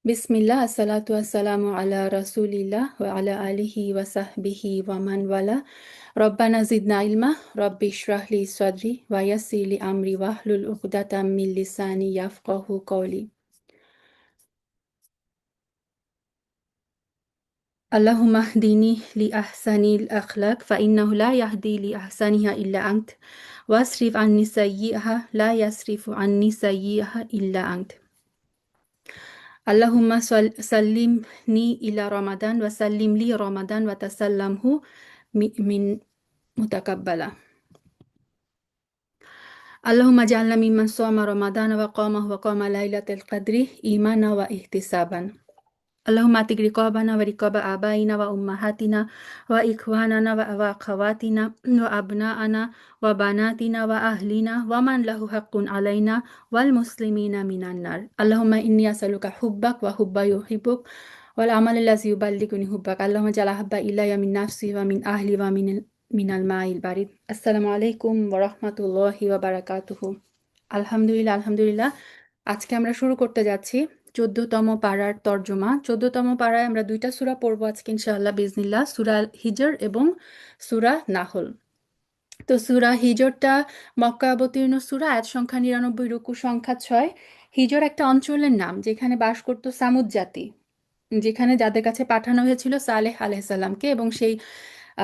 বিসমিল্লাহ আসসালাতু আসসালামু আলা রাসূলিল্লাহ ওয়া আলা আলিহি ওয়া সাহবিহি ওয়া মান ওয়ালা রব্বানা জিদনা ইলমা রব্বি ইশরাহ লি সাদরি ওয়া ইয়াসসির লি আমরি ওয়াহলুল উকদাতাম মিন লিসানি ইয়াফকাহু কওলি। আল্লাহুম্মা হদিনি লি আহসানিল আখলাক ফা ইন্নাহু লা ইয়াহদি লি আহসানিহা ইল্লা আনত ওয়াসরিফ আন্নি সাইয়্যিআহা লা ইয়াসরিফু আন্নি সাইয়্যিআহা ইল্লা আনত। আল্লাহুম্মা সাল্লিমনি ইলা রমাদান ওয়া সাল্লিম লি রমাদান ওয়া তাসাল্লামহু মিন মুতাকাব্বালা। আল্লাহুম্মা জাআলনা মিম্মান সামা রমাদান ওয়া কামাহু ওয়া কামা লাইলাতুল কদরি ঈমানান ওয়া ইহতিসাবান। اللهم اعتق رقابنا ورقاب آبائنا وأمهاتنا وإخواننا وأخواتنا وأبناءنا وبناتنا وأهلنا ومن له حق علينا والمسلمين من النار. اللهم إني أسألك حبك وحب يحبك والعمل الذي يبلغني حبك. اللهم اجعل أحب إلي من نفسي ومن أهلي ومن الماء البارد. السلام عليكم ورحمة الله وبركاته. আলহামদুলিল্লাহ আলহামদুলিল্লাহ। আজকে আমরা শুরু করতে যাচ্ছি 14তম পারার তর্জমা। 14তম পারায় আমরা দুইটা সূরা পড়বো আজকে ইনশাআল্লাহ বিজনিল্লাহ, সূরা হিজর এবং সূরা নাহল। তো সূরা হিজরটা মক্কা অবতীর্ণ সূরা, আয়াত সংখ্যা 99, রুকু সংখ্যা 6। হিজর একটা অঞ্চলের নাম যেখানে বাস করত সামুদ জাতি, যেখানে যাদের কাছে পাঠানো হয়েছিল সালেহ আলাইহিসসালামকে, এবং সেই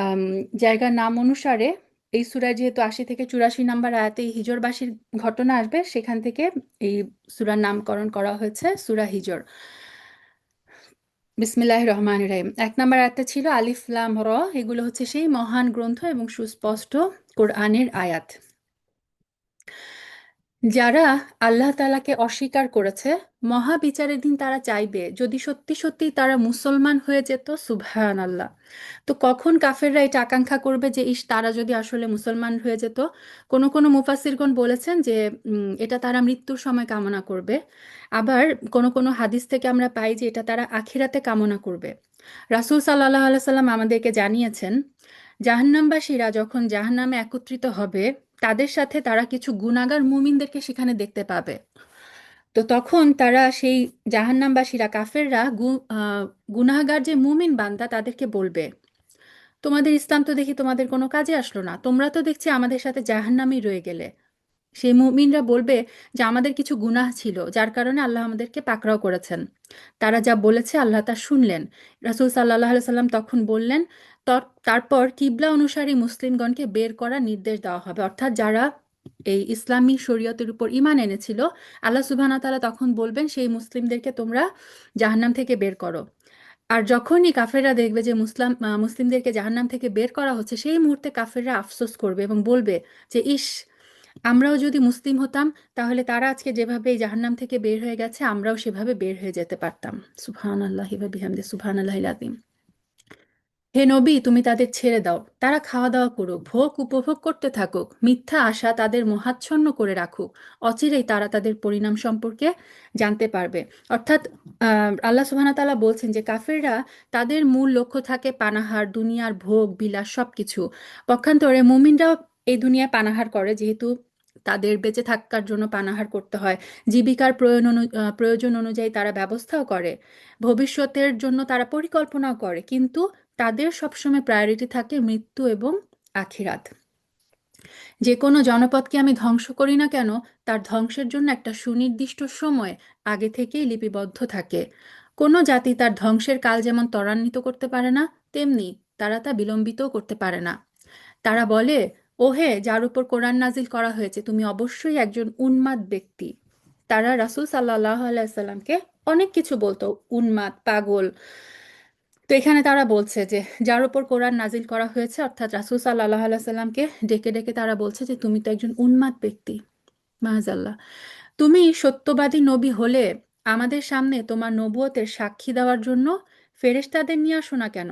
আম, জায়গার নাম অনুসারে এই সূরায় যেহেতু 80 থেকে 84 নম্বর আয়াতে এই হিজরবাসীর ঘটনা আসবে, সেখান থেকে এই সূরার নামকরণ করা হয়েছে সূরা হিজর। বিসমিল্লাহির রহমানির রহিম। 1 নম্বর আয়াতটা ছিল আলিফ লাম র, এগুলো হচ্ছে সেই মহান গ্রন্থ এবং সুস্পষ্ট কোরআনের আয়াত। যারা আল্লাহ তাআলাকে অস্বীকার করেছে, মহাবিচারের দিন তারা চাইবে যদি সত্যি সত্যি তারা মুসলমান হয়ে যেত। সুবহান আল্লাহ। তো কখন কাফেররা এটা আকাঙ্ক্ষা করবে যে ইস, তারা যদি আসলে মুসলমান হয়ে যেত? কোনো কোনো মুফাসসিরগণ বলেছেন যে এটা তারা মৃত্যুর সময় কামনা করবে। আবার কোনো কোনো হাদিস থেকে আমরা পাই যে এটা তারা আখিরাতে কামনা করবে। রাসূল সাল্লাল্লাহু আলাইহি সাল্লাম আমাদেরকে জানিয়েছেন, জাহান্নামবাসীরা যখন জাহান্নামে একত্রিত হবে, তাদের সাথে তারা কিছু গুনাহগার মুমিনদেরকে সেখানে দেখতে পাবে। তো তখন তারা সেই জাহান্নামবাসীরা কাফেররা গুনাহগার যে মুমিন বান্দা তাদেরকে বলবে, তোমাদের ইসলাম তো দেখি তোমাদের কোনো কাজে আসলো না, তোমরা তো দেখছি আমাদের সাথে জাহান্নামেই রয়ে গেলে। সেই মুমিনরা বলবে যে আমাদের কিছু গুনাহ ছিল, যার কারণে আল্লাহ আমাদেরকে পাকড়াও করেছেন। তারা যা বলেছে আল্লাহ তা শুনলেন। রাসূল সাল্লাল্লাহু আলাইহি সাল্লাম তখন বললেন, তারপর কিবলা অনুসারী মুসলিমগণকে বের করার নির্দেশ দেওয়া হবে, অর্থাৎ যারা এই ইসলামী শরীয়তের উপর ঈমান এনেছিল, আল্লাহ সুবহানাহু ওয়া তাআলা তখন বলবেন সেই মুসলিমদেরকে তোমরা জাহান্নাম থেকে বের করো। আর যখনই কাফেররা দেখবে যে মুসলিমদেরকে জাহান্নাম থেকে বের করা হচ্ছে, সেই মুহূর্তে কাফেররা আফসোস করবে এবং বলবে যে ইস, আমরাও যদি মুসলিম হতাম, তাহলে তারা আজকে যেভাবে এই জাহান্নাম থেকে বের হয়ে গেছে, আমরাও সেভাবে বের হয়ে যেতে পারতাম। সুবহানাল্লাহি ওয়া বিহামদি, সুবহানাল্লাহিল আযীম। হে নবী, তুমি তাদের ছেড়ে দাও, তারা খাওয়া দাওয়া করুক, ভোগ উপভোগ করতে থাকুক, মিথ্যা আশা তাদের মোহাচ্ছন্ন করে রাখুক, অচিরেই তারা তাদের পরিণাম সম্পর্কে জানতে পারবে। অর্থাৎ আল্লাহ সুবহানাহু ওয়া তাআলা বলছেন যে কাফেররা, তাদের মূল লক্ষ্য থাকে পানাহার, দুনিয়ার ভোগ বিলাস সবকিছু। পক্ষান্তরে মুমিনরাও এই দুনিয়ায় পানাহার করে, যেহেতু তাদের বেঁচে থাকার জন্য পানাহার করতে হয়। জীবিকার প্রয়োজন অনুযায়ী তারা ব্যবস্থাও করে, ভবিষ্যতের জন্য তারা পরিকল্পনাও করে, কিন্তু তাদের সবসময় প্রায়োরিটি থাকে মৃত্যু এবং আখিরাত। যে কোনো জনপদকে আমি ধ্বংস করি না কেন, তার ধ্বংসের জন্য একটা সুনির্দিষ্ট সময় আগে থেকেই লিপিবদ্ধ থাকে। কোনো জাতি তার ধ্বংসের কাল যেমন ত্বরান্বিত করতে পারে না, তেমনি তারা তা বিলম্বিতও করতে পারে না। তারা বলে, ওহে যার উপর কোরআন নাজিল করা হয়েছে, তুমি অবশ্যই একজন উন্মাদ ব্যক্তি। তারা রাসূল সাল্লাল্লাহু আলাইহি সাল্লামকে অনেক কিছু বলতো, উন্মাদ, পাগল। তো এখানে তারা বলছে যে যার উপর কোরআন নাজিল করা হয়েছে, অর্থাৎ রাসূল সাল্লাল্লাহু আলাইহি সাল্লামকে ডেকে ডেকে তারা বলছে যে তুমি তো একজন উন্মাদ ব্যক্তি। মাআযাল্লাহ। তুমি সত্যবাদী নবী হলে আমাদের সামনে তোমার নবুয়তের সাক্ষী দেওয়ার জন্য ফেরেশতাদের নিয়ে আসো না কেন?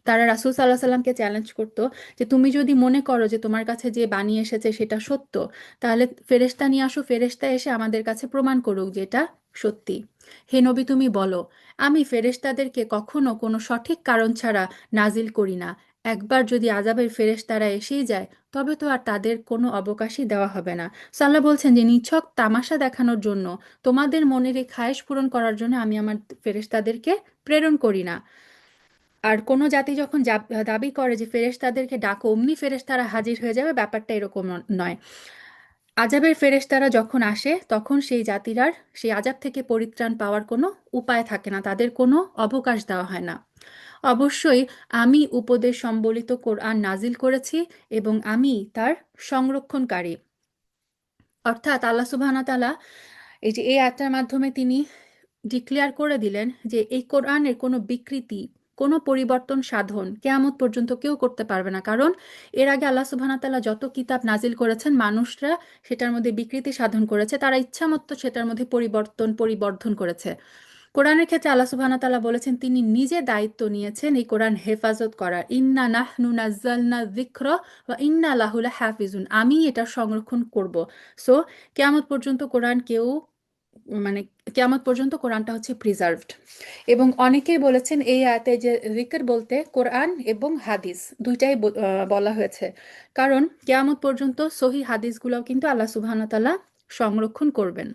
তারা রাসূল সাল্লাল্লাহু আলাইহি সাল্লামকে চ্যালেঞ্জ করতো যে তুমি যদি মনে করো যে তোমার কাছে যে বাণী এসেছে সেটা সত্য, তাহলে ফেরেশতা নিয়ে আসো, ফেরেশতা এসে আমাদের কাছে প্রমাণ করুক যে এটা সত্যি। হে নবী, তুমি বলো, আমি ফেরেশতাদেরকে কখনো কোনো সঠিক কারণ ছাড়া নাজিল করি না, একবার যদি আযাবের ফেরেশতারা এসেই যায়, তবে তো আর তাদের কোনো অবকাশই দেওয়া হবে না। সো আল্লাহ বলছেন যে নিছক তামাশা দেখানোর জন্য, তোমাদের মনের এই খায়েশ পূরণ করার জন্য আমি আমার ফেরেশতাদেরকে প্রেরণ করি না। আর কোনো জাতি যখন দাবি করে যে ফেরেশতাদেরকে ডাকো, অমনি ফেরেশতারা হাজির হয়ে যাবে, ব্যাপারটা এরকম নয়। আযাবের ফেরেশতারা যখন আসে তখন সেই জাতির আর সেই আযাব থেকে পরিত্রাণ পাওয়ার কোনো উপায় থাকে না, তাদের কোনো অবকাশ দেওয়া হয় না। অবশ্যই আমি উপদেশ সম্বলিত কোরআন নাজিল করেছি এবং আমি তার সংরক্ষণকারী। অর্থাৎ আল্লাহ সুবহানাহু ওয়া তাআলা এই আয়াতটার মাধ্যমে তিনি ডিক্লেয়ার করে দিলেন যে এই কোরআনের কোনো বিকৃতি, কোনো পরিবর্তন সাধন কেয়ামত পর্যন্ত কেউ করতে পারবে না। কারণ এর আগে আল্লাহ সুবহানাহু ওয়া তাআলা যত কিতাব নাজিল করেছেন, মানুষরা সেটার মধ্যে বিকৃতি সাধন করেছে, তারা ইচ্ছামতো সেটার মধ্যে পরিবর্ধন করেছে। কোরআনের ক্ষেত্রে আল্লাহ সুবহানাহু ওয়া তাআলা বলেছেন তিনি নিজে দায়িত্ব নিয়েছেন এই কোরআন হেফাজত করার। ইন্না নাহনু নাজ্জালনা যিকরা ওয়া ইন্না লাহু লাহাফিজুন, আমি এটা সংরক্ষণ করব। সো কিয়ামত পর্যন্ত কোরআন কেউ মানে কিয়ামত পর্যন্ত কোরআনটা হচ্ছে প্রিজার্ভড। এবং অনেকেই বলেছেন এই আয়াতে যে যিকর বলতে কোরআন এবং হাদিস দুইটাই বলা হয়েছে, কারণ কিয়ামত পর্যন্ত সহি হাদিসগুলোও কিন্তু আল্লাহ সুবহানাহু ওয়া তাআলা সংরক্ষণ করবেন।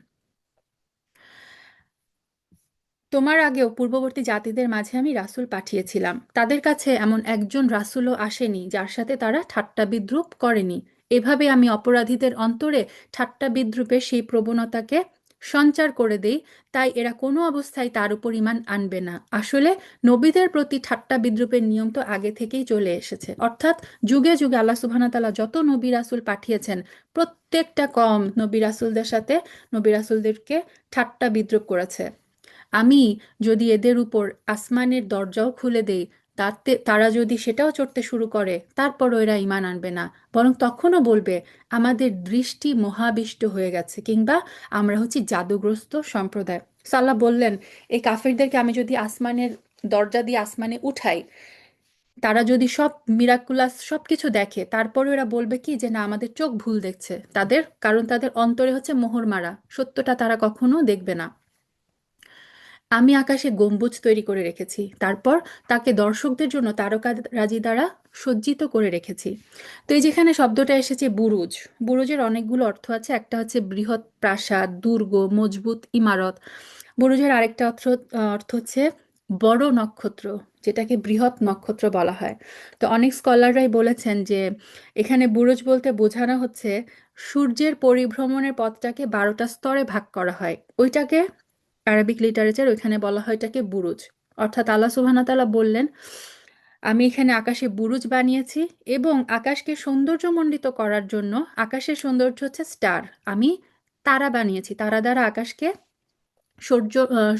তোমার আগেও পূর্ববর্তী জাতিদের মাঝে আমি রাসূল পাঠিয়েছিলাম, তাদের কাছে এমন একজন রাসূলও আসেনি যার সাথে তারা ঠাট্টা বিদ্রূপ করেনি। এভাবে আমি অপরাধীদের অন্তরে ঠাট্টা বিদ্রূপের সেই প্রবণতাকে সঞ্চার করে দেই, তাই এরা কোনো অবস্থায় তার উপর ঈমান আনবে না। আসলে নবীদের প্রতি ঠাট্টা বিদ্রূপের নিয়ম তো আগে থেকেই চলে এসেছে, অর্থাৎ যুগে যুগে আল্লাহ সুবহানাহু ওয়া তাআলা যত নবী রাসূল পাঠিয়েছেন, প্রত্যেকটা কম নবী রাসূলদের সাথে নবী রাসূলদেরকে ঠাট্টা বিদ্রূপ করেছে। আমি যদি এদের উপর আসমানের দরজাও খুলে দেই, তাতে তারা যদি সেটাও চড়তে শুরু করে, তারপরও এরা ঈমান আনবে না, বরং তখনও বলবে আমাদের দৃষ্টি মোহাবিষ্ট হয়ে গেছে, কিংবা আমরা হচ্ছি জাদুগ্রস্ত সম্প্রদায়। সাল্লাহ বললেন এই কাফিরদেরকে আমি যদি আসমানের দরজা দিয়ে আসমানে উঠাই, তারা যদি সব মিরাকুলাস সবকিছু দেখে, তারপরেও এরা বলবে কি যে না, আমাদের চোখ ভুল দেখছে, কারণ তাদের অন্তরে হচ্ছে মোহর মারা, সত্যটা তারা কখনো দেখবে না। আমি আকাশে গম্বুজ তৈরি করে রেখেছি, তারপর তাকে দর্শকদের জন্য তারকারাজি দ্বারা সজ্জিত করে রেখেছি। তো এই যেখানে শব্দটা এসেছে বুরুজ, বুরুজের অনেকগুলো অর্থ আছে। একটা হচ্ছে বৃহৎ প্রাসাদ, দুর্গ, মজবুত ইমারত। বুরুজের আরেকটা অর্থ হচ্ছে বড় নক্ষত্র, যেটাকে বৃহৎ নক্ষত্র বলা হয়। তো অনেক স্কলাররাই বলেছেন যে এখানে বুরুজ বলতে বোঝানো হচ্ছে সূর্যের পরিভ্রমণের পথটাকে 12টা স্তরে ভাগ করা হয়, ওইটাকে আরবিক লিটারেচার ওইখানে বলা হয় এটাকে বুরুজ। অর্থাৎ আল্লাহ সুবহানাহু ওয়া তাআলা বললেন আমি এখানে আকাশে বুরুজ বানিয়েছি, এবং আকাশকে সৌন্দর্যমণ্ডিত করার জন্য, আকাশের সৌন্দর্য হচ্ছে স্টার, আমি তারা বানিয়েছি, তারা দ্বারা আকাশকে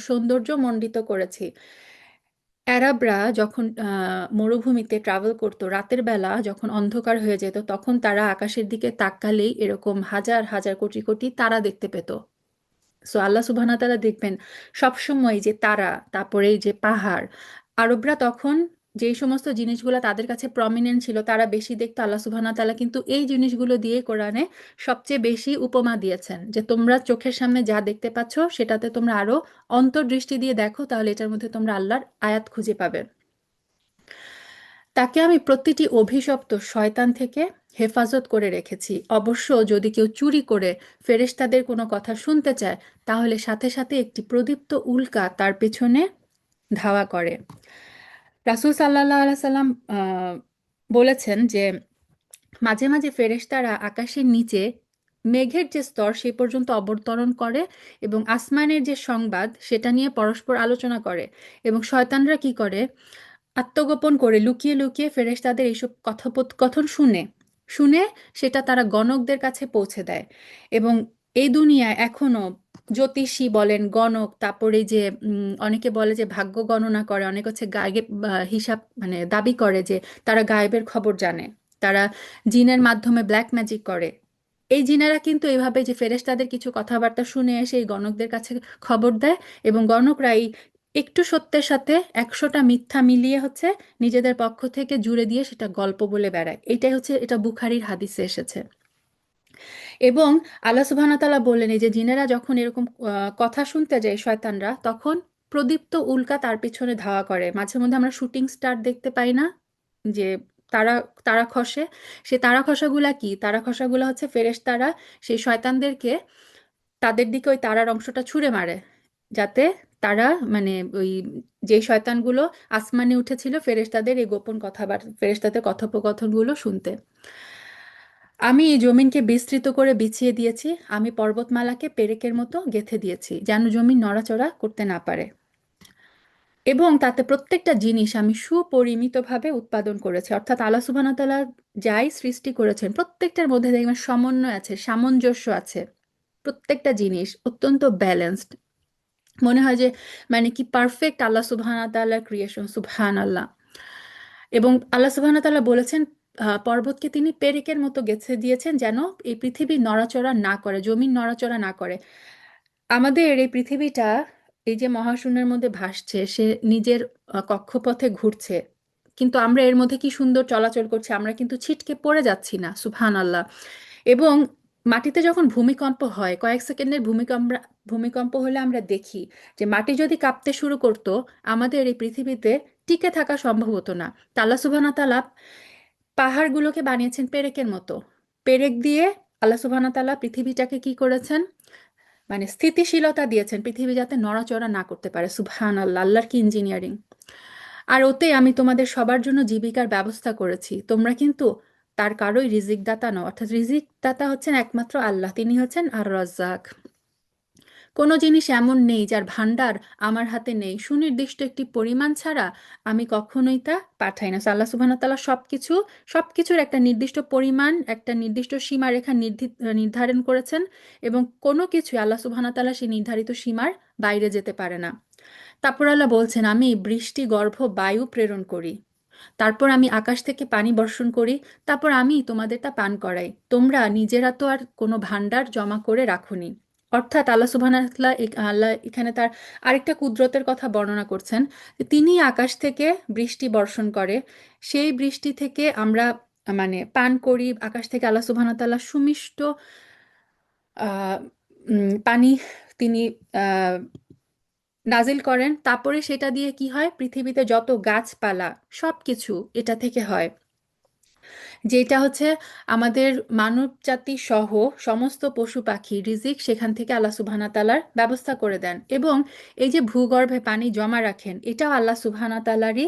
সৌন্দর্যমণ্ডিত করেছি। আরবরা যখন মরুভূমিতে ট্রাভেল করতো, রাতের বেলা যখন অন্ধকার হয়ে যেত, তখন তারা আকাশের দিকে তাকালেই এরকম হাজার হাজার কোটি কোটি তারা দেখতে পেত। সো আল্লাহ সুবহানাহু ওয়া তাআলা দেখবেন সবসময় যে তারা, তারপরে এই যে পাহাড়, আরবরা তখন যেই সমস্ত জিনিসগুলো তাদের কাছে প্রমিনেন্ট ছিল তারা বেশি দেখতো, আল্লাহ সুবহানাহু ওয়া তাআলা কিন্তু এই জিনিসগুলো দিয়ে কোরআনে সবচেয়ে বেশি উপমা দিয়েছেন যে তোমরা চোখের সামনে যা দেখতে পাচ্ছ সেটাতে তোমরা আরো অন্তর্দৃষ্টি দিয়ে দেখো, তাহলে এটার মধ্যে তোমরা আল্লাহর আয়াত খুঁজে পাবে। তাকে আমি প্রতিটি অভিশপ্ত শয়তান থেকে হেফাজত করে রেখেছি। অবশ্য যদি কেউ চুরি করে ফেরেশতাদের কোনো কথা শুনতে চায়, তাহলে সাথে সাথে একটি প্রদীপ্ত উল্কা তার পেছনে ধাওয়া করে। রাসূল সাল্লাল্লাহু আলাইহি সাল্লাম বলেছেন যে মাঝে মাঝে ফেরেশতারা আকাশের নিচে মেঘের যে স্তর সে পর্যন্ত অবতরণ করে এবং আসমানের যে সংবাদ সেটা নিয়ে পরস্পর আলোচনা করে। এবং শয়তানরা কি করে, আত্মগোপন করে লুকিয়ে লুকিয়ে ফেরেশতাদের এইসব কথোপকথন শুনে শুনে সেটা তারা গণকদের কাছে পৌঁছে দেয়। এবং এই দুনিয়ায় এখনো জ্যোতিষী বলেন, গণক, তারপরে যে অনেকে বলে যে ভাগ্য গণনা করে, অনেক হচ্ছে গায়েব হিসাব মানে দাবি করে যে তারা গায়েবের খবর জানে, তারা জিনের মাধ্যমে ব্ল্যাক ম্যাজিক করে। এই জিনেরা কিন্তু এইভাবে যে ফেরেশতাদের কিছু কথাবার্তা শুনে এসে এই গণকদের কাছে খবর দেয়, এবং গণকরা এই একটু সত্যের সাথে 100টা মিথ্যা মিলিয়ে হচ্ছে নিজেদের পক্ষ থেকে জুড়ে দিয়ে সেটা গল্প বলে বেড়ায়। এটাই হচ্ছে, এটা বুখারীর হাদিসে এসেছে। এবং আল্লাহ সুবহানাহু ওয়া তাআলা বললেন এই যে জিনেরা যখন এরকম কথা শুনতে যায় শয়তানরা, তখন প্রদীপ্ত উল্কা তার পিছনে ধাওয়া করে। মাঝে মধ্যে আমরা শুটিং স্টার দেখতে পাই না, যে তারা তারা খসে। সেই তারা খসাগুলা কি? তারা খসাগুলা হচ্ছে ফেরেশতারা সেই শয়তানদেরকে তাদের দিকে ওই তারার অংশটা ছুঁড়ে মারে, যাতে তারা মানে ওই যে শয়তানগুলো আসমানে উঠেছিল ফেরেশতাদের এই গোপন কথাবার্তা, ফেরেশতাদের কথোপকথনগুলো শুনতে। আমি এই জমিনকে বিস্তৃত করে বিছিয়ে দিয়েছি, আমি পর্বতমালাকে পেরেকের মতো গেঁথে দিয়েছি, যেন জমিন নড়াচড়া করতে না পারে। এবং তাতে প্রত্যেকটা জিনিস আমি সুপরিমিতভাবে উৎপাদন করেছি। অর্থাৎ আল্লাহ সুবহানাহু ওয়া তাআলা যাই সৃষ্টি করেছেন প্রত্যেকটার মধ্যে দেখবেন সমন্বয় আছে, সামঞ্জস্য আছে। প্রত্যেকটা জিনিস অত্যন্ত ব্যালেন্সড। মনে হয় যে মানে কি পারফেক্ট আল্লাহ সুবহানাহু ওয়া তাআলার ক্রিয়েশন, সুবহান আল্লাহ। এবং আল্লাহ সুবহানাহু ওয়া তাআলা বলেছেন পর্বতকে তিনি পেরেকের মতো গেঁথে দিয়েছেন, যেন এই পৃথিবী নড়াচড়া না করে, জমিন নড়াচড়া না করে। আমাদের এই পৃথিবীটা এই যে মহাশূন্যের মধ্যে ভাসছে, সে নিজের কক্ষপথে ঘুরছে, কিন্তু আমরা এর মধ্যে কি সুন্দর চলাচল করছি, আমরা কিন্তু ছিটকে পড়ে যাচ্ছি না, সুবহান আল্লাহ। এবং মাটিতে যখন ভূমিকম্প হয়, কয়েক সেকেন্ডের ভূমিকম্প হলে আমরা দেখি যে মাটি যদি কাঁপতে শুরু করতো, আমাদের এই পৃথিবীতে টিকে থাকা সম্ভব হতো না। তা আল্লাহ সুবহানাহু ওয়া তাআলা পাহাড়গুলোকে বানিয়েছেন পেরেকের মতো। পেরেক দিয়ে আল্লাহ সুবহানাহু ওয়া তাআলা পৃথিবীটাকে কি করেছেন, মানে স্থিতিশীলতা দিয়েছেন, পৃথিবী যাতে নড়াচড়া না করতে পারে। সুবহান আল্লাহ, আল্লাহর কি ইঞ্জিনিয়ারিং! আর ওতে আমি তোমাদের সবার জন্য জীবিকার ব্যবস্থা করেছি। তোমরা কিন্তু তার কারোই রিজিক দাতা নও, অর্থাৎ রিজিক দাতা হচ্ছেন একমাত্র আল্লাহ, তিনি হচ্ছেন আর রাজ্জাক। কোনো জিনিস এমন নেই যার ভান্ডার আমার হাতে নেই, সুনির্দিষ্ট একটি পরিমাণ ছাড়া আমি কখনোই তা পাঠাই না। So, আল্লাহ সুবহানাহু ওয়া তাআলা সবকিছু, সবকিছুর একটা নির্দিষ্ট পরিমাণ, একটা নির্দিষ্ট সীমারেখা নির্ধারণ করেছেন, এবং কোনো কিছু আল্লাহ সুবহানাহু ওয়া তাআলা সেই নির্ধারিত সীমার বাইরে যেতে পারে না। তারপর আল্লাহ বলছেন, আমি বৃষ্টি গর্ভ বায়ু প্রেরণ করি, তারপর আমি আকাশ থেকে পানি বর্ষণ করি, তারপর আমি তোমাদের তা পান করাই। তোমরা নিজেরা তো আর কোনো ভান্ডার জমা করে রাখোনি। অর্থাৎ আল্লাহ সুবহানাহু ওয়া তাআলা আল্লাহ এখানে তার আরেকটা কুদরতের কথা বর্ণনা করছেন, যে তিনি আকাশ থেকে বৃষ্টি বর্ষণ করে, সেই বৃষ্টি থেকে আমরা মানে পান করি। আকাশ থেকে আল্লাহ সুবহানাহু ওয়া তাআলা সুমিষ্ট আহ, পানি তিনি আহ, নাজিল করেন। তারপরে সেটা দিয়ে কি হয়, পৃথিবীতে যত গাছপালা সবকিছু এটা থেকে হয়, যেটা হচ্ছে আমাদের মানব জাতি সহ সমস্ত পশু পাখি রিজিক সেখান থেকে আল্লাহ সুবহানাহু ওয়া তাআলার ব্যবস্থা করে দেন। এবং এই যে ভূগর্ভে পানি জমা রাখেন, এটাও আল্লাহ সুবহানাহু ওয়া তাআলারই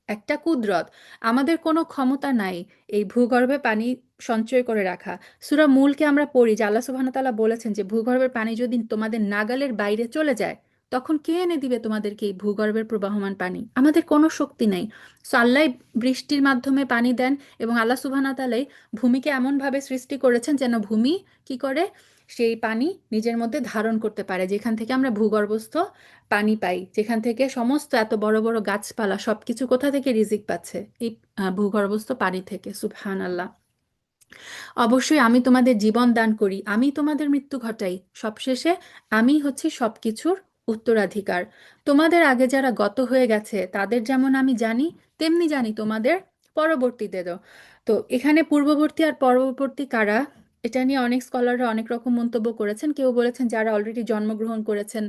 একটা কুদরত। আমাদের কোনো ক্ষমতা নাই এই ভূগর্ভে পানি সঞ্চয় করে রাখা। সূরা মুলকে আমরা পড়ি যে আল্লাহ সুবহানাহু ওয়া তাআলা বলেছেন যে ভূগর্ভের পানি যদি তোমাদের নাগালের বাইরে চলে যায়, তখন কে এনে দিবে তোমাদেরকে এই ভূগর্ভের প্রবাহমান পানি? আমাদের কোনো শক্তি নাই। সো আল্লাহ বৃষ্টির মাধ্যমে পানি দেন, এবং আল্লাহ সুবহানাহু ওয়া তাআলাই ভূমিকে এমনভাবে সৃষ্টি করেছেন যেন ভূমি কি করে সেই পানি নিজের মধ্যে ধারণ করতে পারে, যেখান থেকে আমরা ভূগর্ভস্থ পানি পাই, যেখান থেকে সমস্ত এত বড় বড় গাছপালা সবকিছু কোথা থেকে রিজিক পাচ্ছে, এই ভূগর্ভস্থ পানি থেকে। সুবহান আল্লাহ। অবশ্যই আমি তোমাদের জীবন দান করি, আমি তোমাদের মৃত্যু ঘটাই, সবশেষে আমি হচ্ছি সবকিছুর উত্তরাধিকার। তোমাদের আগে যারা গত হয়ে গেছে তাদের যেমন আমি জানি, তেমনি জানি তোমাদের পরবর্তীদেরও। তো এখানে পূর্ববর্তী আর পরবর্তী কারা, এটা নিয়ে অনেক স্কলাররা অনেক রকম মন্তব্য করেছেন। কেউ বলেছেন যারা অলরেডি জন্মগ্রহণ করেছেন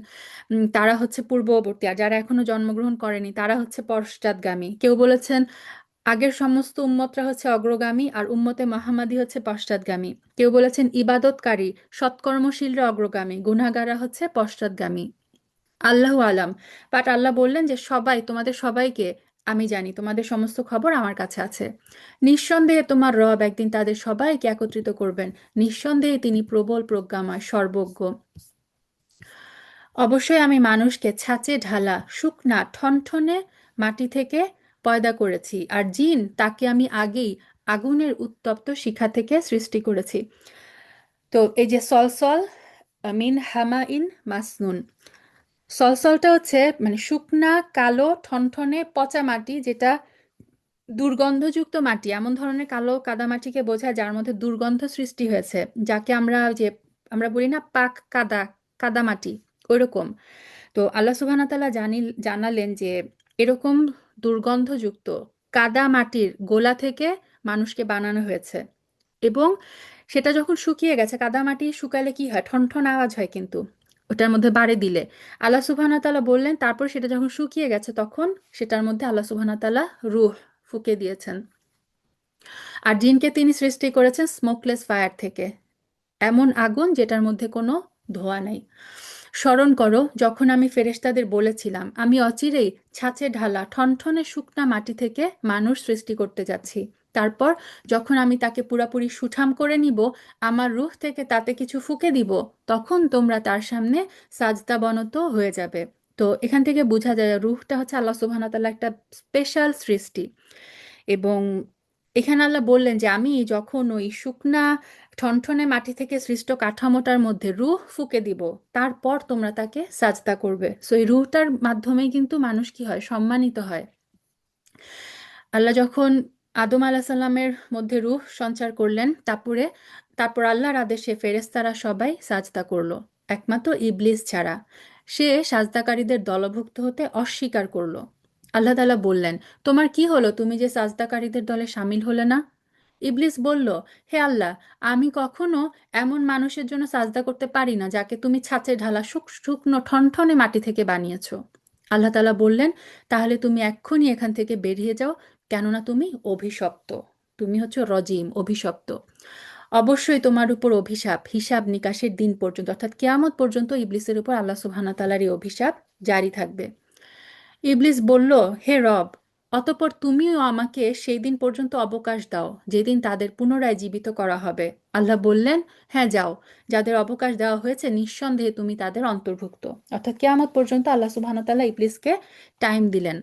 তারা হচ্ছে পূর্ববর্তী, আর যারা এখনো জন্মগ্রহণ করেনি তারা হচ্ছে পশ্চাৎগামী। কেউ বলেছেন আগের সমস্ত উম্মতরা হচ্ছে অগ্রগামী আর উম্মতে মুহাম্মাদি হচ্ছে পশ্চাৎগামী। কেউ বলেছেন ইবাদতকারী সৎকর্মশীলরা অগ্রগামী, গুনাহগাররা হচ্ছে পশ্চাৎগামী। আল্লাহু আলাম। বাট আল্লাহ বললেন যে সবাই, তোমাদের সবাইকে আমি জানি, তোমাদের সমস্ত খবর আমার কাছে আছে। নিঃসন্দেহে তোমার রব একদিন তাদের সবাইকে একত্রিত করবেন, নিঃসন্দেহে তিনি প্রবল প্রজ্ঞাময় সর্বজ্ঞ। অবশ্যই আমি মানুষকে ছাঁচে ঢালা শুকনা ঠনঠনে মাটি থেকে পয়দা করেছি, আর জিন তাকে আমি আগেই আগুনের উত্তপ্ত শিখা থেকে সৃষ্টি করেছি। তো এই যে সলসল মিন হামা ইন মাসনুন, সলসলটা হচ্ছে মানে শুকনা কালো ঠনঠনে পচা মাটি, যেটা দুর্গন্ধযুক্ত মাটি, এমন ধরনের কালো কাদামাটিকে বোঝায় যার মধ্যে দুর্গন্ধ সৃষ্টি হয়েছে, যাকে আমরা যে আমরা বলি না পাক কাদা, কাদামাটি, ওইরকম। তো আল্লাহ সুবহানাহু ওয়া তাআলা জানালেন যে এরকম দুর্গন্ধযুক্ত কাদা মাটির গোলা থেকে মানুষকে বানানো হয়েছে। এবং সেটা যখন শুকিয়ে গেছে, কাদা মাটি শুকালে কি হয়, ঠনঠন আওয়াজ হয় কিন্তু ওটার মধ্যে বাড়ি দিলে। আল্লাহ সুবহানাহু ওয়া তাআলা বললেন তারপর সেটা যখন শুকিয়ে গেছে তখন সেটার মধ্যে আল্লাহ সুবহানাহু ওয়া তাআলা রূহ ফুঁকে দিয়েছেন। আর জিনকে তিনি সৃষ্টি করেছেন স্মোকলেস ফায়ার থেকে, এমন আগুন যেটার মধ্যে কোনো ধোঁয়া নেই। স্মরণ করো যখন আমি ফেরেশতাদের বলেছিলাম আমি অচিরেই ছাঁচে ঢালা ঠনঠনে শুকনা মাটি থেকে মানুষ সৃষ্টি করতে যাচ্ছি। তারপর যখন আমি তাকে পুরাপুরি সুঠাম করে নিব, আমার রূহ থেকে তাতে কিছু ফুঁকে দিব, তখন তোমরা তার সামনে সাজদাবনত হয়ে যাবে। তো এখান থেকে বোঝা যায় রূহটা হচ্ছে আল্লাহ সুবহানাহু ওয়া তাআলার একটা স্পেশাল সৃষ্টি। এবং এখানে আল্লাহ বললেন যে আমি যখন ওই শুকনা ঠনঠনে মাটি থেকে সৃষ্ট কাঠামোটার মধ্যে রূহ ফুঁকে দিব, তারপর তোমরা তাকে সাজদা করবে। সো এই রূহটার মাধ্যমেই কিন্তু মানুষ কি হয়, সম্মানিত হয়। আল্লাহ যখন আদম আলাহ সাল্লামের মধ্যে রূহ সঞ্চার করলেন, তারপরে তারপর আল্লাহর আদেশে ফেরেশতারা সবাই সাজদা করলো, একমাত্র ইবলিস ছাড়া। সে সাজদাকারীদের দলভুক্ত হতে অস্বীকার করলো। আল্লাহ তাআলা বললেন, তোমার কি হলো, তুমি যে সাজদাকারীদের দলে শামিল হলে না? ইবলিস বলল, হে আল্লাহ, আমি কখনো এমন মানুষের জন্য সাজদা করতে পারি না যাকে তুমি ছাঁচে ঢালা শুকনো ঠনঠনে মাটি থেকে বানিয়েছো। আল্লাহ তাআলা বললেন, তাহলে তুমি এক্ষুনি এখান থেকে বেরিয়ে যাও, কেননা তুমি অভিশপ্ত। তুমি হচ্ছে রজিম, অভিশপ্ত। অবশ্যই তোমার উপর অভিশাপ হিসাব নিকাশের দিন পর্যন্ত, অর্থাৎ কিয়ামত পর্যন্ত ইবলিসের উপর আল্লাহ সুবহানাহু ওয়া তাআলার এই অভিশাপ জারি থাকবে। ইবলিস বলল, হে রব, অতঃপর তুমিও আমাকে সেই দিন পর্যন্ত অবকাশ দাও যেদিন তাদের পুনরায় জীবিত করা হবে। আল্লাহ বললেন, হ্যাঁ যাও, যাদের অবকাশ দেওয়া হয়েছে নিঃসন্দেহে তুমি তাদের অন্তর্ভুক্ত। অর্থাৎ কিয়ামত পর্যন্ত আল্লাহ সুবহানাহু ওয়া তাআলা ইবলিসকে টাইম দিলেন।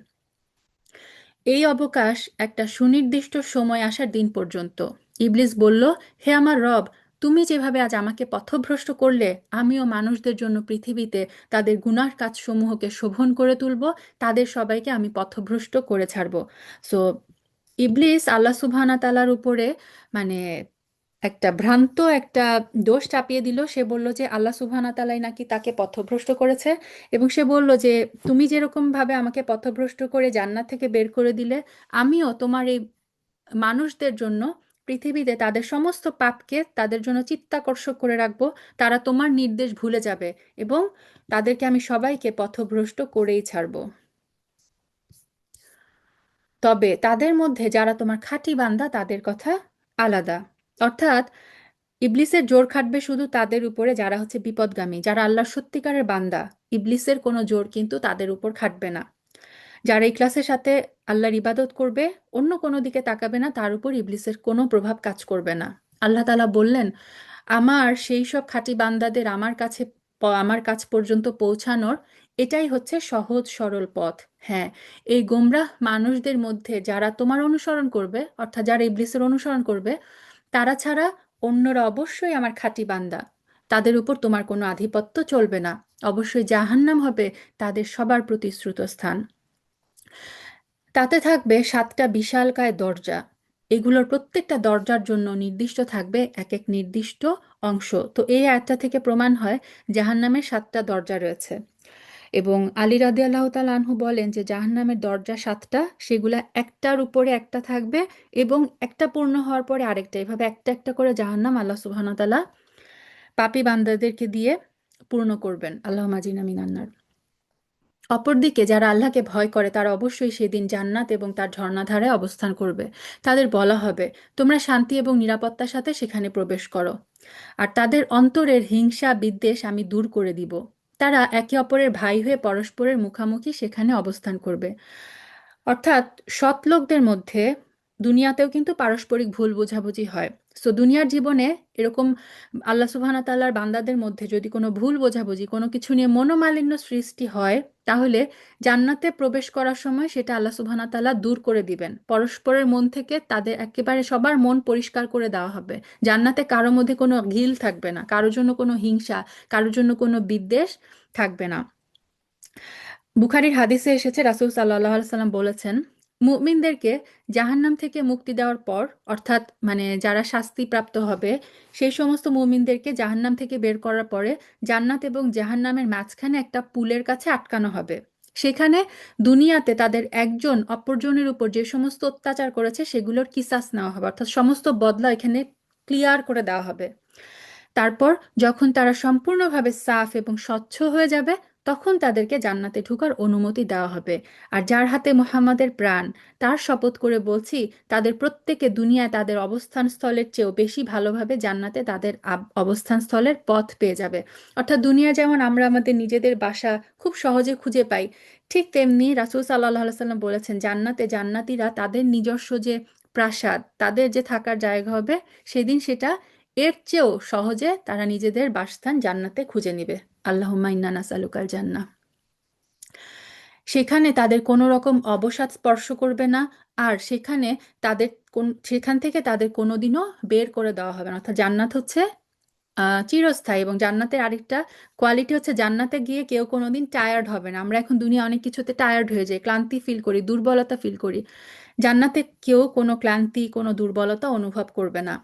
এই অবকাশ একটা সুনির্দিষ্ট সময় আসার দিন পর্যন্ত। ইবলিস বলল, হে আমার রব, তুমি যেভাবে আজ আমাকে পথভ্রষ্ট করলে, আমিও মানুষদের জন্য পৃথিবীতে তাদের গুনাহ কাজসমূহকে শোভন করে তুলব, তাদের সবাইকে আমি পথভ্রষ্ট করে ছাড়ব। সো ইবলিস আল্লাহ সুবহানাহু তাআলার উপরে মানে একটা ভ্রান্ত একটা দোষ চাপিয়ে দিল। সে বলল যে আল্লাহ সুবহানাহু তাআলাই নাকি তাকে পথভ্রষ্ট করেছে। এবং সে বলল যে তুমি যেরকম ভাবে আমাকে পথভ্রষ্ট করে জান্নাত থেকে বের করে দিলে, আমিও তোমার এই মানুষদের জন্য পৃথিবীতে তাদের সমস্ত পাপকে তাদের জন্য চিত্তাকর্ষক করে রাখবো। তারা তোমার নির্দেশ ভুলে যাবে এবং তাদেরকে আমি সবাইকে পথভ্রষ্ট করেই ছাড়বো। তবে তাদের মধ্যে যারা তোমার খাঁটি বান্দা তাদের কথা আলাদা। অর্থাৎ ইবলিসের জোর খাটবে শুধু তাদের উপরে যারা হচ্ছে বিপদগামী, যারা আল্লাহর সত্যিকারের বান্দা। ইবলিসের কোনো জোর কিন্তু তাদের উপর খাটবে না। যারা ইখলাসের সাথে আল্লাহর ইবাদত করবে, অন্য কোনো দিকে তাকাবে না, তার উপর ইবলিসের কোনো প্রভাব কাজ করবে না। আল্লাহ তাআলা বললেন, আমার সেই সব খাঁটি বান্দাদের আমার কাছ পর্যন্ত পৌঁছানোর এটাই হচ্ছে সহজ সরল পথ। হ্যাঁ, এই গোমরাহ মানুষদের মধ্যে যারা তোমার অনুসরণ করবে, অর্থাৎ যারা ইবলিসের অনুসরণ করবে, তারা ছাড়া অন্যরা অবশ্যই আমার খাঁটি বান্দা। তাদের উপর তোমার কোনো আধিপত্য চলবে না। অবশ্যই জাহান্নাম হবে তাদের সবার প্রতিশ্রুত স্থান। তাতে থাকবে 7টা বিশালকায় দরজা। এগুলোর প্রত্যেকটা দরজার জন্য নির্দিষ্ট থাকবে এক এক নির্দিষ্ট অংশ। তো এই আয়াতটা থেকে প্রমাণ হয় জাহান্নামের 7টা দরজা রয়েছে। এবং আলী রাদিয়াল্লাহু তাআলা আনহু বলেন যে জাহান্নামের দরজা 7টা, সেগুলা একটার উপরে একটা থাকবে এবং একটা পূর্ণ হওয়ার পরে আরেকটা, এভাবে একটা একটা করে জাহান্নাম আল্লাহ সুবহানাহু ওয়া তাআলা পাপী বান্দাদেরকে দিয়ে পূর্ণ করবেন। আল্লাহুম্মা আজিরনা মিনান নার। অপরদিকে যারা আল্লাহকে ভয় করে তারা অবশ্যই সেদিন জান্নাত এবং তার ঝর্ণাধারায় অবস্থান করবে। তাদের বলা হবে, তোমরা শান্তি এবং নিরাপত্তার সাথে সেখানে প্রবেশ করো। আর তাদের অন্তরের হিংসা বিদ্বেষ আমি দূর করে দিব। তারা একে অপরের ভাই হয়ে পরস্পরের মুখামুখি সেখানে অবস্থান করবে। অর্থাৎ সৎ লোকদের মধ্যে দুনিয়াতেও কিন্তু পারস্পরিক ভুল বোঝাবুঝি হয়। সো দুনিয়ার জীবনে এরকম আল্লাহ সুবহানাহু তাআলার বান্দাদের মধ্যে যদি কোনো ভুল বোঝাবুঝি, কোনো কিছু নিয়ে মনোমালিন্য সৃষ্টি হয়, তাহলে জান্নাতে প্রবেশ করার সময় সেটা আল্লাহ সুবহানাহু তাআলা দূর করে দিবেন। পরস্পরের মন থেকে তাদের একেবারে সবার মন পরিষ্কার করে দেওয়া হবে। জান্নাতে কারো মধ্যে কোনো ঘিল থাকবে না, কারোর জন্য কোনো হিংসা, কারোর জন্য কোনো বিদ্বেষ থাকবে না। বুখারীর হাদিসে এসেছে রাসূল সাল্লাল্লাহু আলাইহি সাল্লাম বলেছেন, মুমিনদেরকে জাহান্নাম থেকে মুক্তি দেওয়ার পর, অর্থাৎ মানে যারা শাস্তিপ্রাপ্ত হবে সেই সমস্ত মুমিনদেরকে জাহান্নাম থেকে বের করার পরে জান্নাত এবং জাহান্নামের মাঝখানে একটা পুলের কাছে আটকানো হবে। সেখানে দুনিয়াতে তাদের একজন অপরজনের উপর যে সমস্ত অত্যাচার করেছে সেগুলোর কিসাস নেওয়া হবে, অর্থাৎ সমস্ত বদলা এখানে ক্লিয়ার করে দেওয়া হবে। তারপর যখন তারা সম্পূর্ণভাবে সাফ এবং স্বচ্ছ হয়ে যাবে, তখন তাদেরকে জান্নাতে ঢোকার অনুমতি দেওয়া হবে। আর যার হাতে মুহাম্মাদের প্রাণ, তার শপথ করে বলছি, তাদের প্রত্যেকে দুনিয়ায় তাদের অবস্থান স্থলের চেয়েও বেশি ভালোভাবে জান্নাতে তাদের অবস্থান স্থলের পথ পেয়ে যাবে। অর্থাৎ দুনিয়া যেমন আমরা আমাদের নিজেদের বাসা খুব সহজে খুঁজে পাই, ঠিক তেমনি রাসূল সাল্লাল্লাহু আলাইহি সাল্লাম বলেছেন জান্নাতে জান্নাতীরা তাদের নিজস্ব যে প্রাসাদ, তাদের যে থাকার জায়গা হবে, সেদিন সেটা এর চেয়েও সহজে তারা নিজেদের বাসস্থান জান্নাতে খুঁজে নিবে। আল্লাহুম্মা ইন্না নাসআলুকাল জান্নাহ। সেখানে তাদের কোনো রকম অবসাদ স্পর্শ করবে না। আর সেখান থেকে তাদের কোনোদিনও বের করে দেওয়া হবে না। অর্থাৎ জান্নাত হচ্ছে চিরস্থায়ী। এবং জান্নাতের আরেকটা কোয়ালিটি হচ্ছে জান্নাতে গিয়ে কেউ কোনোদিন টায়ার্ড হবে না। আমরা এখন দুনিয়া অনেক কিছুতে টায়ার্ড হয়ে যাই, ক্লান্তি ফিল করি, দুর্বলতা ফিল করি। জান্নাতে কেউ কোনো ক্লান্তি, কোনো দুর্বলতা অনুভব করবে না।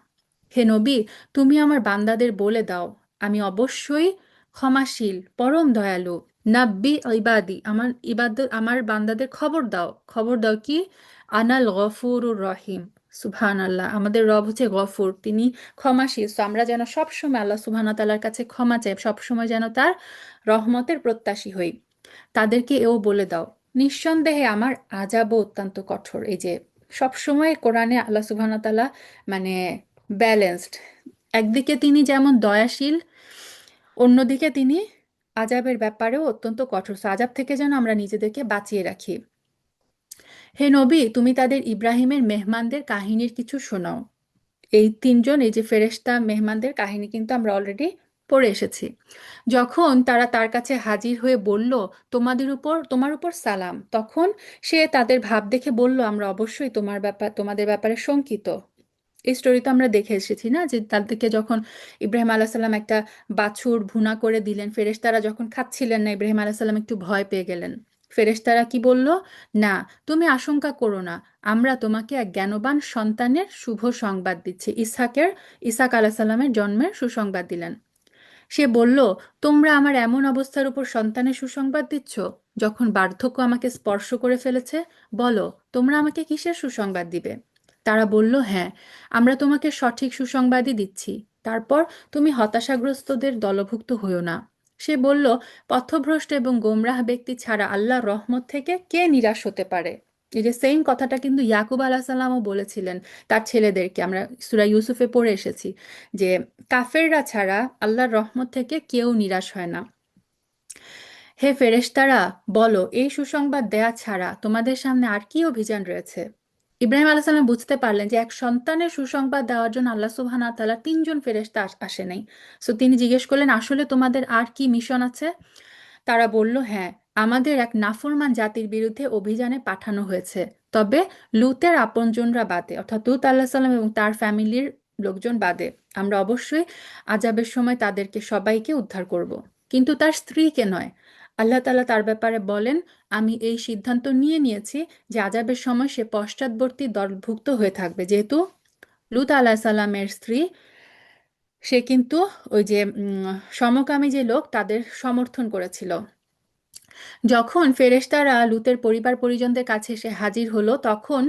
হে নবী, তুমি আমার বান্দাদের বলে দাও, আমি অবশ্যই ক্ষমাশীল, পরম দয়ালু। নাব্বি ইবাদি, আমার বান্দাদের খবর দাও। খবর দাও কি? আনাল গফুরুর রহিম। সুবহান আল্লাহ, আমাদের রব হচ্ছে গফুর, তিনি ক্ষমাশীল। তো আমরা যেন সবসময় আল্লাহ সুবহানাহু ওয়া তাআলার কাছে ক্ষমা চাই, সবসময় যেন তার রহমতের প্রত্যাশী হই। তাদেরকে এও বলে দাও, নিঃসন্দেহে আমার আযাবও অত্যন্ত কঠোর। এই যে সবসময় কোরআনে আল্লাহ সুবহানাহু ওয়া তাআলা মানে ব্যালেন্সড, একদিকে তিনি যেমন দয়াশীল, অন্যদিকে তিনি আযাবের ব্যাপারেও অত্যন্ত কঠোর। So, আযাব থেকে যেন আমরা নিজেদেরকে বাঁচিয়ে রাখি। হে নবী, তুমি তাদের ইব্রাহিমের মেহমানদের কাহিনীর কিছু শোনাও। এই তিনজন, এই যে ফেরেশতা মেহমানদের কাহিনী কিন্তু আমরা অলরেডি পড়ে এসেছি। যখন তারা তার কাছে হাজির হয়ে বলল, তোমার উপর সালাম, তখন সে তাদের ভাব দেখে বলল, আমরা অবশ্যই তোমাদের ব্যাপারে শঙ্কিত। এই স্টোরি তো আমরা দেখে এসেছি না, যে তাদেরকে যখন ইব্রাহিম আলাইহিস সালাম একটা বাছুর ভুনা করে দিলেন, ফেরেশতারা যখন খাচ্ছিলেন না, ইব্রাহিম আলাইহিস সালাম একটু ভয় পেয়ে গেলেন। ফেরেশতারা কি বলল? না, তুমি আশঙ্কা করো না, আমরা তোমাকে এক জ্ঞানবান সন্তানের শুভ সংবাদ দিচ্ছি। ইসাক আলাইহিস সালামের জন্মের সুসংবাদ দিলেন। সে বলল, তোমরা আমার এমন অবস্থার উপর সন্তানের সুসংবাদ দিচ্ছ যখন বার্ধক্য আমাকে স্পর্শ করে ফেলেছে? বলো, তোমরা আমাকে কিসের সুসংবাদ দিবে? তারা বলল, হ্যাঁ, আমরা তোমাকে সঠিক সুসংবাদই দিচ্ছি। তারপর তুমি হতাশাগ্রস্তদের দলভুক্ত হইও না। সে বলল, পথভ্রষ্ট এবং গোমরাহ ব্যক্তি ছাড়া আল্লাহর রহমত থেকে কে নিরাশ হতে পারে? এই যে সেম কথাটা কিন্তু ইয়াকুব আলাইহিস সালামও বলেছিলেন তার ছেলেদেরকে, আমরা সূরা ইউসুফে পড়ে এসেছি যে কাফেররা ছাড়া আল্লাহর রহমত থেকে কেউ নিরাশ হয় না। হে ফেরেশতারা, বলো, এই সুসংবাদ দেয়া ছাড়া তোমাদের সামনে আর কি অভিযান রয়েছে? ইব্রাহিম আলাইহিস সালাম বুঝতে পারলেন যে এক সন্তানের সুসংবাদ দেওয়ার জন্য আল্লাহ সুবহানাহু ওয়া তাআলা তিনজন ফেরেশতা আসে নাই। সো তিনি জিজ্ঞেস করলেন, আসলে তোমাদের আর কি মিশন আছে? তারা বলল, হ্যাঁ, আমাদের এক নাফরমান জাতির বিরুদ্ধে অভিযানে পাঠানো হয়েছে, তবে লুতের আপনজনরা বাদে, অর্থাৎ লুত আলাইহিস সালাম এবং তার ফ্যামিলির লোকজন বাদে। আমরা অবশ্যই আযাবের সময় তাদেরকে সবাইকে উদ্ধার করব, কিন্তু তার স্ত্রীকে নয়। আল্লাহ তাআলা তার ব্যাপারে বলেন, আমি এই সিদ্ধান্ত নিয়েছি যে আযাবের সময় সে পশ্চাৎবর্তী দলভুক্ত হয়ে থাকবে। যেহেতু লুত আলাইহিস সালামের স্ত্রী, সে কিন্তু ওই যে সমকামী যে লোক, তাদের সমর্থন করেছিল। যখন ফেরেশতারা লুতের পরিবার পরিজনদের কাছে এসে হাজির হলো, তখন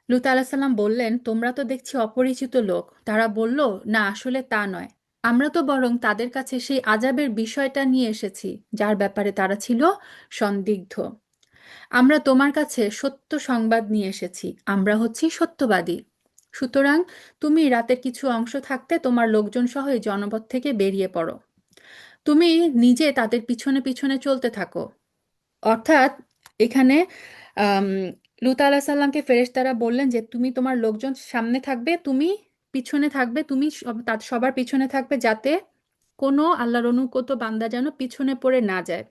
লুত আলাইহিস সালাম বললেন, তোমরা তো দেখছি অপরিচিত লোক। তারা বলল, না, আসলে তা নয়, আমরা তো বরং তাদের কাছে সেই আযাবের বিষয়টা নিয়ে এসেছি যার ব্যাপারে তারা ছিল সন্দিগ্ধ। আমরা তোমার কাছে সত্য সংবাদ নিয়ে এসেছি, আমরা হচ্ছি সত্যবাদী। সুতরাং তুমি রাতের কিছু অংশ থাকতে তোমার লোকজন সহ এই জনপদ থেকে বেরিয়ে পড়ো। তুমি নিজে তাদের পিছনে পিছনে চলতে থাকো। অর্থাৎ এখানে আম, লূত আলাইহিস সালামকে ফেরেশতারা বললেন যে তুমি তোমার লোকজন সামনে থাকবে, তুমি পিছনে থাকবে, তুমি সবার পিছনে থাকবে, যাতে কোনো আল্লাহর অনুগত বান্দা যেন পিছনে পড়ে না যায়।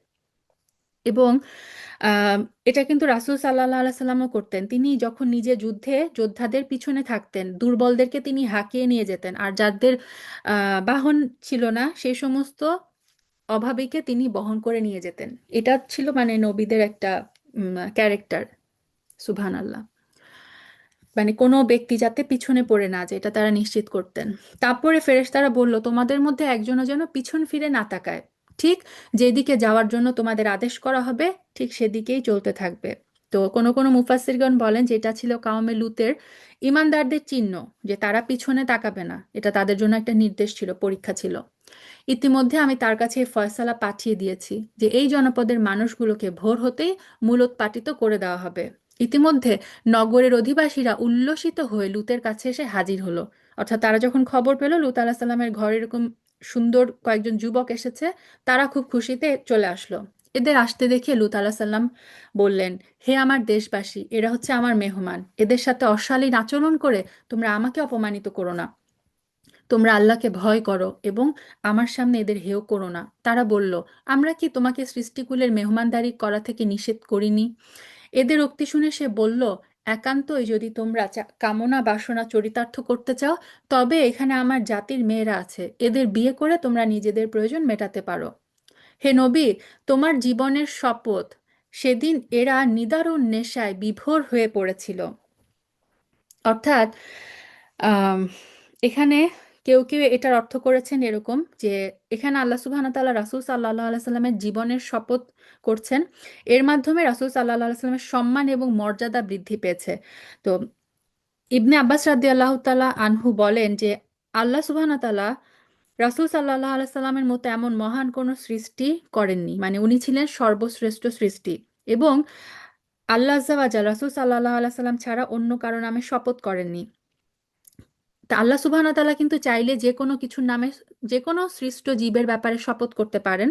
এবং আহ, এটা কিন্তু রাসূল সাল্লাল্লাহু আলাইহি সাল্লামও করতেন। তিনি যখন নিজে যুদ্ধে যোদ্ধাদের পিছনে থাকতেন, দুর্বলদেরকে তিনি হাঁকিয়ে নিয়ে যেতেন, আর যাদের বাহন ছিল না সেই সমস্ত অভাবীকে তিনি বহন করে নিয়ে যেতেন। এটা ছিল মানে নবীদের একটা ক্যারেক্টার। সুবহানাল্লাহ, মানে কোনো ব্যক্তি যাতে পিছনে পড়ে না যায় এটা তারা নিশ্চিত করতেন। তারপরে ফেরেশতারা বলল, তোমাদের মধ্যে একজনও যেন পিছন ফিরে না তাকায়। ঠিক যেদিকে যাওয়ার জন্য তোমাদের আদেশ করা হবে ঠিক সেদিকেই চলতে থাকবে। তো কোনো কোনো মুফাসসিরগণ বলেন যে এটা ছিল কাউমে লুতের ইমানদারদের চিহ্ন, যে তারা পিছনে তাকাবে না, এটা তাদের জন্য একটা নির্দেশ ছিল, পরীক্ষা ছিল। ইতিমধ্যে আমি তার কাছে এই ফয়সালা পাঠিয়ে দিয়েছি যে এই জনপদের মানুষগুলোকে ভোর হতেই মূলোৎপাটিত করে দেওয়া হবে। ইতিমধ্যে নগরের অধিবাসীরা উল্লসিত হয়ে লুতের কাছে এসে হাজির হলো। অর্থাৎ তারা যখন খবর পেল লুত আলাহ সাল্লামের ঘরে এরকম সুন্দর কয়েকজন যুবক এসেছে, তারা খুব খুশিতে চলে আসলো। এদের আসতে দেখে লুত আলাহ সাল্লাম বললেন, হে আমার দেশবাসী, এরা হচ্ছে আমার মেহমান, এদের সাথে অশালীন আচরণ করে তোমরা আমাকে অপমানিত করো না। তোমরা আল্লাহকে ভয় করো এবং আমার সামনে এদের হেয় করো না। তারা বলল, আমরা কি তোমাকে সৃষ্টিকুলের মেহমানদারি করা থেকে নিষেধ করিনি? এদের উক্তি শুনে সে বলল, একান্তই যদি তোমরা কামনা বাসনা চরিতার্থ করতে চাও, তবে এখানে আমার জাতির মেয়েরা আছে, এদের বিয়ে করে তোমরা নিজেদের প্রয়োজন মেটাতে পারো। হে নবী, তোমার জীবনের শপথ, সেদিন এরা নিদারুণ নেশায় বিভোর হয়ে পড়েছিল। অর্থাৎ আম, এখানে কেউ কেউ এটার অর্থ করেছেন এরকম যে এখানে আল্লাহ সুবহানাহু ওয়া তাআলা রাসূল সাল্লাল্লাহু আলাইহি সাল্লামের জীবনের শপথ করছেন। এর মাধ্যমে রাসূল সাল্লাল্লাহু আলাইহি সাল্লামের সম্মান এবং মর্যাদা বৃদ্ধি পেয়েছে। তো ইবনে আব্বাস রাদিয়াল্লাহু তাআলা আনহু বলেন যে আল্লাহ সুবহানাহু ওয়া তাআলা রাসূল সাল্লাল্লাহু আলাইহি সাল্লামের মতো এমন মহান কোনো সৃষ্টি করেননি, মানে উনি ছিলেন সর্বশ্রেষ্ঠ সৃষ্টি। এবং আল্লাহ আজ্জা ওয়া জাল রাসূল সাল্লাল্লাহু আলাইহি সাল্লাম ছাড়া অন্য কারো নামে শপথ করেননি। তা আল্লাহ সুবহানাহু ওয়া তাআলা কিন্তু চাইলে যে কোনো কিছুর নামে, যে কোনো সৃষ্ট জীবের ব্যাপারে শপথ করতে পারেন,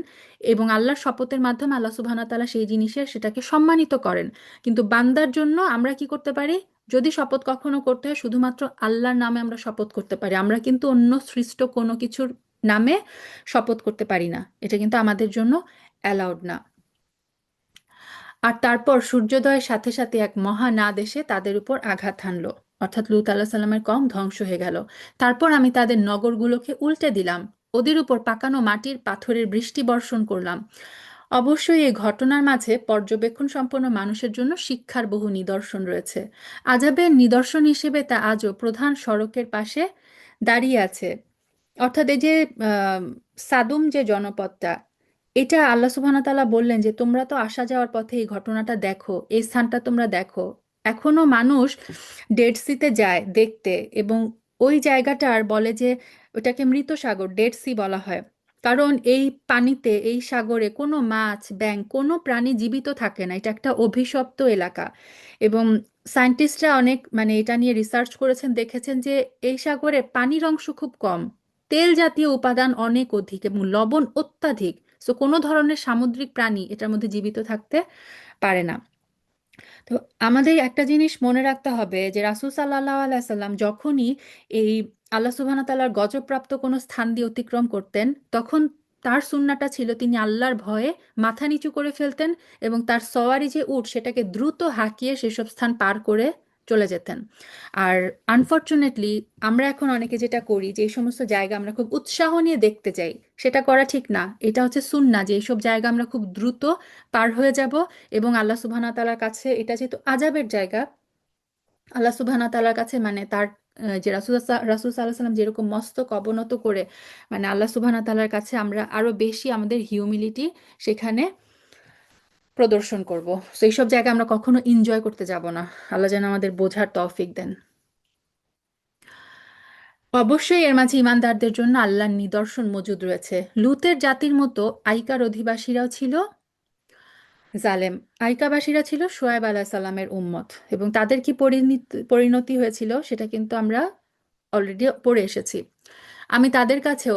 এবং আল্লাহর শপথের মাধ্যমে আল্লাহ সুবহানাহু ওয়া তাআলা সেই জিনিসের সেটাকে সম্মানিত করেন। কিন্তু বান্দার জন্য আমরা কি করতে পারি? যদি শপথ কখনো করতে হয়, শুধুমাত্র আল্লাহর নামে আমরা শপথ করতে পারি। আমরা কিন্তু অন্য সৃষ্ট কোনো কিছুর নামে শপথ করতে পারি না। এটা কিন্তু আমাদের জন্য অ্যালাউড না। আর তারপর সূর্যোদয়ের সাথে সাথে এক মহানাদ এসে তাদের উপর আঘাত হানলো। অর্থাৎ লূত আলাইহিস সালামের কওম ধ্বংস হয়ে গেল। তারপর আমি তাদের নগরগুলোকে উল্টে দিলাম, ওদের উপর পাকানো মাটির পাথরের বৃষ্টি বর্ষণ করলাম। অবশ্যই এই ঘটনার মাঝে পর্যবেক্ষণ সম্পন্ন মানুষের জন্য শিক্ষার বহু নিদর্শন রয়েছে। আযাবের নিদর্শন হিসেবে তা আজও প্রধান সড়কের পাশে দাঁড়িয়ে আছে। অর্থাৎ এই যে আহ, সাদুম যে জনপদটা, এটা আল্লাহ সুবহানাহু ওয়া তাআলা বললেন যে তোমরা তো আসা যাওয়ার পথে এই ঘটনাটা দেখো, এই স্থানটা তোমরা দেখো। এখনো মানুষ ডেড সিতে যায় দেখতে, এবং ওই জায়গাটার বলে যে ওটাকে মৃত সাগর, ডেড সি বলা হয়। কারণ এই পানিতে, এই সাগরে কোনো মাছ, ব্যাঙ, কোনো প্রাণী জীবিত থাকে না। এটা একটা অভিশপ্ত এলাকা। এবং সায়েন্টিস্টরা অনেক মানে এটা নিয়ে রিসার্চ করেছেন, দেখেছেন যে এই সাগরে পানির অংশ খুব কম, তেল জাতীয় উপাদান অনেক অধিক এবং লবণ অত্যাধিক। সো কোনো ধরনের সামুদ্রিক প্রাণী এটার মধ্যে জীবিত থাকতে পারে না। তো আমাদের একটা জিনিস মনে রাখতে হবে যে রাসূল সাল্লাল্লাহু আলাইহি সাল্লাম যখনই এই আল্লাহ সুবহানাহু ওয়া তাআলার গজবপ্রাপ্ত কোনো স্থান দিয়ে অতিক্রম করতেন, তখন তার সুন্নাহটা ছিল তিনি আল্লাহর ভয়ে মাথা নিচু করে ফেলতেন, এবং তার সওয়ারি যে উট সেটাকে দ্রুত হাঁকিয়ে সেসব স্থান পার করে চলে যেতেন। আর আনফরচুনেটলি আমরা এখন অনেকে যেটা করি, যে এই সমস্ত জায়গা আমরা খুব উৎসাহ নিয়ে দেখতে চাই, সেটা করা ঠিক না। এটা হচ্ছে সুন্নাহ যে এইসব জায়গা আমরা খুব দ্রুত পার হয়ে যাব। এবং আল্লাহ সুবহানাহু ওয়া তাআলার কাছে এটা যেহেতু আযাবের জায়গা, আল্লাহ সুবহানাহু ওয়া তাআলার কাছে মানে তার যে রাসূল সাল্লাল্লাহু আলাইহি সাল্লাম যেরকম মস্তক অবনত করে, মানে আল্লাহ সুবহানাহু ওয়া তাআলার কাছে আমরা আরো বেশি আমাদের হিউমিলিটি সেখানে প্রদর্শন করব। তো এইসব জায়গা আমরা কখনো এনজয় করতে যাব না। আল্লাহ যেন আমাদের বোঝার তৌফিক দেন। অবশ্যই এর মাঝে ইমানদারদের জন্য আল্লাহর নিদর্শন মজুদ রয়েছে। লূতের জাতির মতো আইকার অধিবাসীরাও ছিল জালেম। আইকাবাসীরা ছিল শোয়েব আলাইহিস সালামের উম্মত, এবং তাদের কি পরিণতি হয়েছিল সেটা কিন্তু আমরা অলরেডি পড়ে এসেছি। আমি তাদের কাছেও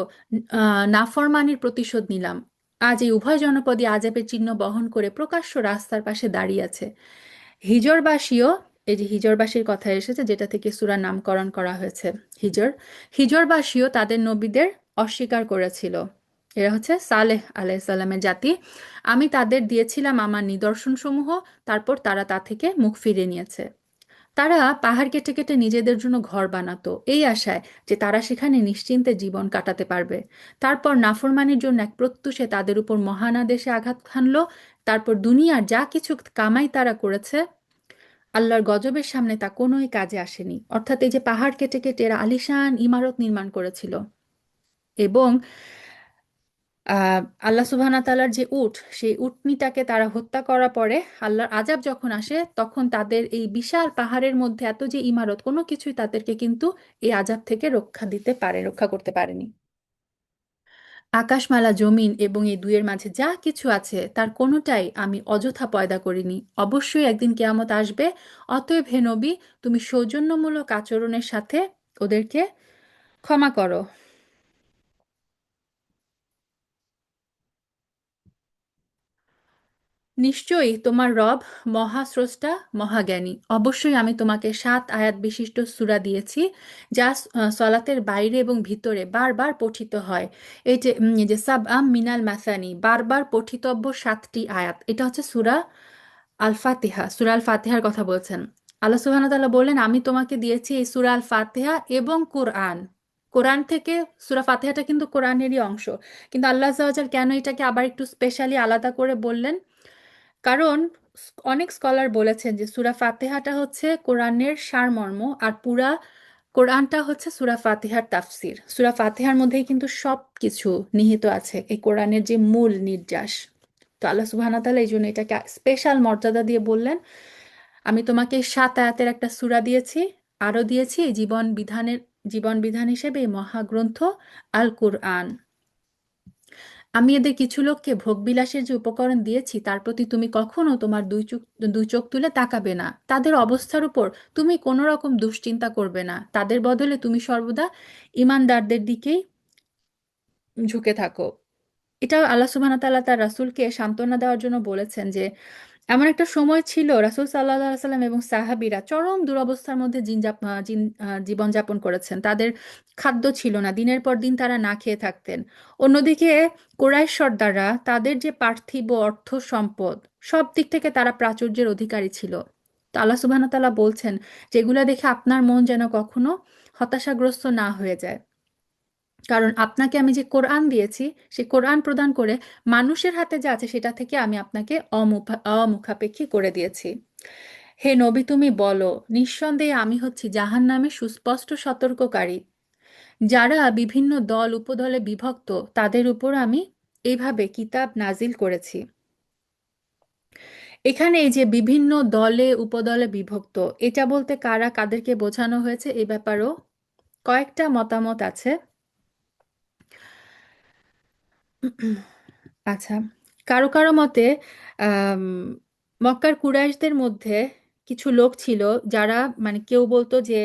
নাফরমানির প্রতিশোধ নিলাম। আজ এই উভয় জনপদই আযাবের চিহ্ন বহন করে প্রকাশ্য রাস্তার পাশে দাঁড়িয়ে আছে। হিজরবাসীও, এই যে হিজরবাসীর কথা এসেছে যেটা থেকে সূরার নামকরণ করা হয়েছে, হিজর, হিজরবাসীও তাদের নবীদের অস্বীকার করেছিল। এরা হচ্ছে সালেহ আলাইসাল্লামের জাতি। আমি তাদের দিয়েছিলাম আমার নিদর্শনসমূহ, তারপর তারা তা থেকে মুখ ফিরিয়ে নিয়েছে। তারা পাহাড় কেটে কেটে নিজেদের জন্য ঘর বানাতো এই আশায় যে তারা সেখানে নিশ্চিন্তে জীবন কাটাতে পারবে। তারপর নাফরমানির জন্য এক প্রত্যুষে তাদের উপর মহানাদেশে আঘাত হানলো। তারপর দুনিয়ার যা কিছু কামাই তারা করেছে, আল্লাহর গজবের সামনে তা কোনোই কাজে আসেনি। অর্থাৎ এই যে পাহাড় কেটে কেটে এরা আলিশান ইমারত নির্মাণ করেছিল, এবং আহ আল্লাহ সুবহানাহু তাআলার যে উট, সেই উটনিটাকে তারা হত্যা করার পরে আল্লাহর আযাব যখন আসে, তখন তাদের এই বিশাল পাহাড়ের মধ্যে এত যে ইমারত, কোনো কিছুই তাদেরকে কিন্তু এই আযাব থেকে রক্ষা করতে পারেনি। আকাশমালা, জমিন এবং এই দুইয়ের মাঝে যা কিছু আছে তার কোনোটাই আমি অযথা পয়দা করিনি। অবশ্যই একদিন কিয়ামত আসবে। অতএব হে নবী, তুমি সৌজন্যমূলক আচরণের সাথে ওদেরকে ক্ষমা করো। নিশ্চয়ই তোমার রব মহাস্রষ্টা, মহাজ্ঞানী। অবশ্যই আমি তোমাকে 7 আয়াত বিশিষ্ট সূরা দিয়েছি, যা সলাতের বাইরে এবং ভিতরে বারবার পঠিত হয়। এই যে সাব আম মিনাল মাসানি, বারবার পঠিতব্য 7টি আয়াত, এটা হচ্ছে সূরা আল ফাতিহা। সূরা আল ফাতিহার কথা বলছেন। আল্লাহ সুবহানাহু ওয়া তাআলা বললেন, আমি তোমাকে দিয়েছি এই সূরা আল ফাতিহা এবং কোরআন। কোরআন থেকে সূরা ফাতিহাটা কিন্তু কোরআনেরই অংশ, কিন্তু আল্লাহ আযজা ওয়া জাল কেন এটাকে আবার একটু স্পেশালি আলাদা করে বললেন? কারণ অনেক স্কলার বলেছেন যে সূরা ফাতিহাটা হচ্ছে কোরআনের সারমর্ম, আর পুরা কোরআনটা হচ্ছে সূরা ফাতিহার তাফসির। সূরা ফাতিহার মধ্যেই কিন্তু সব কিছু নিহিত আছে, এই কোরআনের যে মূল নির্যাস। তো আল্লাহ সুবহানাহু ওয়া তাআলা এই জন্য এটাকে স্পেশাল মর্যাদা দিয়ে বললেন, আমি তোমাকে 7 আয়াতের একটা সূরা দিয়েছি, আরও দিয়েছি এই জীবন বিধান হিসেবে এই মহাগ্রন্থ আল কুরআন। আমি এদের কিছু লোককে ভোগবিলাসের যে উপকরণ দিয়েছি তার প্রতি তুমি কখনো তোমার দুই চোখ তুলে তাকাবে না। তাদের অবস্থার উপর তুমি কোনো রকম দুশ্চিন্তা করবে না। তাদের বদলে তুমি সর্বদা ঈমানদারদের দিকেই ঝুঁকে থাকো। এটা আল্লাহ সুবহানাহু ওয়া তাআলা তার রাসূলকে সান্ত্বনা দেওয়ার জন্য বলেছেন যে এমন একটা সময় ছিল রাসূল সাল্লাল্লাহু আলাইহি সাল্লাম এবং সাহাবীরা চরম দুরবস্থার মধ্যে জীবনযাপন করেছেন। তাদের খাদ্য ছিল না, দিনের পর দিন তারা না খেয়ে থাকতেন। অন্যদিকে কুরাইশ সর্দাররা, তাদের যে পার্থিব অর্থ সম্পদ, সব দিক থেকে তারা প্রাচুর্যের অধিকারী ছিল। তো আল্লাহ সুবহানাহু ওয়া তাআলা বলছেন যেগুলো দেখে আপনার মন যেন কখনো হতাশাগ্রস্ত না হয়ে যায়। কারণ আপনাকে আমি যে কোরআন দিয়েছি, সেই কোরআন প্রদান করে মানুষের হাতে যা আছে সেটা থেকে আমি আপনাকে অমুখাপেক্ষী করে দিয়েছি। হে নবী, তুমি বলো, নিঃসন্দেহে আমি হচ্ছি জাহান্নামে সুস্পষ্ট সতর্ককারী। যারা বিভিন্ন দল উপদলে বিভক্ত, তাদের উপর আমি এইভাবে কিতাব নাজিল করেছি। এখানে এই যে বিভিন্ন দলে উপদলে বিভক্ত, এটা বলতে কারা কাদেরকে বোঝানো হয়েছে এ ব্যাপারেও কয়েকটা মতামত আছে। আচ্ছা, কারো কারো মতে আম, মক্কার কুরাইশদের মধ্যে কিছু লোক ছিল যারা, মানে কেউ বলতো যে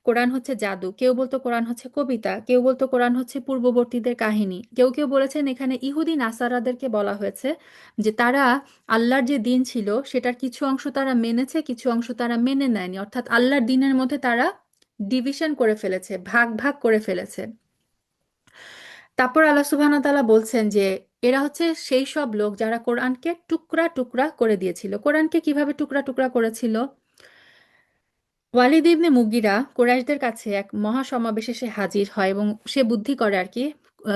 কোরআন হচ্ছে জাদু, কেউ বলতো কোরআন হচ্ছে কবিতা, কেউ বলতো কোরআন হচ্ছে পূর্ববর্তীদের কাহিনী। কেউ কেউ বলেছেন এখানে ইহুদি নাসারাদেরকে বলা হয়েছে, যে তারা আল্লাহর যে দিন ছিল সেটার কিছু অংশ তারা মেনেছে, কিছু অংশ তারা মেনে নেয়নি। অর্থাৎ আল্লাহর দিনের মধ্যে তারা ডিভিশন করে ফেলেছে, ভাগ ভাগ করে ফেলেছে। তারপর আল্লাহ সুবহানাহু ওয়া তাআলা বলছেন যে এরা হচ্ছে সেই সব লোক যারা কোরআনকে টুকরা টুকরা করে দিয়েছিল। কোরআনকে কিভাবে টুকরা টুকরা করেছিল? ওয়ালিদ ইবনে মুগিরা কুরাইশদের কাছে এক মহাসমাবেশে সে হাজির হয় এবং সে বুদ্ধি করে আর কি,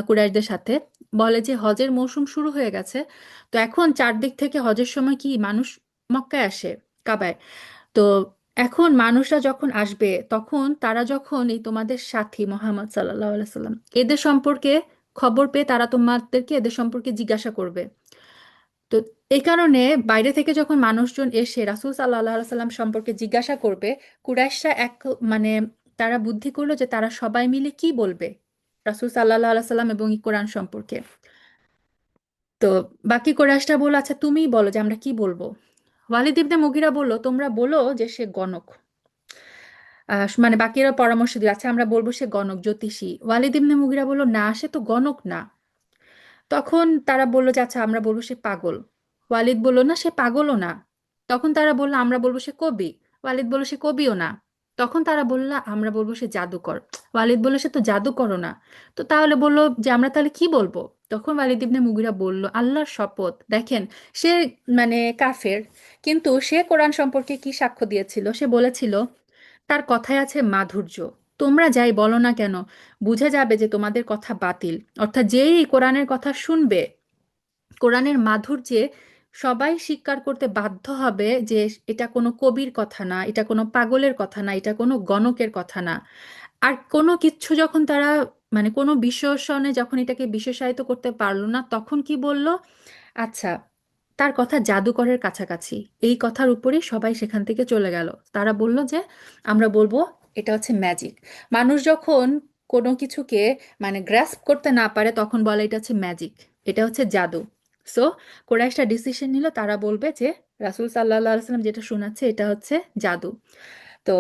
কুরাইশদের সাথে বলে যে হজের মৌসুম শুরু হয়ে গেছে। তো এখন চারদিক থেকে হজের সময় কি মানুষ মক্কায় আসে, কাবায়। তো এখন মানুষরা যখন আসবে, তখন তারা যখন এই তোমাদের সাথী মোহাম্মদ সাল্লাল্লাহু আলাইহি সাল্লাম এদের সম্পর্কে খবর পেয়ে তারা তোমাদেরকে এদের সম্পর্কে জিজ্ঞাসা করবে। তো এই কারণে বাইরে থেকে যখন মানুষজন এসে রাসূল সাল্লাল্লাহু আলাইহি সাল্লাম সম্পর্কে জিজ্ঞাসা করবে, কুরাইশরা মানে তারা বুদ্ধি করলো যে তারা সবাই মিলে কি বলবে রাসূল সাল্লাল্লাহু আলাইহি সাল্লাম এবং এই কোরআন সম্পর্কে। তো বাকি কুরাইশরা বলল, আচ্ছা তুমিই বলো যে আমরা কি বলবো। ওয়ালিদ ইবনে মুগিরা বলল, তোমরা বলো যে সে গণক। মানে বাকিরা পরামর্শ দিল, আচ্ছা আমরা বলবো সে গণক, জ্যোতিষী। ওয়ালিদ ইবনে মুগিরা বলল, না সে তো গণক না। তখন তারা বলল যে আচ্ছা আমরা বলবো সে পাগল। ওয়ালিদ বলল, না সে পাগলও না। তখন তারা বলল আমরা বলবো সে কবি। ওয়ালিদ বলল সে কবিও না। তখন তারা বলল আমরা বলবো সে জাদুকর। ওয়ালিদ বলল সে তো জাদুকরও না। তো তাহলে বলল যে আমরা তাহলে কি বলবো? তখন ওয়ালিদ ইবনে মুগিরা বলল, আল্লাহর শপথ, দেখেন সে মানে কাফের, কিন্তু সে কোরআন সম্পর্কে কি সাক্ষ্য দিয়েছিল? সে বলেছিল তার কথায় আছে মাধুর্য। তোমরা যাই বলো না কেন, বুঝে যাবে যে তোমাদের কথা বাতিল। অর্থাৎ যেই এই কোরআনের কথা শুনবে, কোরআনের মাধুর্যে সবাই স্বীকার করতে বাধ্য হবে যে এটা কোনো কবির কথা না, এটা কোনো পাগলের কথা না, এটা কোনো গণকের কথা না। আর কোনো কিচ্ছু যখন তারা মানে কোনো বিশেষণে যখন এটাকে বিশেষায়িত করতে পারলো না, তখন কি বলল? আচ্ছা, তার কথা জাদুকরের কাছাকাছি। এই কথার উপরেই সবাই সেখান থেকে চলে গেল। তারা বলল যে আমরা বলবো এটা হচ্ছে ম্যাজিক। মানুষ যখন কোনো কিছুকে মানে গ্রাস্প করতে না পারে তখন বলে এটা হচ্ছে ম্যাজিক, এটা হচ্ছে জাদু। সো কোরাইশরা ডিসিশন নিল, তারা বলবে যে রাসূল সাল্লাল্লাহু আলাইহি ওয়াসাল্লাম যেটা শোনাচ্ছে এটা হচ্ছে জাদু। তো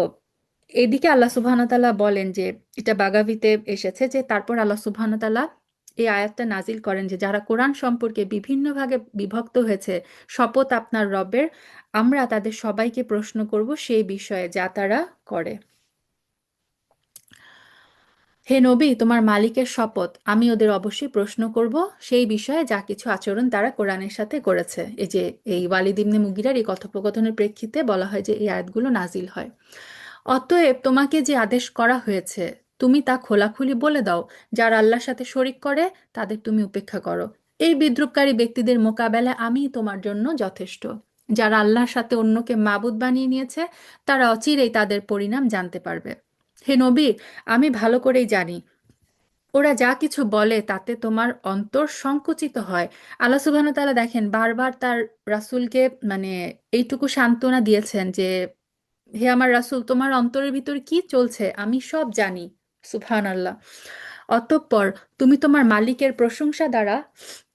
এদিকে আল্লাহ সুবহানাহু ওয়া তাআলা বলেন যে এটা বাগাভিতে এসেছে যে তারপর আল্লাহ সুবহানাহু ওয়া তাআলা এই আয়াতটা নাজিল করেন যে যারা কোরআন সম্পর্কে বিভিন্ন ভাগে বিভক্ত হয়েছে, শপথ আপনার রবের, আমরা তাদের সবাইকে প্রশ্ন করব সেই বিষয়ে যা তারা করে। হে নবী, তোমার মালিকের শপথ, আমি ওদের অবশ্যই প্রশ্ন করব সেই বিষয়ে যা কিছু আচরণ তারা কোরআনের সাথে করেছে। এই যে এই ওয়ালিদ ইবনে মুগিরার এই কথোপকথনের প্রেক্ষিতে বলা হয় যে এই আয়াতগুলো নাজিল হয়। অতএব তোমাকে যে আদেশ করা হয়েছে তুমি তা খোলাখুলি বলে দাও। যারা আল্লাহর সাথে শরিক করে তাদের তুমি উপেক্ষা করো। এই বিদ্রূপকারী ব্যক্তিদের মোকাবেলায় আমি তোমার জন্য যথেষ্ট। যারা আল্লাহর সাথে অন্যকে মাবুদ বানিয়ে নিয়েছে তারা অচিরেই তাদের পরিণাম জানতে পারবে। হে নবী, আমি ভালো করেই জানি ওরা যা কিছু বলে তাতে তোমার অন্তর সংকুচিত হয়। আল্লাহ সুবহানাহু ওয়া তাআলা দেখেন বারবার তার রাসূলকে মানে এইটুকু সান্ত্বনা দিয়েছেন যে হে আমার রাসূল, তোমার অন্তরের ভিতর কি চলছে আমি সব জানি। সুবহানাল্লাহ। অতঃপর তুমি তোমার মালিকের প্রশংসা দ্বারা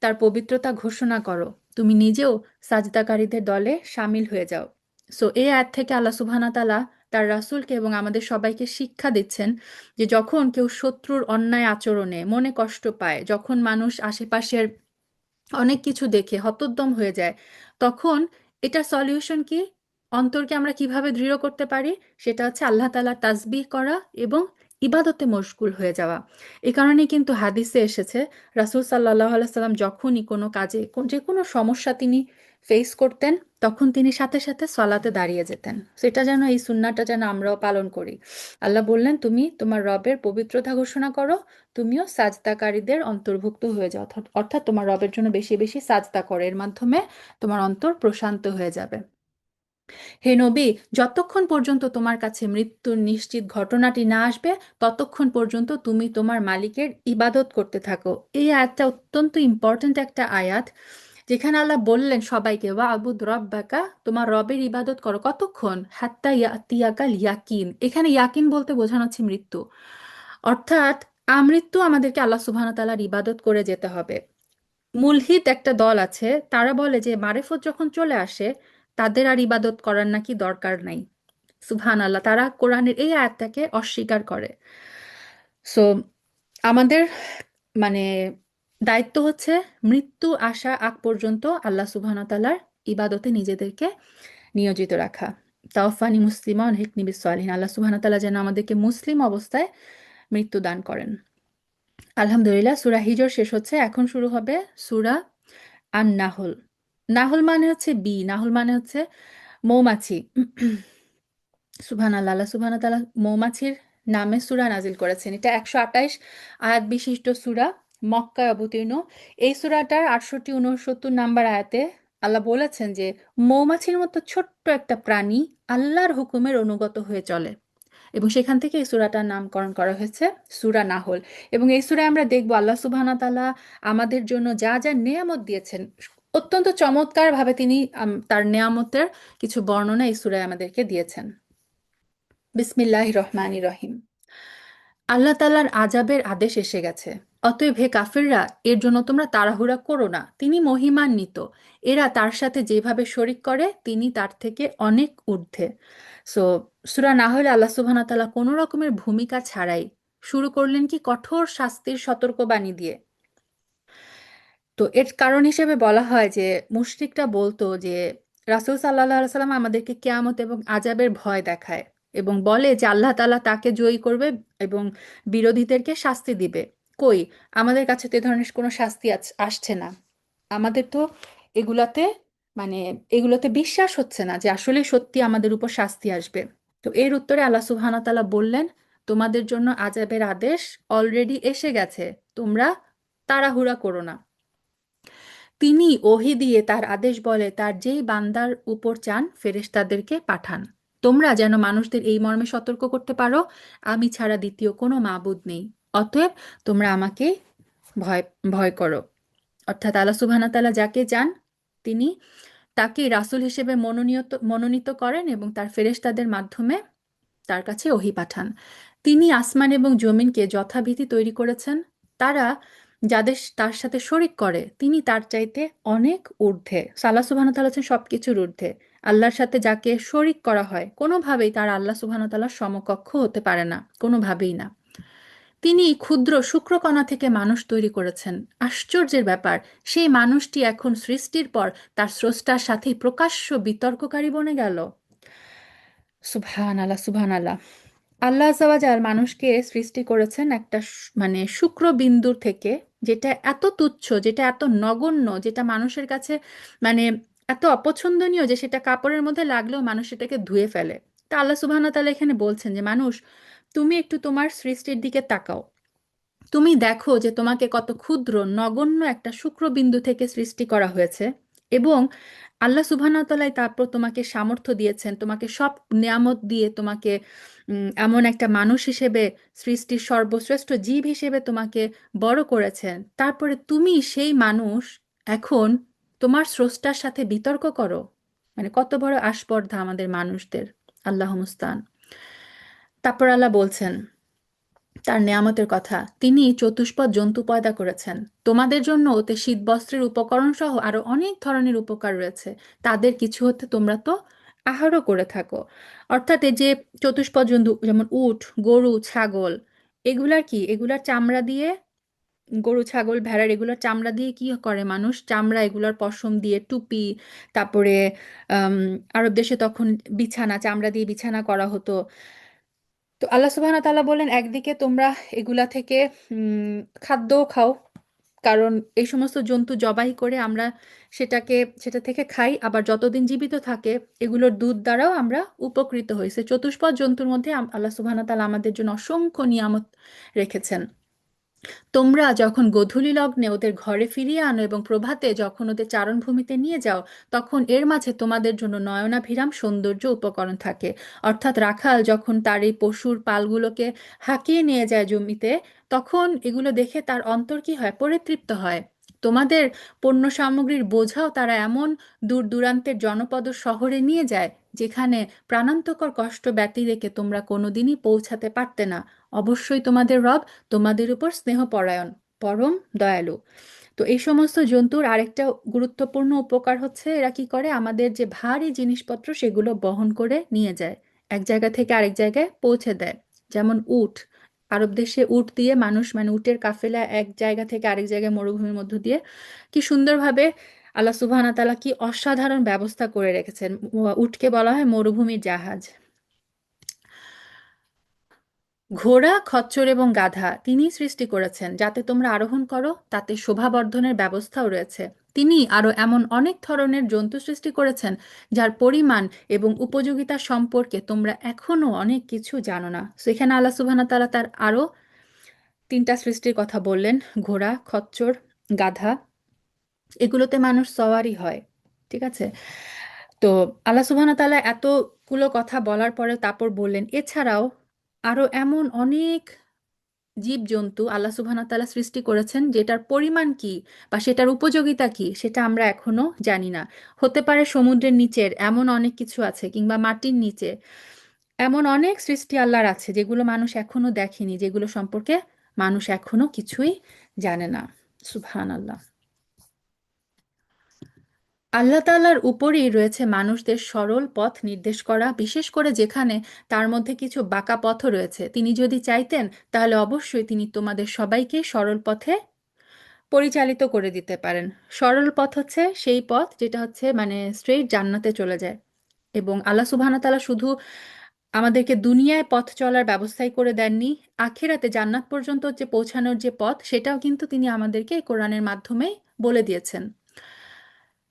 তার পবিত্রতা ঘোষণা করো। তুমি নিজেও সাজদাকারীদের দলে শামিল হয়ে যাও। সো এই আয়াত থেকে আল্লাহ সুবহানাহু ওয়া তাআলা তার রাসূলকে এবং আমাদের সবাইকে শিক্ষা দিচ্ছেন যে যখন কেউ শত্রুর অন্যায় আচরণে মনে কষ্ট পায়, যখন মানুষ আশেপাশের অনেক কিছু দেখে হতোদ্যম হয়ে যায়, তখন এটার সলিউশন কি? অন্তরকে আমরা কিভাবে দৃঢ় করতে পারি? সেটা হচ্ছে আল্লাহ তাআলার তাসবিহ করা এবং ইবাদতে মশগুল হয়ে যাওয়া। এই কারণেই কিন্তু হাদিসে এসেছে রাসূল সাল্লাল্লাহু আলাইহি সাল্লাম যখনই কোনো কাজে যে কোনো সমস্যা তিনি ফেস করতেন, তখন তিনি সাথে সাথে সলাতে দাঁড়িয়ে যেতেন। সেটা যেন এই সুন্নাহটা যেন আমরাও পালন করি। আল্লাহ বললেন তুমি তোমার রবের পবিত্রতা ঘোষণা করো, তুমিও সাজদাকারীদের অন্তর্ভুক্ত হয়ে যাও। অর্থাৎ তোমার রবের জন্য বেশি বেশি সাজদা করো, এর মাধ্যমে তোমার অন্তর প্রশান্ত হয়ে যাবে। হে নবী, যতক্ষণ পর্যন্ত তোমার কাছে মৃত্যুর নিশ্চিত ঘটনাটি না আসবে ততক্ষণ পর্যন্ত তুমি তোমার মালিকের ইবাদত করতে থাকো। এই আয়াতটা অত্যন্ত ইম্পর্ট্যান্ট একটা আয়াত, যেখানে আল্লাহ বললেন সবাইকে ওয়া আবুদ রব্বাকা, তোমার রবের ইবাদত করো। কতক্ষণ? হাত্তা ইয়াতিয়াকাল ইয়াকিন। এখানে ইয়াকিন বলতে বোঝানো হচ্ছে মৃত্যু। অর্থাৎ আমৃত্যু আমাদেরকে আল্লাহ সুবহানাহু ওয়া তাআলার ইবাদত করে যেতে হবে। মুলহিদ একটা দল আছে, তারা বলে যে মারেফত যখন চলে আসে তাদের আর ইবাদত করার নাকি দরকার নাই। সুবহানাল্লাহ, তারা কোরআনের এই আয়াতটাকে অস্বীকার করে। সো আমাদের মানে দায়িত্ব হচ্ছে মৃত্যু আসা আগ পর্যন্ত আল্লাহ সুবহানাহু ওয়া তাআলার ইবাদতে নিজেদেরকে নিয়োজিত রাখা। তাওফানি মুসলিমা হিকনি বিসসালিহিন। আল্লাহ সুবহানাহু ওয়া তাআলা যেন আমাদেরকে মুসলিম অবস্থায় মৃত্যু দান করেন। আলহামদুলিল্লাহ, সূরা হিজর শেষ হচ্ছে, এখন শুরু হবে সূরা আন নাহল। নাহল মানে হচ্ছে বি, নাহল মানে হচ্ছে মৌমাছি। সুবহানাল্লাহ, আল্লাহ সুবহানাহু ওয়া তাআলা মৌমাছির নামে সূরা নাজিল করেছেন। এটা 128 আয়াত বিশিষ্ট সূরা, মক্কায় অবতীর্ণ। এই সূরাটার 68 69 নাম্বার আয়াতে আল্লাহ বলেছেন যে মৌমাছির মতো ছোট্ট একটা প্রাণী আল্লাহর হুকুমের অনুগত হয়ে চলে, এবং সেখান থেকে এই সূরাটার নামকরণ করা হয়েছে সূরা নাহল। এবং এই সূরায় আমরা দেখব আল্লাহ সুবহানাহু ওয়া তাআলা আমাদের জন্য যা যা নেয়ামত দিয়েছেন, অত্যন্ত চমৎকারভাবে তিনি তার নেয়ামতের কিছু বর্ণনা এই সূরায় আমাদেরকে দিয়েছেন। বিসমিল্লাহির রহমানির রহিম। আল্লাহ তাআলার আযাবের আদেশ এসে গেছে। অতএব হে কাফিররা, এর জন্য তোমরা তাড়াহুড়া করো না, তিনি মহিমান্বিত। এরা তার সাথে যেভাবে শরিক করে তিনি তার থেকে অনেক ঊর্ধ্বে। সো সূরা নাহলে আল্লাহ সুবহানাহু ওয়া তাআলা কোনো রকমের ভূমিকা ছাড়াই শুরু করলেন কি কঠোর শাস্তির সতর্কবাণী দিয়ে। তো এর কারণ হিসেবে বলা হয় যে মুশরিকরা বলতো যে রাসূল সাল্লাল্লাহু আলাইহি সাল্লাম আমাদেরকে কিয়ামত এবং আযাবের ভয় দেখায় এবং বলে যে আল্লাহ তাআলা তাকে জয়ী করবে এবং বিরোধীদেরকে শাস্তি দিবে। কই, আমাদের কাছে তো এ ধরনের কোনো শাস্তি আসছে না। আমাদের তো এগুলাতে মানে এগুলোতে বিশ্বাস হচ্ছে না যে আসলে সত্যি আমাদের উপর শাস্তি আসবে। তো এর উত্তরে আল্লাহ সুবহানাহু ওয়া তাআলা বললেন, তোমাদের জন্য আযাবের আদেশ অলরেডি এসে গেছে, তোমরা তাড়াহুড়া করো না। তিনি ওহী দিয়ে তার আদেশ বলে তার যেই বান্দার উপর চান ফেরেশতাদেরকে পাঠান। তোমরা যেন মানুষদের এই মর্মে সতর্ক করতে পারো, আমি ছাড়া দ্বিতীয় কোনো মাবুদ নেই। অতএব তোমরা আমাকে ভয় ভয় করো। অর্থাৎ আল্লাহ সুবহানাহু ওয়া তাআলা যাকে চান তিনি তাকে রাসূল হিসেবে মনোনীত মনোনীত করেন এবং তার ফেরেশতাদের মাধ্যমে তার কাছে ওহী পাঠান। তিনি আসমান এবং জমিনকে যথাবিধি তৈরি করেছেন। তারা যাদের তার সাথে শরিক করে তিনি তার চাইতে অনেক ঊর্ধ্বে। আল্লাহ সুবহানাহু ওয়া তাআলা হচ্ছেন সবকিছুর ঊর্ধ্বে। আল্লাহর সাথে যাকে শরিক করা হয় কোনোভাবেই তার আল্লাহ সুবহানাহু ওয়া তাআলার সমকক্ষ হতে পারে না, কোনোভাবেই না। তিনি ক্ষুদ্র শুক্রকণা থেকে মানুষ তৈরি করেছেন। আশ্চর্যের ব্যাপার, সেই মানুষটি এখন সৃষ্টির পর তার স্রষ্টার সাথেই প্রকাশ্য বিতর্ককারী বনে গেল। সুবহান আল্লাহ, সুবহান আল্লাহ। আল্লাহ আযাওয়াজাল মানুষকে সৃষ্টি করেছেন একটা মানে শুক্রবিন্দুর থেকে, যেটা এত তুচ্ছ, যেটা এত নগণ্য, যেটা মানুষের কাছে মানে এত অপছন্দনীয় যে সেটা কাপড়ের মধ্যে লাগলেও মানুষ সেটাকে ধুয়ে ফেলে। তা আল্লাহ সুবহানাহু ওয়া তাআলা এখানে বলছেন যে মানুষ, তুমি একটু তোমার সৃষ্টির দিকে তাকাও। তুমি দেখো যে তোমাকে কত ক্ষুদ্র নগণ্য একটা শুক্রবিন্দু থেকে সৃষ্টি করা হয়েছে, এবং আল্লাহ সুবহানাহু ওয়া তাআলা তারপর তোমাকে সামর্থ্য দিয়েছেন, তোমাকে সব নিয়ামত দিয়ে তোমাকে এমন একটা মানুষ হিসেবে, সৃষ্টির সর্বশ্রেষ্ঠ জীব হিসেবে তোমাকে বড় করেছেন। তারপরে তুমি সেই মানুষ এখন তোমার স্রষ্টার সাথে বিতর্ক করো। মানে কত বড় আস্পর্ধা আমাদের মানুষদের। আল্লাহ মুস্তান। তারপর আল্লাহ বলছেন তার নেয়ামতের কথা, তিনি চতুষ্পদ জন্তু পয়দা করেছেন। তোমাদের জন্য ওতে শীতবস্ত্রের উপকরণ সহ আরো অনেক ধরনের উপকার রয়েছে। তাদের কিছু হতে তোমরা তো আহারও করে থাকো। অর্থাৎ এই যে চতুষ্পদ জন্তু যেমন উট, গরু, ছাগল, এগুলার কি, এগুলার চামড়া দিয়ে, গরু, ছাগল, ভেড়ার এগুলোর চামড়া দিয়ে কি করে মানুষ, চামড়া এগুলোর পশম দিয়ে টুপি, তারপরে আম, আরব দেশে তখন বিছানা, চামড়া দিয়ে বিছানা করা হতো। তো আল্লাহ সুবহানাহু ওয়া তাআলা বলেন একদিকে তোমরা এগুলা থেকে খাদ্যও খাও, কারণ এই সমস্ত জন্তু জবাই করে আমরা সেটা থেকে খাই, আবার যতদিন জীবিত থাকে এগুলোর দুধ দ্বারাও আমরা উপকৃত হয়েছে। চতুষ্পদ জন্তুর মধ্যে আল্লাহ সুবহানাহু ওয়া তাআলা আমাদের জন্য অসংখ্য নিয়ামত রেখেছেন। তোমরা যখন গোধূলি লগ্নে ওদের ঘরে ফিরিয়ে আনো এবং প্রভাতে যখন ওদের চারণভূমিতে নিয়ে যাও, তখন এর মাঝে তোমাদের জন্য নয়নাভিরাম সৌন্দর্য উপকরণ থাকে। অর্থাৎ রাখাল যখন তার এই পশুর পালগুলোকে হাঁকিয়ে নিয়ে যায় জমিতে, তখন এগুলো দেখে তার অন্তর কি হয়, পরিতৃপ্ত হয়। তোমাদের পণ্য সামগ্রীর বোঝাও তারা এমন দূর দূরান্তের জনপদ ও শহরে নিয়ে যায় যেখানে প্রাণান্তকর কষ্ট ব্যতি রেখে তোমরা কোনোদিনই পৌঁছাতে পারতে না। অবশ্যই তোমাদের রব তোমাদের উপর স্নেহপরায়ণ, পরম দয়ালু। তো এই সমস্ত জন্তুর আরেকটা গুরুত্বপূর্ণ উপকার হচ্ছে এরা কি করে, আমাদের যে ভারী জিনিসপত্র সেগুলো বহন করে নিয়ে যায়, এক জায়গা থেকে আরেক জায়গায় পৌঁছে দেয়। যেমন উট, আরব দেশে উট দিয়ে মানুষ মানে উটের কাফেলা এক জায়গা থেকে আরেক জায়গায় মরুভূমির মধ্য দিয়ে কি সুন্দরভাবে আল্লাহ সুবহানাহু ওয়া তাআলা কি অসাধারণ ব্যবস্থা করে রেখেছেন। উটকে বলা হয় মরুভূমির জাহাজ। ঘোড়া, খচ্চর এবং গাধা তিনি সৃষ্টি করেছেন যাতে তোমরা আরোহণ করো, তাতে শোভাবর্ধনের ব্যবস্থাও রয়েছে। তিনি আরো এমন অনেক ধরনের জন্তু সৃষ্টি করেছেন যার পরিমাণ এবং উপযোগিতা সম্পর্কে তোমরা এখনো অনেক কিছু জানো না। সেখানে আল্লাহ সুবহানাহু ওয়া তাআলা তার আরো তিনটা সৃষ্টির কথা বললেন, ঘোড়া, খচ্চর, গাধা। এগুলোতে মানুষ সওয়ারি হয়, ঠিক আছে। তো আল্লাহ সুবহানাহু ওয়া তাআলা এতগুলো কথা বলার পরে তারপর বললেন এছাড়াও আরো এমন অনেক জীবজন্তু আল্লাহ সুবহানাহু ওয়া তাআলা সৃষ্টি করেছেন যেটার পরিমাণ কি বা সেটার উপযোগিতা কি সেটা আমরা এখনো জানি না। হতে পারে সমুদ্রের নিচের এমন অনেক কিছু আছে, কিংবা মাটির নিচে এমন অনেক সৃষ্টি আল্লাহর আছে যেগুলো মানুষ এখনো দেখেনি, যেগুলো সম্পর্কে মানুষ এখনো কিছুই জানে না। সুবহানাল্লাহ। আল্লাহ তাআলার উপরেই রয়েছে মানুষদের সরল পথ নির্দেশ করা, বিশেষ করে যেখানে তার মধ্যে কিছু বাঁকা পথও রয়েছে। তিনি যদি চাইতেন তাহলে অবশ্যই তিনি তোমাদের সবাইকে সরল পথে পরিচালিত করে দিতে পারেন। সরল পথ হচ্ছে সেই পথ যেটা হচ্ছে মানে স্ট্রেইট জান্নাতে চলে যায়। এবং আল্লাহ সুবহানাহু ওয়া তাআলা শুধু আমাদেরকে দুনিয়ায় পথ চলার ব্যবস্থাই করে দেননি, আখিরাতে জান্নাত পর্যন্ত যে পৌঁছানোর যে পথ সেটাও কিন্তু তিনি আমাদেরকে এই কোরআনের মাধ্যমেই বলে দিয়েছেন।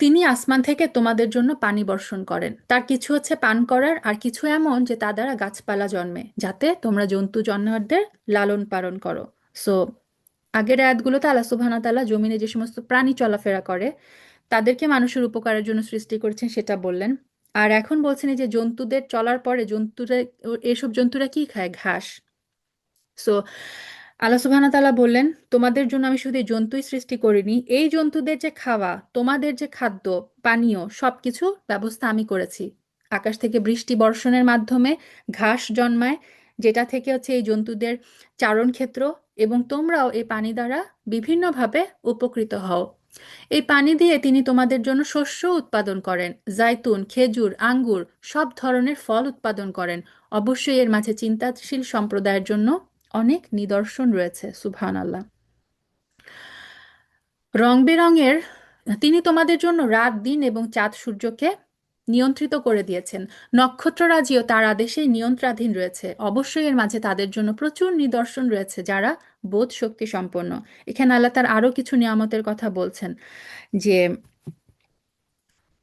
তিনি আসমান থেকে তোমাদের জন্য পানি বর্ষণ করেন, তার কিছু হচ্ছে পান করার আর কিছু এমন যে তা দ্বারা গাছপালা জন্মে, যাতে তোমরা জন্তু জানোয়ারদের লালন পালন করো। সো আগের আয়াতগুলোতে আল্লাহ সুবহানাহু ওয়া তাআলা জমিনে যে সমস্ত প্রাণী চলাফেরা করে তাদেরকে মানুষের উপকারের জন্য সৃষ্টি করেছেন সেটা বললেন। আর এখন বলছেন এই যে জন্তুদের চলার পরে এসব জন্তুরা কি খায়, ঘাস। সো আল্লাহ সুবহানাহু ওয়া তাআলা বললেন, তোমাদের জন্য আমি শুধু এই জন্তুই সৃষ্টি করিনি, এই জন্তুদের যে খাওয়া, তোমাদের যে খাদ্য পানীয় সবকিছু ব্যবস্থা আমি করেছি। আকাশ থেকে বৃষ্টি বর্ষণের মাধ্যমে ঘাস জন্মায়, যেটা থেকে হচ্ছে এই জন্তুদের চারণ ক্ষেত্র, এবং তোমরাও এই পানি দ্বারা বিভিন্নভাবে উপকৃত হও। এই পানি দিয়ে তিনি তোমাদের জন্য শস্য উৎপাদন করেন, জাইতুন, খেজুর, আঙ্গুর, সব ধরনের ফল উৎপাদন করেন। অবশ্যই এর মাঝে চিন্তাশীল সম্প্রদায়ের জন্য অনেক নিদর্শন রয়েছে। সুবহানাল্লাহ। রং বেরঙের তিনি তোমাদের জন্য রাত দিন এবং চাঁদ সূর্যকে নিয়ন্ত্রিত করে দিয়েছেন। নক্ষত্ররাজিও তার আদেশে নিয়ন্ত্রণাধীন রয়েছে। অবশ্যই এর মাঝে তাদের জন্য প্রচুর নিদর্শন রয়েছে যারা বোধ শক্তি সম্পন্ন। এখানে আল্লাহ তার আরো কিছু নিয়ামতের কথা বলছেন, যে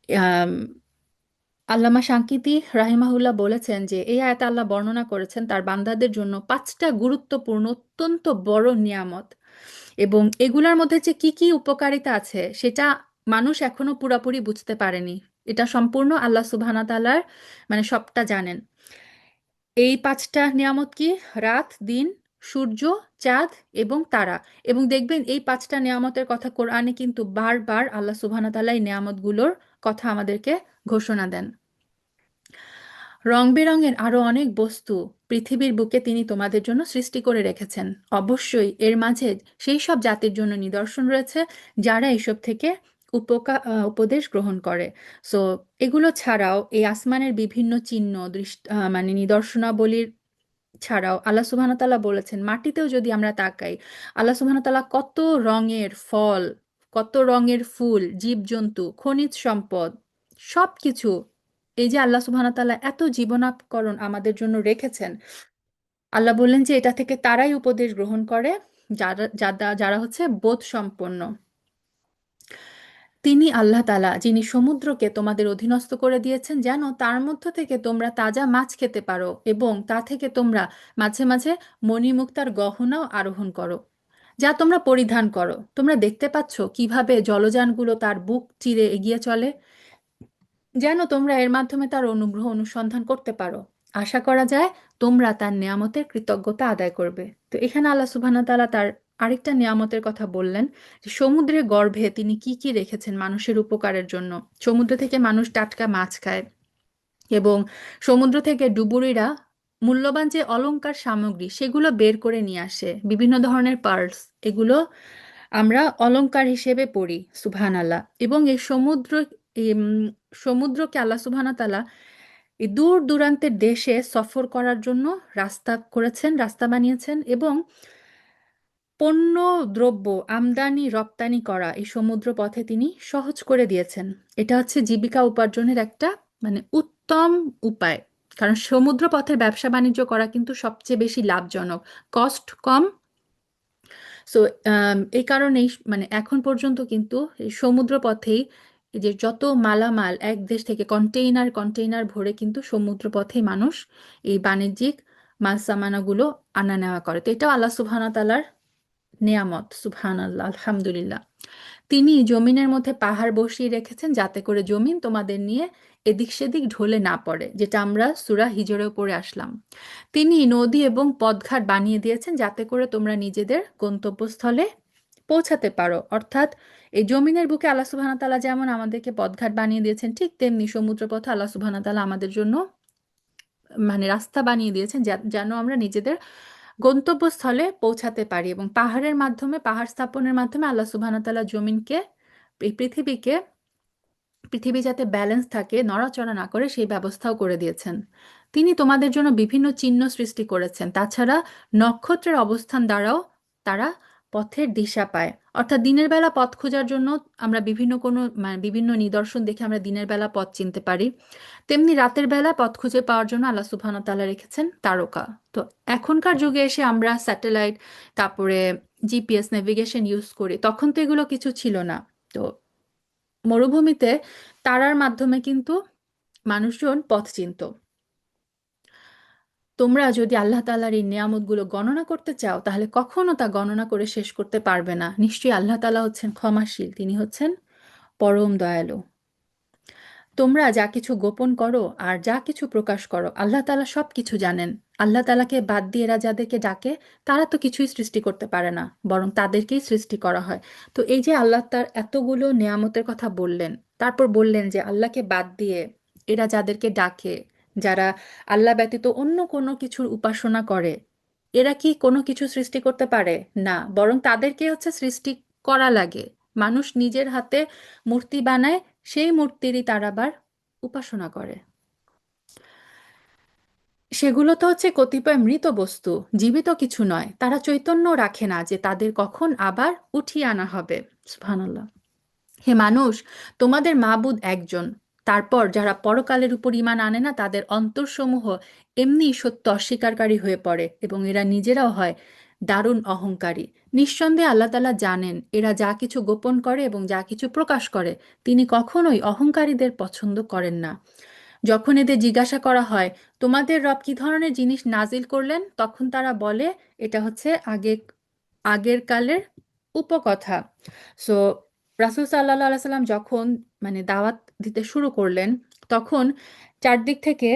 আম, আল্লামা শাঙ্কিতি রাহিমাহুল্লাহ বলেছেন যে এই আয়াতে আল্লাহ বর্ণনা করেছেন তার বান্দাদের জন্য পাঁচটা গুরুত্বপূর্ণ অত্যন্ত বড় নিয়ামত, এবং এগুলোর মধ্যে যে কি কি উপকারিতা আছে সেটা মানুষ এখনো পুরোপুরি বুঝতে পারেনি। এটা সম্পূর্ণ আল্লাহ সুবহানাহু ওয়া তাআলার, মানে সবটা জানেন। এই পাঁচটা নিয়ামত কি? রাত, দিন, সূর্য, চাঁদ এবং তারা। এবং দেখবেন এই পাঁচটা নিয়ামতের কথা কোরআনে কিন্তু বারবার আল্লাহ সুবহানাহু ওয়া তাআলা এই নিয়ামতগুলোর কথা আমাদেরকে ঘোষণা দেন। রং-বেরঙের আরো অনেক বস্তু পৃথিবীর বুকে তিনি তোমাদের জন্য সৃষ্টি করে রেখেছেন। অবশ্যই এর মাঝে সেই সব জাতির জন্য নিদর্শন রয়েছে যারা এসব থেকে উপদেশ গ্রহণ করে। সো এগুলো ছাড়াও এই আসমানের বিভিন্ন চিহ্ন মানে নিদর্শনাবলীর ছাড়াও আল্লাহ সুবহানাহু ওয়া তাআলা বলেছেন মাটিতেও যদি আমরা তাকাই, আল্লাহ সুবহানাহু ওয়া তাআলা কত রঙের ফল, কত রঙের ফুল, জীবজন্তু, খনিজ সম্পদ, সবকিছু, এই যে আল্লাহ সুবহানাহু ওয়া তাআলা এত জীবনাকরণ আমাদের জন্য রেখেছেন। আল্লাহ বললেন যে এটা থেকে তারাই উপদেশ গ্রহণ করে যারা যারা হচ্ছে বোধ সম্পন্ন। তিনি আল্লাহ তাআলা যিনি সমুদ্রকে তোমাদের অধীনস্থ করে দিয়েছেন যেন তার মধ্য থেকে তোমরা তাজা মাছ খেতে পারো, এবং তা থেকে তোমরা মাঝে মাঝে মণিমুক্তার গহনাও আরোহণ করো, যা তোমরা পরিধান করো। তোমরা দেখতে পাচ্ছ কিভাবে জলযানগুলো তার বুক চিরে এগিয়ে চলে, যেন তোমরা এর মাধ্যমে তার অনুগ্রহ অনুসন্ধান করতে পারো। আশা করা যায় তোমরা তার নিয়ামতের কৃতজ্ঞতা আদায় করবে। তো এখানে আল্লাহ সুবহানাহু ওয়া তাআলা তার আরেকটা নিয়ামতের কথা বললেন, যে সমুদ্রের গর্ভে তিনি কি কি রেখেছেন মানুষের উপকারের জন্য। সমুদ্র থেকে মানুষ টাটকা মাছ খায়, এবং সমুদ্র থেকে ডুবুরিরা মূল্যবান যে অলংকার সামগ্রী সেগুলো বের করে নিয়ে আসে, বিভিন্ন ধরনের পার্লস, এগুলো আমরা অলংকার হিসেবে পড়ি। সুবহানাল্লাহ। এবং এই সমুদ্রকে আল্লাহ সুবহানাহু ওয়া তাআলা এই দূর দূরান্তের দেশে সফর করার জন্য রাস্তা করেছেন, রাস্তা বানিয়েছেন, এবং পণ্য দ্রব্য আমদানি রপ্তানি করা এই সমুদ্র পথে তিনি সহজ করে দিয়েছেন। এটা হচ্ছে জীবিকা উপার্জনের একটা মানে উত্তম উপায়, কারণ সমুদ্র পথের ব্যবসা বাণিজ্য করা কিন্তু সবচেয়ে বেশি লাভজনক, কস্ট কম। সো এই কারণেই মানে এখন পর্যন্ত কিন্তু এই সমুদ্র পথেই এই যে যত মালামাল এক দেশ থেকে কন্টেইনার কন্টেইনার ভরে কিন্তু সমুদ্র পথেই মানুষ এই বাণিজ্যিক মাল সামানাগুলো আনা নেওয়া করে। তো এটাও আল্লাহ সুবহানাহু ওয়া তাআলার নেয়ামত। সুবহানাল্লাহ, আলহামদুলিল্লাহ। তিনি জমিনের মধ্যে পাহাড় বসিয়ে রেখেছেন যাতে করে জমিন তোমাদের নিয়ে এদিক সেদিক ঢলে না পড়ে, যেটা আমরা সূরা হিজরেও পড়ে আসলাম। তিনি নদী এবং পথঘাট বানিয়ে দিয়েছেন যাতে করে তোমরা নিজেদের গন্তব্যস্থলে পৌঁছাতে পারো। অর্থাৎ এই জমিনের বুকে আল্লাহ সুবহানাহু ওয়া তাআলা যেমন আমাদেরকে পথঘাট বানিয়ে দিয়েছেন, ঠিক তেমনি সমুদ্রপথে আল্লাহ সুবহানাহু ওয়া তাআলা আমাদের জন্য মানে রাস্তা বানিয়ে দিয়েছেন যেন আমরা নিজেদের গন্তব্যস্থলে পৌঁছাতে পারি। এবং পাহাড়ের মাধ্যমে, পাহাড় স্থাপনের মাধ্যমে আল্লাহ সুবহানাহু ওয়া তাআলা জমিনকে, এই পৃথিবী যাতে ব্যালেন্স থাকে, নড়াচড়া না করে সেই ব্যবস্থাও করে দিয়েছেন। তিনি তোমাদের জন্য বিভিন্ন চিহ্ন সৃষ্টি করেছেন। তাছাড়া নক্ষত্রের অবস্থান দ্বারাও তারা পথের দিশা পায়। অর্থাৎ দিনের বেলা পথ খোঁজার জন্য আমরা বিভিন্ন নিদর্শন দেখে আমরা দিনের বেলা পথ চিনতে পারি, তেমনি রাতের বেলা পথ খুঁজে পাওয়ার জন্য আল্লাহ সুবহানাহু ওয়া তাআলা রেখেছেন তারকা। তো এখনকার যুগে এসে আমরা স্যাটেলাইট, তারপরে জিপিএস নেভিগেশন ইউজ করি, তখন তো এগুলো কিছু ছিল না। তো মরুভূমিতে তারার মাধ্যমে কিন্তু মানুষজন পথ চিনত। তোমরা যদি আল্লাহ তাআলার এই নিয়ামতগুলো গণনা করতে চাও তাহলে কখনো তা গণনা করে শেষ করতে পারবে না। নিশ্চয়ই আল্লাহ তাআলা হচ্ছেন ক্ষমাশীল, তিনি হচ্ছেন পরম দয়ালু। তোমরা যা কিছু গোপন করো আর যা কিছু প্রকাশ করো আল্লাহ তাআলা সব কিছু জানেন। আল্লাহ তাআলাকে বাদ দিয়ে এরা যাদেরকে ডাকে তারা তো কিছুই সৃষ্টি করতে পারে না, বরং তাদেরকেই সৃষ্টি করা হয়। তো এই যে আল্লাহ তার এতগুলো নেয়ামতের কথা বললেন, তারপর বললেন যে আল্লাহকে বাদ দিয়ে এরা যাদেরকে ডাকে, যারা আল্লাহ ব্যতীত অন্য কোনো কিছুর উপাসনা করে, এরা কি কোনো কিছু সৃষ্টি করতে পারে? না, বরং তাদেরকে হচ্ছে সৃষ্টি করা লাগে। মানুষ নিজের হাতে মূর্তি বানায়, সেই মূর্তিরই তারা আবার উপাসনা করে। সেগুলো তো হচ্ছে কতিপয় মৃত বস্তু, জীবিত কিছু নয়। তারা চৈতন্য রাখে না যে তাদের কখন আবার উঠিয়ে আনা হবে। সুবহানাল্লাহ। হে মানুষ, তোমাদের মাবুদ একজন। তারপর যারা পরকালের উপর ঈমান আনে না তাদের অন্তরসমূহ এমনি সত্য অস্বীকারী হয়ে পড়ে এবং এরা নিজেরাও হয় দারুণ অহংকারী। নিঃসন্দেহে আল্লাহ তাআলা জানেন এরা যা কিছু গোপন করে এবং যা কিছু প্রকাশ করে। তিনি কখনোই অহংকারীদের পছন্দ করেন না। যখন এদের জিজ্ঞাসা করা হয় তোমাদের রব কি ধরনের জিনিস নাজিল করলেন, তখন তারা বলে এটা হচ্ছে আগের কালের উপকথা। সো রাসূল সাল্লাল্লাহু আলাইহি সাল্লাম যখন মানে দাওয়াত দিতে শুরু করলেন, তখন চারদিক থেকে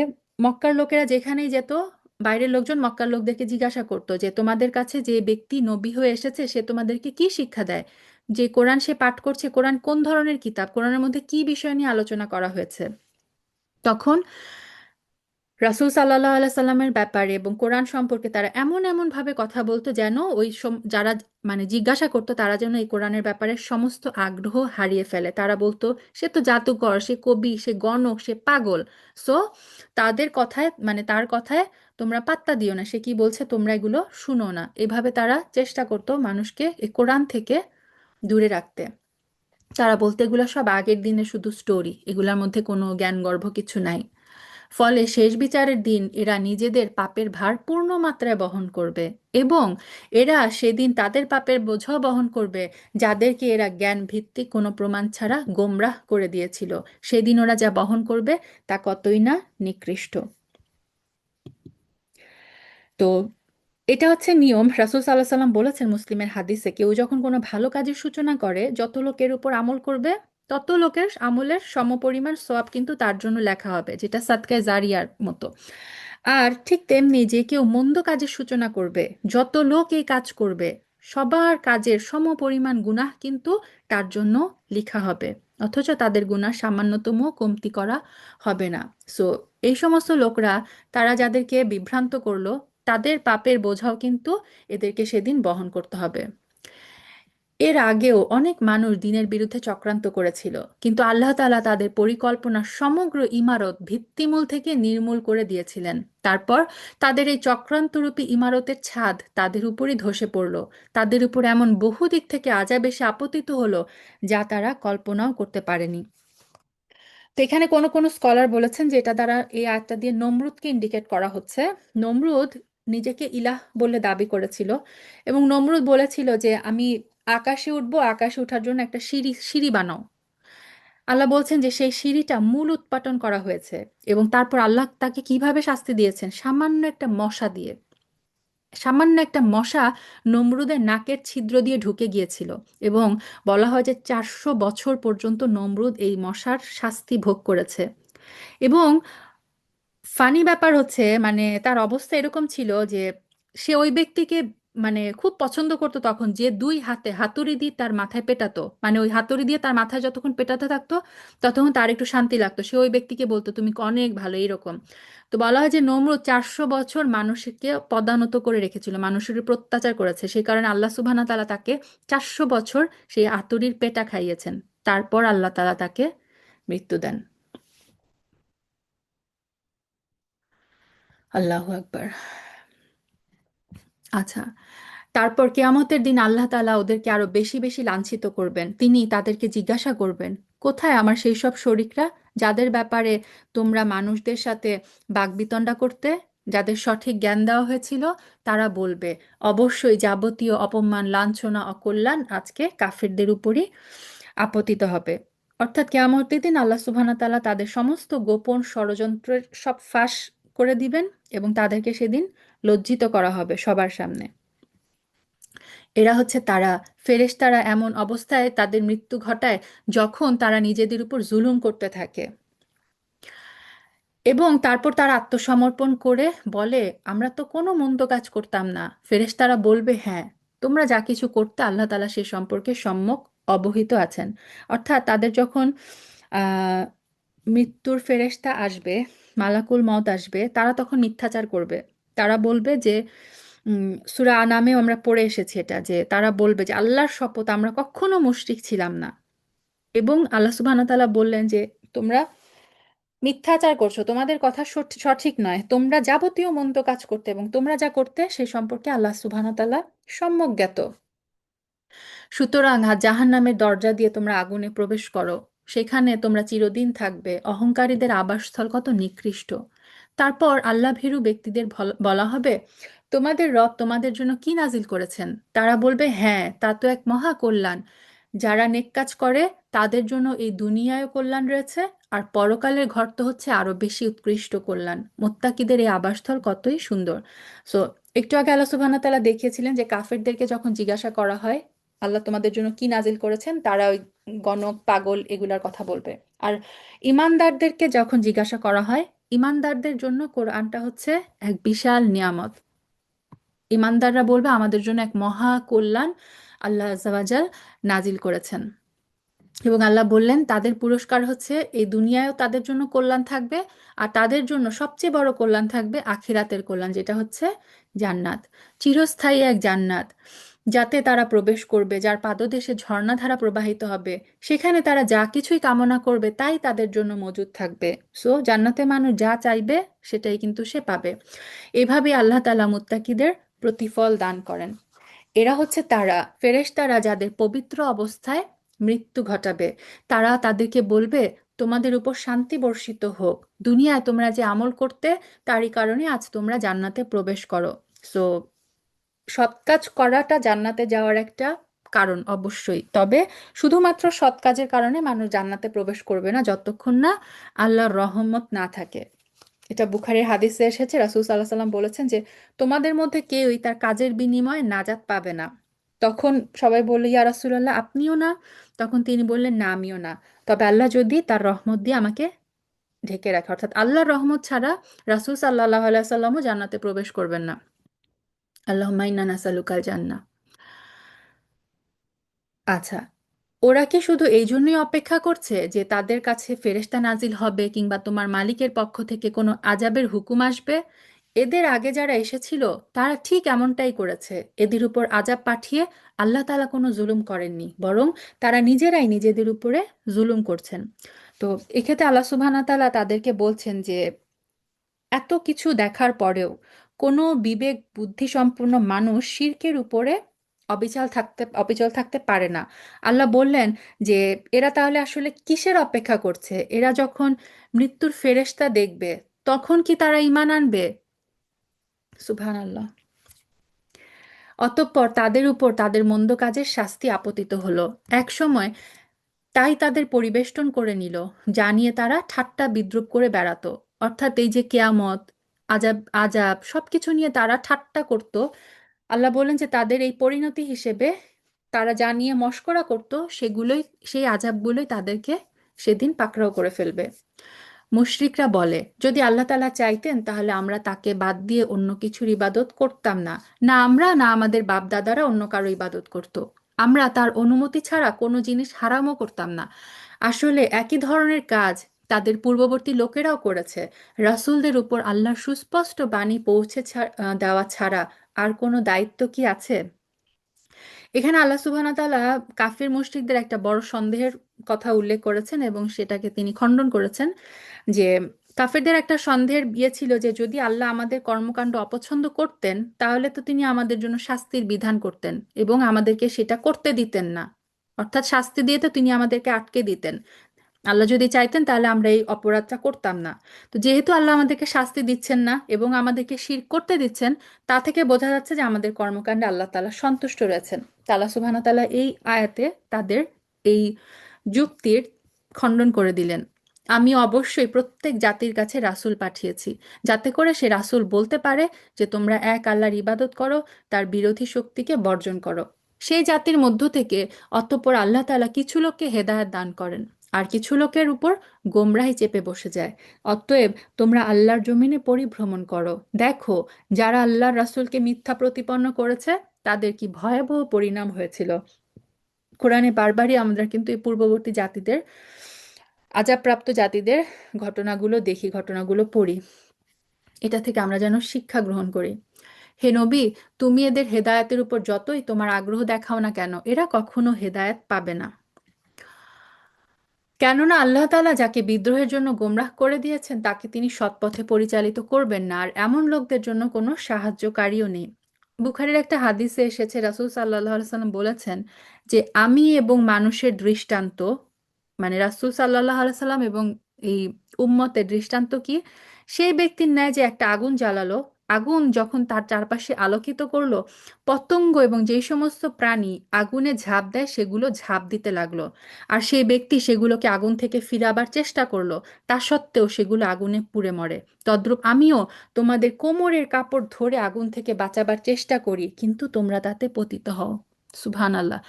মক্কার লোকেরা যেখানেই যেত, বাইরের লোকজন মক্কার লোকদেরকে জিজ্ঞাসা করতো যে তোমাদের কাছে যে ব্যক্তি নবী হয়ে এসেছে সে তোমাদেরকে কি শিক্ষা দেয়, যে কোরআন সে পাঠ করছে, কোরআন কোন ধরনের কিতাব, কোরআনের মধ্যে কি বিষয় নিয়ে আলোচনা করা হয়েছে। তখন রাসূল সাল্লাল্লাহু আলাইহি সাল্লামের ব্যাপারে এবং কোরআন সম্পর্কে তারা এমন এমন ভাবে কথা বলতো যেন যারা মানে জিজ্ঞাসা করতো তারা যেন এই কোরআনের ব্যাপারে সমস্ত আগ্রহ হারিয়ে ফেলে। তারা বলতো সে তো জাদুকর, সে কবি, সে গণক, সে পাগল। সো তাদের কথায় মানে তার কথায় তোমরা পাত্তা দিও না, সে কি বলছে তোমরা এগুলো শুনো না। এভাবে তারা চেষ্টা করতো মানুষকে এই কোরআন থেকে দূরে রাখতে। তারা বলতে এগুলো সব আগের দিনে শুধু স্টোরি, এগুলোর মধ্যে কোনো জ্ঞানগর্ভ কিছু নাই। ফলে শেষ বিচারের দিন এরা নিজেদের পাপের ভার পূর্ণ মাত্রায় বহন করবে এবং এরা সেদিন তাদের পাপের বোঝাও বহন করবে যাদেরকে এরা জ্ঞান ভিত্তিক কোনো প্রমাণ ছাড়া গোমরাহ করে দিয়েছিল। সেদিন ওরা যা বহন করবে তা কতই না নিকৃষ্ট। তো এটা হচ্ছে নিয়ম। রাসূল সাল্লাল্লাহু আলাইহি সাল্লাম বলেছেন মুসলিমের হাদিসে, কেউ যখন কোনো ভালো কাজের সূচনা করে যত লোকের উপর আমল করবে তত লোকের আমলের সমপরিমাণ সওয়াব কিন্তু তার জন্য লেখা হবে, যেটা সাদকায়ে জারিয়ার মতো। আর ঠিক তেমনি যে কেউ মন্দ কাজের সূচনা করবে, যত লোক এই কাজ করবে সবার কাজের সমপরিমাণ গুনাহ কিন্তু তার জন্য লেখা হবে, অথচ তাদের গুনাহ সামান্যতম কমতি করা হবে না। সো এই সমস্ত লোকরা, তারা যাদেরকে বিভ্রান্ত করলো, তাদের পাপের বোঝাও কিন্তু এদেরকে সেদিন বহন করতে হবে। এর আগেও অনেক মানুষ দ্বীনের বিরুদ্ধে চক্রান্ত করেছিল, কিন্তু আল্লাহ তাআলা তাদের পরিকল্পনার সমগ্র ইমারত ভিত্তিমূল থেকে নির্মূল করে দিয়েছিলেন। তারপর তাদের এই চক্রান্তরূপী ইমারতের ছাদ তাদের উপরই ধসে পড়ল। তাদের উপর এমন বহু দিক থেকে আযাব এসে আপতিত হলো যা তারা কল্পনাও করতে পারেনি। তো এখানে কোনো কোনো স্কলার বলেছেন যে এটা দ্বারা এই আয়াতটা দিয়ে নমরুদকে ইন্ডিকেট করা হচ্ছে। নমরুদ নিজেকে ইলাহ বলে দাবি করেছিল এবং নমরুদ বলেছিল যে আমি আকাশে উঠবো, আকাশে ওঠার জন্য একটা সিঁড়ি সিঁড়ি বানাও। আল্লাহ বলছেন যে সেই সিঁড়িটা মূল উৎপাটন করা হয়েছে এবং তারপর আল্লাহ তাকে কিভাবে শাস্তি দিয়েছেন, সামান্য একটা মশা দিয়ে। সামান্য একটা মশা নমরুদের নাকের ছিদ্র দিয়ে ঢুকে গিয়েছিল এবং বলা হয় যে 400 বছর পর্যন্ত নমরুদ এই মশার শাস্তি ভোগ করেছে। এবং ফানি ব্যাপার হচ্ছে মানে তার অবস্থা এরকম ছিল যে সে ওই ব্যক্তিকে মানে খুব পছন্দ করতো তখন যে দুই হাতে হাতুড়ি দিয়ে তার মাথায় পেটাতো, মানে ওই হাতুড়ি দিয়ে তার মাথায় যতক্ষণ পেটাতে থাকতো ততক্ষণ তার একটু শান্তি লাগতো। সে ওই ব্যক্তিকে বলতো তুমি অনেক ভালো, এইরকম। তো বলা হয় যে নমরুদ 400 বছর মানুষকে পদানত করে রেখেছিল, মানুষের উপর অত্যাচার করেছে। সেই কারণে আল্লাহ সুবহানাহু তাআলা তাকে 400 বছর সেই হাতুড়ির পেটা খাইয়েছেন। তারপর আল্লাহ তাআলা তাকে মৃত্যু দেন। আল্লাহু আকবার। আচ্ছা, তারপর কেয়ামতের দিন আল্লাহ তাআলা ওদেরকে আরো বেশি বেশি লাঞ্ছিত করবেন। তিনি তাদেরকে জিজ্ঞাসা করবেন, কোথায় আমার সেই সব শরীকরা যাদের ব্যাপারে তোমরা মানুষদের সাথে বাকবিতণ্ডা করতে, যাদের সঠিক জ্ঞান দেওয়া হয়েছিল? তারা বলবে, অবশ্যই যাবতীয় অপমান, লাঞ্ছনা, অকল্যাণ আজকে কাফিরদের উপরই আপতিত হবে। অর্থাৎ কেয়ামতের দিন আল্লাহ সুবহানাহু ওয়া তাআলা তাদের সমস্ত গোপন ষড়যন্ত্রের সব ফাঁস করে দিবেন এবং তাদেরকে সেদিন লজ্জিত করা হবে সবার সামনে। এরা হচ্ছে তারা, ফেরেশতারা এমন অবস্থায় তাদের মৃত্যু ঘটায় যখন তারা নিজেদের উপর জুলুম করতে থাকে। এবং তারপর তারা আত্মসমর্পণ করে বলে, আমরা তো কোনো মন্দ কাজ করতাম না। ফেরেশতারা বলবে, হ্যাঁ, তোমরা যা কিছু করতে আল্লাহ তাআলা সে সম্পর্কে সম্যক অবহিত আছেন। অর্থাৎ তাদের যখন আহ, মৃত্যুর ফেরেশতা আসবে, মালাকুল মউত আসবে, তারা তখন মিথ্যাচার করবে। তারা বলবে যে সূরা আনামেও আমরা পড়ে এসেছি এটা, যে তারা বলবে যে আল্লাহর শপথ আমরা কখনো মুশরিক ছিলাম না। এবং আল্লাহ সুবহানাহু ওয়া তাআলা বললেন যে তোমরা মিথ্যাচার করছো, তোমাদের কথা সঠিক নয়, তোমরা যাবতীয় মন্দ কাজ করতে এবং তোমরা যা করতে সে সম্পর্কে আল্লাহ সুবহানাহু ওয়া তাআলা সম্যক জ্ঞাত। সুতরাং জাহান্নামের দরজা দিয়ে তোমরা আগুনে প্রবেশ করো, সেখানে তোমরা চিরদিন থাকবে। অহংকারীদের আবাসস্থল কত নিকৃষ্ট। তারপর আল্লাহ ভীরু ব্যক্তিদের বলা হবে, তোমাদের রব তোমাদের জন্য কি নাজিল করেছেন? তারা বলবে, হ্যাঁ, তা তো এক মহা কল্যাণ। যারা নেক কাজ করে তাদের জন্য এই দুনিয়ায়ও কল্যাণ রয়েছে, আর পরকালের ঘর তো হচ্ছে আরো বেশি উৎকৃষ্ট কল্যাণ। মুত্তাকিদের এই আবাসস্থল কতই সুন্দর। সো একটু আগে আল্লাহ সুবহানাহু ওয়া তাআলা দেখিয়েছিলেন যে কাফেরদেরকে যখন জিজ্ঞাসা করা হয় আল্লাহ তোমাদের জন্য কি নাজিল করেছেন, তারা ওই গণক পাগল এগুলার কথা বলবে। আর ইমানদারদেরকে যখন জিজ্ঞাসা করা হয়, ইমানদারদের জন্য কোরআনটা হচ্ছে এক বিশাল নিয়ামত। ইমানদাররা বলবে আমাদের জন্য এক মহা কল্যাণ আল্লাহ আজ্জা ওয়াজাল নাজিল করেছেন। এবং আল্লাহ বললেন তাদের পুরস্কার হচ্ছে এই দুনিয়ায়ও তাদের জন্য কল্যাণ থাকবে, আর তাদের জন্য সবচেয়ে বড় কল্যাণ থাকবে আখিরাতের কল্যাণ, যেটা হচ্ছে জান্নাত। চিরস্থায়ী এক জান্নাত যাতে তারা প্রবেশ করবে, যার পাদদেশে ঝর্ণাধারা প্রবাহিত হবে। সেখানে তারা যা কিছুই কামনা করবে তাই তাদের জন্য মজুদ থাকবে। সো জান্নাতে মানুষ যা চাইবে সেটাই কিন্তু সে পাবে। এভাবে আল্লাহ তাআলা মুত্তাকিদের প্রতিফল দান করেন। এরা হচ্ছে তারা ফেরেশতারা যাদের পবিত্র অবস্থায় মৃত্যু ঘটাবে। তারা তাদেরকে বলবে, তোমাদের উপর শান্তি বর্ষিত হোক, দুনিয়ায় তোমরা যে আমল করতে তারই কারণে আজ তোমরা জান্নাতে প্রবেশ করো। সো সৎ কাজ করাটা জান্নাতে যাওয়ার একটা কারণ অবশ্যই, তবে শুধুমাত্র সৎ কাজের কারণে মানুষ জান্নাতে প্রবেশ করবে না যতক্ষণ না আল্লাহর রহমত না থাকে। এটা বুখারীর হাদিসে এসেছে, রাসূল সাল্লাল্লাহু আলাইহি সাল্লাম বলেছেন যে তোমাদের মধ্যে কেউই তার কাজের বিনিময়ে নাজাত পাবে না। তখন সবাই বলল, ইয়া রাসূলুল্লাহ, আপনিও না? তখন তিনি বললেন, না, আমিও না, তবে আল্লাহ যদি তার রহমত দিয়ে আমাকে ঢেকে রাখে। অর্থাৎ আল্লাহর রহমত ছাড়া রাসূল সাল্লাল্লাহু আলাইহি সাল্লামও জান্নাতে প্রবেশ করবেন না। আল্লাহুম্মা ইন্না নাসআলুকাল জান্নাহ। আচ্ছা, ওরা কি শুধু এই জন্যই অপেক্ষা করছে যে তাদের কাছে ফেরেশতা নাজিল হবে কিংবা তোমার মালিকের পক্ষ থেকে কোনো আজাবের হুকুম আসবে? এদের আগে যারা এসেছিল তারা ঠিক এমনটাই করেছে। এদের উপর আজাব পাঠিয়ে আল্লাহ তাআলা কোনো জুলুম করেননি, বরং তারা নিজেরাই নিজেদের উপরে জুলুম করছেন। তো এক্ষেত্রে আল্লাহ সুবহানাহু ওয়া তাআলা তাদেরকে বলছেন যে এত কিছু দেখার পরেও কোনো বিবেক বুদ্ধি সম্পন্ন মানুষ শিরকের উপরে অবিচল থাকতে পারে না। আল্লাহ বললেন যে এরা তাহলে আসলে কিসের অপেক্ষা করছে? এরা যখন মৃত্যুর ফেরেশতা দেখবে তখন কি তারা ঈমান আনবে? সুবহানাল্লাহ। অতঃপর তাদের উপর তাদের মন্দ কাজের শাস্তি আপতিত হলো। এক সময় তাই তাদের পরিবেষ্টন করে নিল, যা নিয়ে তারা ঠাট্টা বিদ্রূপ করে বেড়াতো। অর্থাৎ এই যে কেয়ামত, আজাব আজাব সবকিছু নিয়ে তারা ঠাট্টা করত। আল্লাহ বলেন যে তাদের এই পরিণতি হিসেবে তারা যা নিয়ে মশকরা করত সেগুলোই, সেই আজাবগুলোই তাদেরকে সেদিন পাকড়াও করে ফেলবে। মুশরিকরা বলে, যদি আল্লাহ তাআলা চাইতেন তাহলে আমরা তাকে বাদ দিয়ে অন্য কিছুর ইবাদত করতাম না। না আমরা, না আমাদের বাপ দাদারা অন্য কারো ইবাদত করত। আমরা তার অনুমতি ছাড়া কোনো জিনিস হারামও করতাম না। আসলে একই ধরনের কাজ তাদের পূর্ববর্তী লোকেরাও করেছে। রাসূলদের উপর আল্লাহর সুস্পষ্ট বাণী দেওয়া ছাড়া আর কোনো দায়িত্ব কি আছে? এখানে আল্লাহ সুবহানাহু ওয়া তাআলা কাফির মুশরিকদের একটা বড় সন্দেহের কথা উল্লেখ করেছেন এবং সেটাকে তিনি খণ্ডন করেছেন। যে কাফেরদের একটা সন্দেহের ছিল যে যদি আল্লাহ আমাদের কর্মকাণ্ড অপছন্দ করতেন তাহলে তো তিনি আমাদের জন্য শাস্তির বিধান করতেন এবং আমাদেরকে সেটা করতে দিতেন না। অর্থাৎ শাস্তি দিয়ে তো তিনি আমাদেরকে আটকে দিতেন। আল্লাহ যদি চাইতেন তাহলে আমরা এই অপরাধটা করতাম না। তো যেহেতু আল্লাহ আমাদেরকে শাস্তি দিচ্ছেন না এবং আমাদেরকে শিরক করতে দিচ্ছেন, তা থেকে বোঝা যাচ্ছে যে আমাদের কর্মকাণ্ডে আল্লাহ তাআলা সন্তুষ্ট রয়েছেন। তা আল্লাহ সুবহানাহু ওয়া তাআলা এই আয়াতে তাদের এই যুক্তির খণ্ডন করে দিলেন। আমি অবশ্যই প্রত্যেক জাতির কাছে রাসূল পাঠিয়েছি, যাতে করে সে রাসূল বলতে পারে যে তোমরা এক আল্লাহর ইবাদত করো, তার বিরোধী শক্তিকে বর্জন করো। সেই জাতির মধ্য থেকে অতঃপর আল্লাহ তাআলা কিছু লোককে হেদায়েত দান করেন। আর কিছু লোকের উপর গোমরাহি চেপে বসে যায়। অতএব তোমরা আল্লাহর জমিনে পরিভ্রমণ করো, দেখো যারা আল্লাহর রাসূলকে মিথ্যা প্রতিপন্ন করেছে তাদের কি ভয়াবহ পরিণাম হয়েছিল। কোরআনে বারবারই আমরা কিন্তু এই পূর্ববর্তী জাতিদের, আযাবপ্রাপ্ত জাতিদের ঘটনাগুলো দেখি, ঘটনাগুলো পড়ি। এটা থেকে আমরা যেন শিক্ষা গ্রহণ করি। হে নবী, তুমি এদের হেদায়েতের উপর যতই তোমার আগ্রহ দেখাও না কেন, এরা কখনো হেদায়েত পাবে না। কেননা আল্লাহ তাআলা যাকে বিদ্রোহের জন্য গোমরাহ করে দিয়েছেন তাকে তিনি সৎপথে পরিচালিত করবেন না, আর এমন লোকদের জন্য কোনো সাহায্যকারীও নেই। বুখারীর একটা হাদিসে এসেছে, রাসূল সাল্লাল্লাহু আলাইহি সাল্লাম বলেছেন যে আমি এবং মানুষের দৃষ্টান্ত, মানে রাসূল সাল্লাল্লাহু আলাইহি সাল্লাম এবং এই উম্মতের দৃষ্টান্ত কি, সেই ব্যক্তির ন্যায় যে একটা আগুন জ্বালালো, আগুন যখন তার চারপাশে আলোকিত করলো, পতঙ্গ এবং যেই সমস্ত প্রাণী আগুনে ঝাঁপ দেয় সেগুলো ঝাঁপ দিতে লাগলো, আর সেই ব্যক্তি সেগুলোকে আগুন থেকে ফিরাবার চেষ্টা করলো, তা সত্ত্বেও সেগুলো আগুনে পুড়ে মরে। তদ্রূপ আমিও তোমাদের কোমরের কাপড় ধরে আগুন থেকে বাঁচাবার চেষ্টা করি, কিন্তু তোমরা তাতে পতিত হও। সুবহানাল্লাহ।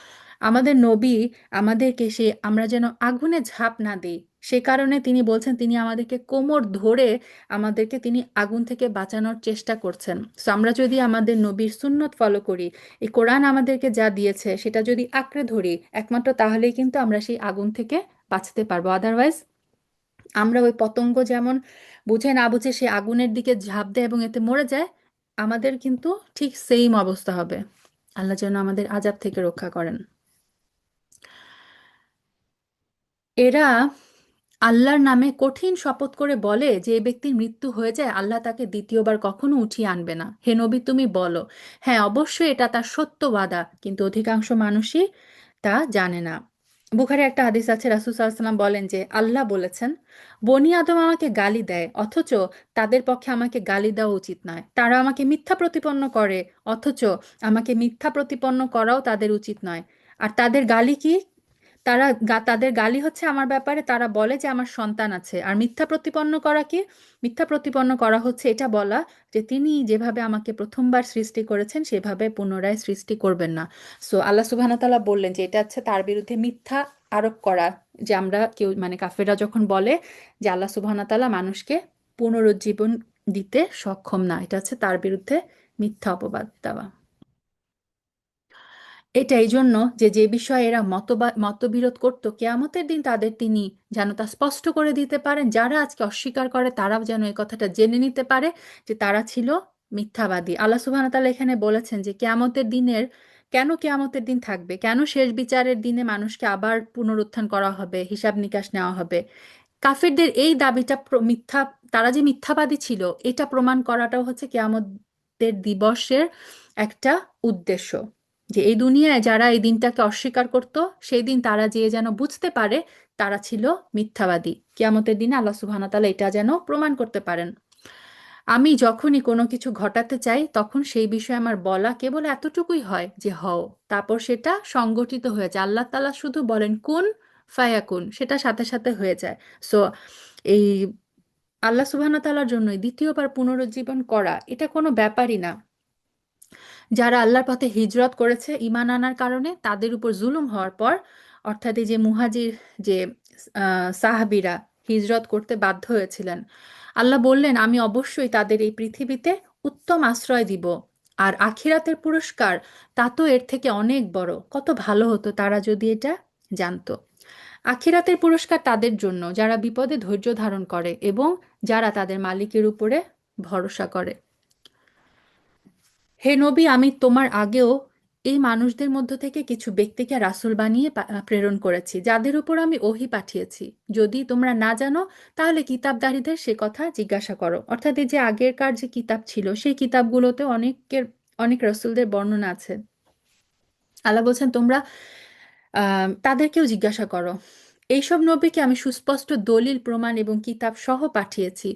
আমাদের নবী আমাদেরকে সে আমরা যেন আগুনে ঝাঁপ না দিই, সে কারণে তিনি বলছেন তিনি আমাদেরকে কোমর ধরে আমাদেরকে তিনি আগুন থেকে বাঁচানোর চেষ্টা করছেন। সো আমরা যদি আমাদের নবীর সুন্নত ফলো করি, এই কোরআন আমাদেরকে যা দিয়েছে সেটা যদি আঁকড়ে ধরি, একমাত্র তাহলেই কিন্তু আমরা সেই আগুন থেকে বাঁচতে পারবো। আদারওয়াইজ আমরা ওই পতঙ্গ যেমন বুঝে না বুঝে সে আগুনের দিকে ঝাঁপ দেয় এবং এতে মরে যায়, আমাদের কিন্তু ঠিক সেম অবস্থা হবে। আল্লাহ যেন আমাদের আযাব থেকে রক্ষা করেন। এরা আল্লাহর নামে কঠিন শপথ করে বলে যে এই ব্যক্তির মৃত্যু হয়ে যায় আল্লাহ তাকে দ্বিতীয়বার কখনো উঠিয়ে আনবে না। হে নবী, তুমি বলো, হ্যাঁ অবশ্যই এটা তার সত্য ওয়াদা, কিন্তু অধিকাংশ মানুষই তা জানে না। বুখারী একটা হাদিস আছে, রাসূল সাল্লাল্লাহু আলাইহি ওয়াসাল্লাম বলেন যে আল্লাহ বলেছেন, বনি আদম আমাকে গালি দেয় অথচ তাদের পক্ষে আমাকে গালি দেওয়া উচিত নয়, তারা আমাকে মিথ্যা প্রতিপন্ন করে অথচ আমাকে মিথ্যা প্রতিপন্ন করাও তাদের উচিত নয়। আর তাদের গালি কি? তাদের গালি হচ্ছে আমার ব্যাপারে, তারা বলে যে আমার সন্তান আছে। আর মিথ্যা প্রতিপন্ন করা কি? মিথ্যা প্রতিপন্ন করা হচ্ছে এটা বলা যে তিনি যেভাবে আমাকে প্রথমবার সৃষ্টি করেছেন সেভাবে পুনরায় সৃষ্টি করবেন না। সো আল্লাহ সুবহানাহু ওয়া তাআলা বললেন যে এটা হচ্ছে তার বিরুদ্ধে মিথ্যা আরোপ করা, যে আমরা কেউ মানে কাফেররা যখন বলে যে আল্লাহ সুবহানাহু ওয়া তাআলা মানুষকে পুনরুজ্জীবন দিতে সক্ষম না, এটা হচ্ছে তার বিরুদ্ধে মিথ্যা অপবাদ দেওয়া। এটা এই জন্য যে যে বিষয়ে এরা মতবিরোধ করত, কেয়ামতের দিন তাদের তিনি যেন তা স্পষ্ট করে দিতে পারেন, যারা আজকে অস্বীকার করে তারাও যেন এই কথাটা জেনে নিতে পারে যে তারা ছিল মিথ্যাবাদী। আল্লাহ সুবহানাহু ওয়া তাআলা এখানে বলেছেন যে কেয়ামতের দিনের, কেন কেয়ামতের দিন থাকবে, কেন শেষ বিচারের দিনে মানুষকে আবার পুনরুত্থান করা হবে, হিসাব নিকাশ নেওয়া হবে। কাফেরদের এই দাবিটা মিথ্যা, তারা যে মিথ্যাবাদী ছিল এটা প্রমাণ করাটাও হচ্ছে কিয়ামতের দিবসের একটা উদ্দেশ্য, যে এই দুনিয়ায় যারা এই দিনটাকে অস্বীকার করত সেই দিন তারা যে যেন বুঝতে পারে তারা ছিল মিথ্যাবাদী। কিয়ামতের দিনে আল্লাহ সুবহানাহু ওয়া তাআলা এটা যেন প্রমাণ করতে পারেন। আমি যখনই কোনো কিছু ঘটাতে চাই তখন সেই বিষয়ে আমার বলা কেবল এতটুকুই হয় যে হও, তারপর সেটা সংগঠিত হয়ে যায়। আল্লাহ তাআলা শুধু বলেন কুন ফায়াকুন, সেটা সাথে সাথে হয়ে যায়। সো এই আল্লাহ সুবহানাহু ওয়া তাআলার জন্যই দ্বিতীয়বার পুনরুজ্জীবন করা এটা কোনো ব্যাপারই না। যারা আল্লাহর পথে হিজরত করেছে ঈমান আনার কারণে, তাদের উপর জুলুম হওয়ার পর, অর্থাৎ এই যে মুহাজির, যে সাহাবীরা হিজরত করতে বাধ্য হয়েছিলেন, আল্লাহ বললেন আমি অবশ্যই তাদের এই পৃথিবীতে উত্তম আশ্রয় দিব, আর আখিরাতের পুরস্কার তা তো এর থেকে অনেক বড়। কত ভালো হতো তারা যদি এটা জানতো। আখিরাতের পুরস্কার তাদের জন্য যারা বিপদে ধৈর্য ধারণ করে এবং যারা তাদের মালিকের উপরে ভরসা করে। হে নবী, আমি তোমার আগেও এই মানুষদের মধ্য থেকে কিছু ব্যক্তিকে রাসূল বানিয়ে প্রেরণ করেছি, যাদের উপর আমি ওহী পাঠিয়েছি। যদি তোমরা না জানো তাহলে কিতাবধারীদের সে কথা জিজ্ঞাসা করো। অর্থাৎ এই যে আগেরকার যে কিতাব ছিল সেই কিতাবগুলোতে অনেক রাসূলদের বর্ণনা আছে। আল্লাহ বলছেন তোমরা তাদেরকেও জিজ্ঞাসা করো। এইসব নবীকে আমি সুস্পষ্ট দলিল প্রমাণ এবং কিতাব সহ পাঠিয়েছি।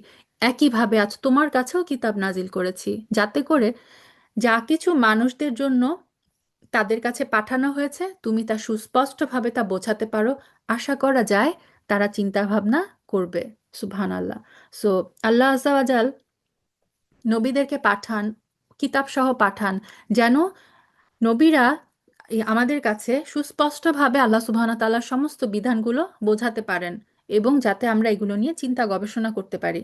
একইভাবে আজ তোমার কাছেও কিতাব নাজিল করেছি, যাতে করে যা কিছু মানুষদের জন্য তাদের কাছে পাঠানো হয়েছে তুমি তা সুস্পষ্টভাবে তা বোঝাতে পারো। আশা করা যায় তারা চিন্তা ভাবনা করবে। সুবহানাল্লাহ। সো আল্লাহ আজ্জা ওয়া জাল নবীদেরকে পাঠান, কিতাব সহ পাঠান, যেন নবীরা আমাদের কাছে সুস্পষ্টভাবে আল্লাহ সুবহানাহু ওয়া তাআলার সমস্ত বিধানগুলো বোঝাতে পারেন, এবং যাতে আমরা এগুলো নিয়ে চিন্তা গবেষণা করতে পারি।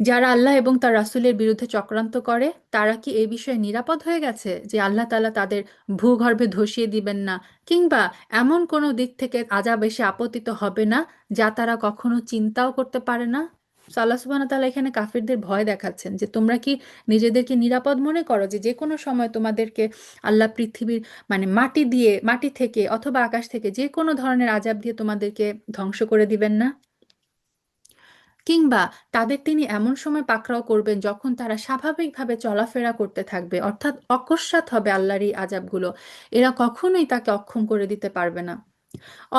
যারা আল্লাহ এবং তার রাসূলের বিরুদ্ধে চক্রান্ত করে, তারা কি এই বিষয়ে নিরাপদ হয়ে গেছে যে আল্লাহ তাআলা তাদের ভূগর্ভে ধসিয়ে দিবেন না, কিংবা এমন কোনো দিক থেকে আযাব এসে আপতিত হবে না যা তারা কখনো চিন্তাও করতে পারে না? সো আল্লাহ সুবহানাহু ওয়া তাআলা এখানে কাফিরদের ভয় দেখাচ্ছেন যে তোমরা কি নিজেদেরকে নিরাপদ মনে করো যে যে কোনো সময় তোমাদেরকে আল্লাহ পৃথিবীর মানে মাটি থেকে অথবা আকাশ থেকে যে কোনো ধরনের আযাব দিয়ে তোমাদেরকে ধ্বংস করে দিবেন না? কিংবা তাদের তিনি এমন সময় পাকড়াও করবেন যখন তারা স্বাভাবিকভাবে চলাফেরা করতে থাকবে, অর্থাৎ অকস্মাৎ হবে আল্লাহর এই আযাবগুলো, এরা কখনোই তাকে অক্ষম করে দিতে পারবে না।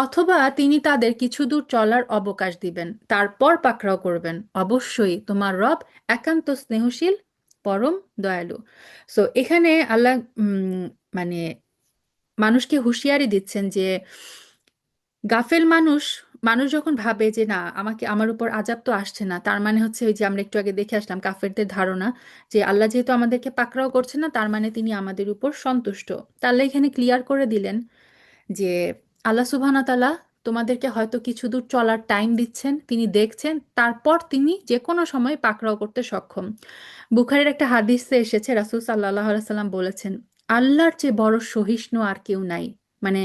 অথবা তিনি তাদের কিছু দূর চলার অবকাশ দিবেন, তারপর পাকড়াও করবেন। অবশ্যই তোমার রব একান্ত স্নেহশীল, পরম দয়ালু। সো এখানে আল্লাহ মানে মানুষকে হুঁশিয়ারি দিচ্ছেন যে গাফেল মানুষ মানুষ যখন ভাবে যে না, আমার উপর আযাব তো আসছে না, তার মানে হচ্ছে ওই যে আমরা একটু আগে দেখে আসলাম কাফেরদের ধারণা যে আল্লাহ যেহেতু আমাদেরকে পাকড়াও করছে না, তার মানে তিনি আমাদের উপর সন্তুষ্ট। তা আল্লাহ এখানে ক্লিয়ার করে দিলেন যে আল্লাহ সুবহানাহু ওয়া তাআলা তোমাদেরকে হয়তো কিছু দূর চলার টাইম দিচ্ছেন, তিনি দেখছেন, তারপর তিনি যে কোনো সময় পাকড়াও করতে সক্ষম। বুখারীর একটা হাদিসে এসেছে, রাসূল সাল্লাল্লাহু আলাইহি সাল্লাম বলেছেন, আল্লাহর চেয়ে বড় সহিষ্ণু আর কেউ নাই। মানে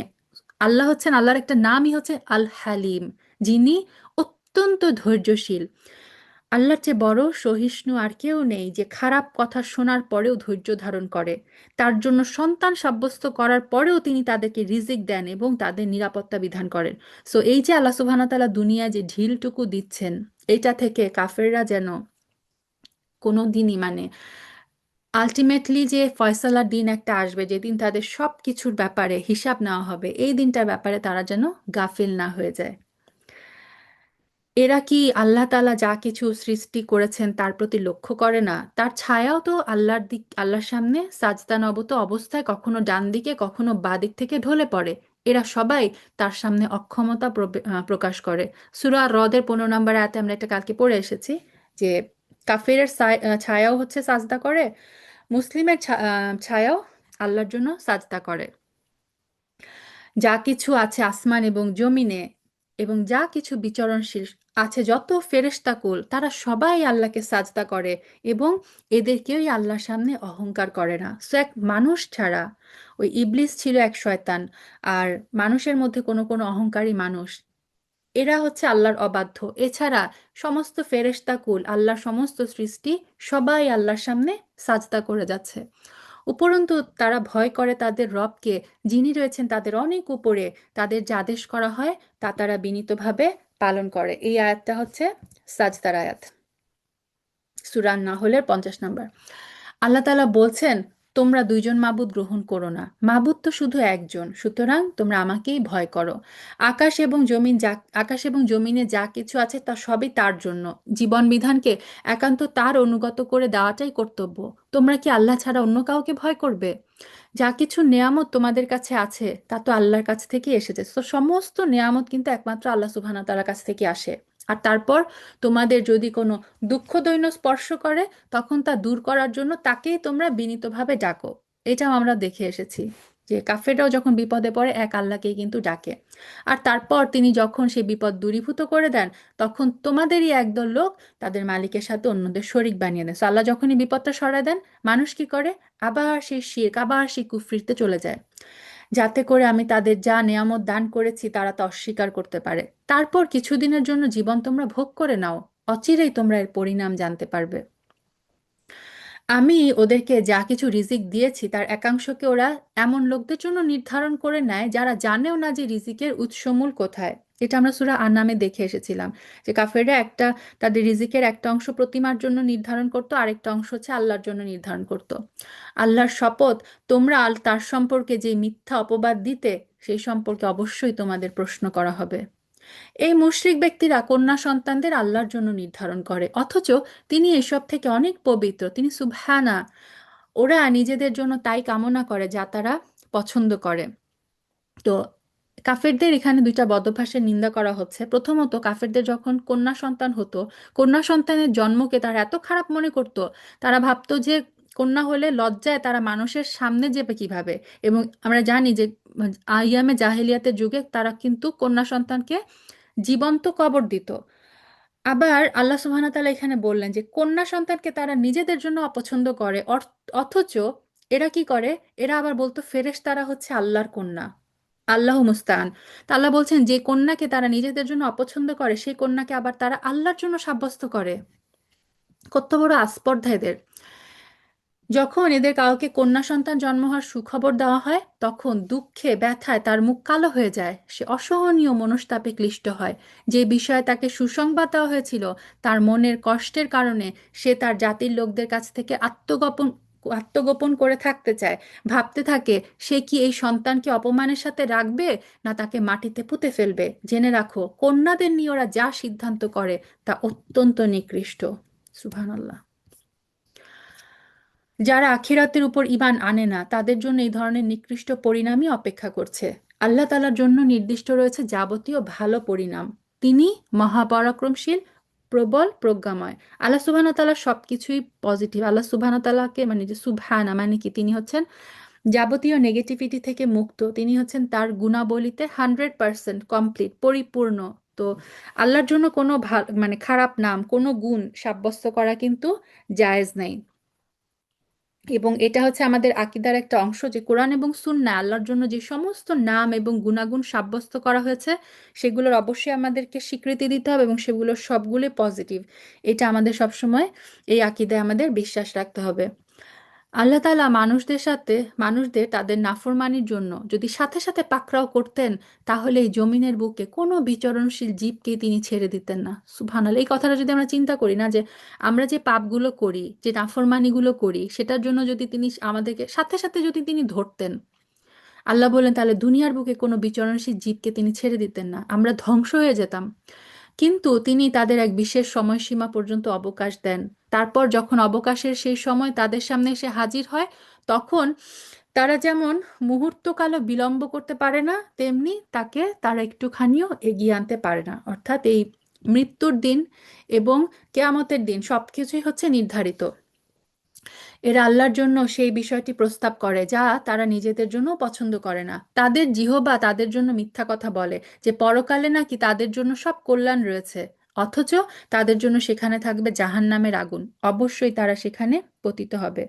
আল্লাহ হচ্ছেন, আল্লাহর একটা নামই হচ্ছে আল হালিম, যিনি অত্যন্ত ধৈর্যশীল। আল্লাহর চেয়ে বড় সহিষ্ণু আর কেউ নেই, যে খারাপ কথা শোনার পরেও ধৈর্য ধারণ করে, তার জন্য সন্তান সাব্যস্ত করার পরেও তিনি তাদেরকে রিজিক দেন এবং তাদের নিরাপত্তা বিধান করেন। সো এই যে আল্লাহ সুবহানাহু ওয়া তাআলা দুনিয়ায় যে ঢিলটুকু দিচ্ছেন, এটা থেকে কাফেররা যেন কোনো দিনই আলটিমেটলি যে ফয়সালার দিন একটা আসবে, যেদিন তাদের সব কিছুর ব্যাপারে হিসাব নেওয়া হবে, এই দিনটার ব্যাপারে তারা যেন গাফিল না হয়ে যায়। এরা কি আল্লাহ তাআলা যা কিছু সৃষ্টি করেছেন তার প্রতি লক্ষ্য করে না? তার ছায়াও তো আল্লাহর সামনে সাজদানবত অবস্থায় কখনো ডান দিকে কখনো বাঁ দিক থেকে ঢলে পড়ে। এরা সবাই তার সামনে অক্ষমতা প্রকাশ করে। সূরা রদের 15 নম্বর আয়াতে আমরা এটা কালকে পড়ে এসেছি যে কাফিরের ছায়াও হচ্ছে সাজদা করে, মুসলিমের ছায়াও আল্লাহর জন্য সাজদা করে। যা কিছু আছে আসমান এবং জমিনে, এবং যা কিছু বিচরণশীল আছে, যত ফেরেশতাকুল, তারা সবাই আল্লাহকে সাজদা করে, এবং এদের কেউই আল্লাহর সামনে অহংকার করে না। সো এক মানুষ ছাড়া, ওই ইবলিস ছিল এক শয়তান, আর মানুষের মধ্যে কোনো কোনো অহংকারী মানুষ, এরা হচ্ছে আল্লাহর অবাধ্য। এছাড়া সমস্ত ফেরেশতাকুল, আল্লাহর সমস্ত সৃষ্টি, সবাই আল্লাহর সামনে সাজদা করে যাচ্ছে। উপরন্তু তারা ভয় করে তাদের রবকে, যিনি রয়েছেন তাদের অনেক উপরে। তাদের যে আদেশ করা হয় তা তারা বিনীতভাবে পালন করে। এই আয়াতটা হচ্ছে সাজদার আয়াত, সূরা নাহলের 50 নম্বর। আল্লাহ তাআলা বলছেন, তোমরা দুইজন মাবুদ গ্রহণ করো না, মাবুদ তো শুধু একজন, সুতরাং তোমরা আমাকেই ভয় করো। আকাশ এবং জমিনে যা কিছু আছে তা সবই তার জন্য। জীবন বিধানকে একান্ত তার অনুগত করে দেওয়াটাই কর্তব্য। তোমরা কি আল্লাহ ছাড়া অন্য কাউকে ভয় করবে? যা কিছু নেয়ামত তোমাদের কাছে আছে তা তো আল্লাহর কাছ থেকে এসেছে। তো সমস্ত নেয়ামত কিন্তু একমাত্র আল্লাহ সুবহানাহু ওয়া তাআলার কাছ থেকে আসে। আর তারপর তোমাদের যদি কোনো দুঃখ দৈন্য স্পর্শ করে, তখন তা দূর করার জন্য তাকেই তোমরা বিনীতভাবে ডাকো। এটাও আমরা দেখে এসেছি যে কাফেররাও যখন বিপদে পড়ে এক আল্লাহকেই কিন্তু ডাকে। আর তারপর তিনি যখন সেই বিপদ দূরীভূত করে দেন, তখন তোমাদেরই একদল লোক তাদের মালিকের সাথে অন্যদের শরিক বানিয়ে দেয়। So আল্লাহ যখনই বিপদটা সরায় দেন, মানুষ কি করে? আবার সেই শিরক, আবার সেই কুফরিতে চলে যায়, যাতে করে আমি তাদের যা নেয়ামত দান করেছি তারা তা অস্বীকার করতে পারে। তারপর কিছুদিনের জন্য জীবন তোমরা ভোগ করে নাও, অচিরেই তোমরা এর পরিণাম জানতে পারবে। আমি ওদেরকে যা কিছু রিজিক দিয়েছি তার একাংশকে ওরা এমন লোকদের জন্য নির্ধারণ করে নেয় যারা জানেও না যে রিজিকের উৎসমূল কোথায়। এটা আমরা সূরা আনামে দেখে এসেছিলাম যে কাফেররা তাদের রিজিকের একটা অংশ প্রতিমার জন্য নির্ধারণ করত, আরেকটা অংশ হচ্ছে আল্লাহর জন্য নির্ধারণ করত। আল্লাহর শপথ, তোমরা তার সম্পর্কে যে মিথ্যা অপবাদ দিতে, সেই সম্পর্কে অবশ্যই তোমাদের প্রশ্ন করা হবে। এই মুশরিক ব্যক্তিরা কন্যা সন্তানদের আল্লাহর জন্য নির্ধারণ করে, অথচ তিনি এসব থেকে অনেক পবিত্র, তিনি সুবহানা। ওরা নিজেদের জন্য তাই কামনা করে যা তারা পছন্দ করে। তো কাফেরদের এখানে দুইটা বদভ্যাসের নিন্দা করা হচ্ছে। প্রথমত, কাফেরদের যখন কন্যা সন্তান হতো, কন্যা সন্তানের জন্মকে তারা এত খারাপ মনে করত, তারা ভাবতো যে কন্যা হলে লজ্জায় তারা মানুষের সামনে যাবে কিভাবে। এবং আমরা জানি যে আইয়ামে জাহেলিয়াতের যুগে তারা কিন্তু কন্যা সন্তানকে জীবন্ত কবর দিত। আবার আল্লাহ সুবহানাহু ওয়া তাআলা এখানে বললেন যে কন্যা সন্তানকে তারা নিজেদের জন্য অপছন্দ করে, অথচ এরা কি করে, এরা আবার বলতো ফেরেশতারা হচ্ছে আল্লাহর কন্যা। আল্লাহ মুস্তান। তা আল্লাহ বলছেন যে কন্যাকে তারা নিজেদের জন্য অপছন্দ করে সেই কন্যাকে আবার তারা আল্লাহর জন্য সাব্যস্ত করে। কত বড় আস্পর্ধা এদের। যখন এদের কাউকে কন্যা সন্তান জন্ম হওয়ার সুখবর দেওয়া হয় তখন দুঃখে ব্যথায় তার মুখ কালো হয়ে যায়, সে অসহনীয় মনস্তাপে ক্লিষ্ট হয়। যে বিষয়ে তাকে সুসংবাদ দেওয়া হয়েছিল তার মনের কষ্টের কারণে সে তার জাতির লোকদের কাছ থেকে আত্মগোপন করে থাকতে চায়। ভাবতে থাকে সে কি এই সন্তানকে অপমানের সাথে রাখবে না তাকে মাটিতে পুঁতে ফেলবে। জেনে রাখো কন্যাদের নিয়ে ওরা যা সিদ্ধান্ত করে তা অত্যন্ত নিকৃষ্ট। সুবহানাল্লাহ। যারা আখিরাতের উপর ঈমান আনে না তাদের জন্য এই ধরনের নিকৃষ্ট পরিণামই অপেক্ষা করছে। আল্লাহ তাআলার জন্য নির্দিষ্ট রয়েছে যাবতীয় ভালো পরিণাম। তিনি মহাপরাক্রমশীল, প্রবল, প্রজ্ঞাময়। আল্লাহ সুবহানাহু ওয়া তাআলা সবকিছুই পজিটিভ। আল্লাহ সুবহানাহু ওয়া তাআলাকে মানে যে সুবহানা মানে কি, তিনি হচ্ছেন যাবতীয় নেগেটিভিটি থেকে মুক্ত। তিনি হচ্ছেন তার গুণাবলীতে 100% কমপ্লিট, পরিপূর্ণ। তো আল্লাহর জন্য কোনো মানে খারাপ নাম, কোনো গুণ সাব্যস্ত করা কিন্তু জায়েজ নাই। এবং এটা হচ্ছে আমাদের আকীদার একটা অংশ যে কোরআন এবং সুন্নাহ আল্লাহর জন্য যে সমস্ত নাম এবং গুণাগুণ সাব্যস্ত করা হয়েছে সেগুলোর অবশ্যই আমাদেরকে স্বীকৃতি দিতে হবে এবং সেগুলোর সবগুলোই পজিটিভ। এটা আমাদের সবসময় এই আকীদায় আমাদের বিশ্বাস রাখতে হবে। আল্লাহ তাআলা মানুষদের তাদের নাফরমানির জন্য যদি সাথে সাথে পাকড়াও করতেন তাহলে এই জমিনের বুকে কোনো বিচরণশীল জীবকে তিনি ছেড়ে দিতেন না। সুবহানাল্লাহ। এই কথাটা যদি আমরা চিন্তা করি না, যে আমরা যে পাপগুলো করি, যে নাফরমানিগুলো করি, সেটার জন্য যদি তিনি আমাদেরকে সাথে সাথে যদি তিনি ধরতেন, আল্লাহ বলেন তাহলে দুনিয়ার বুকে কোনো বিচরণশীল জীবকে তিনি ছেড়ে দিতেন না, আমরা ধ্বংস হয়ে যেতাম। কিন্তু তিনি তাদের এক বিশেষ সময়সীমা পর্যন্ত অবকাশ দেন। তারপর যখন অবকাশের সেই সময় তাদের সামনে এসে হাজির হয় তখন তারা যেমন মুহূর্তকালও বিলম্ব করতে পারে না, তেমনি তাকে তারা একটুখানিও এগিয়ে আনতে পারে না। অর্থাৎ এই মৃত্যুর দিন এবং কেয়ামতের দিন সবকিছুই হচ্ছে নির্ধারিত। এরা আল্লাহর জন্য সেই বিষয়টি প্রস্তাব করে যা তারা নিজেদের জন্য পছন্দ করে না। তাদের জিহ্বা তাদের জন্য মিথ্যা কথা বলে যে পরকালে নাকি তাদের জন্য সব কল্যাণ রয়েছে, অথচ তাদের জন্য সেখানে থাকবে জাহান্নামের আগুন। অবশ্যই তারা সেখানে পতিত হবে।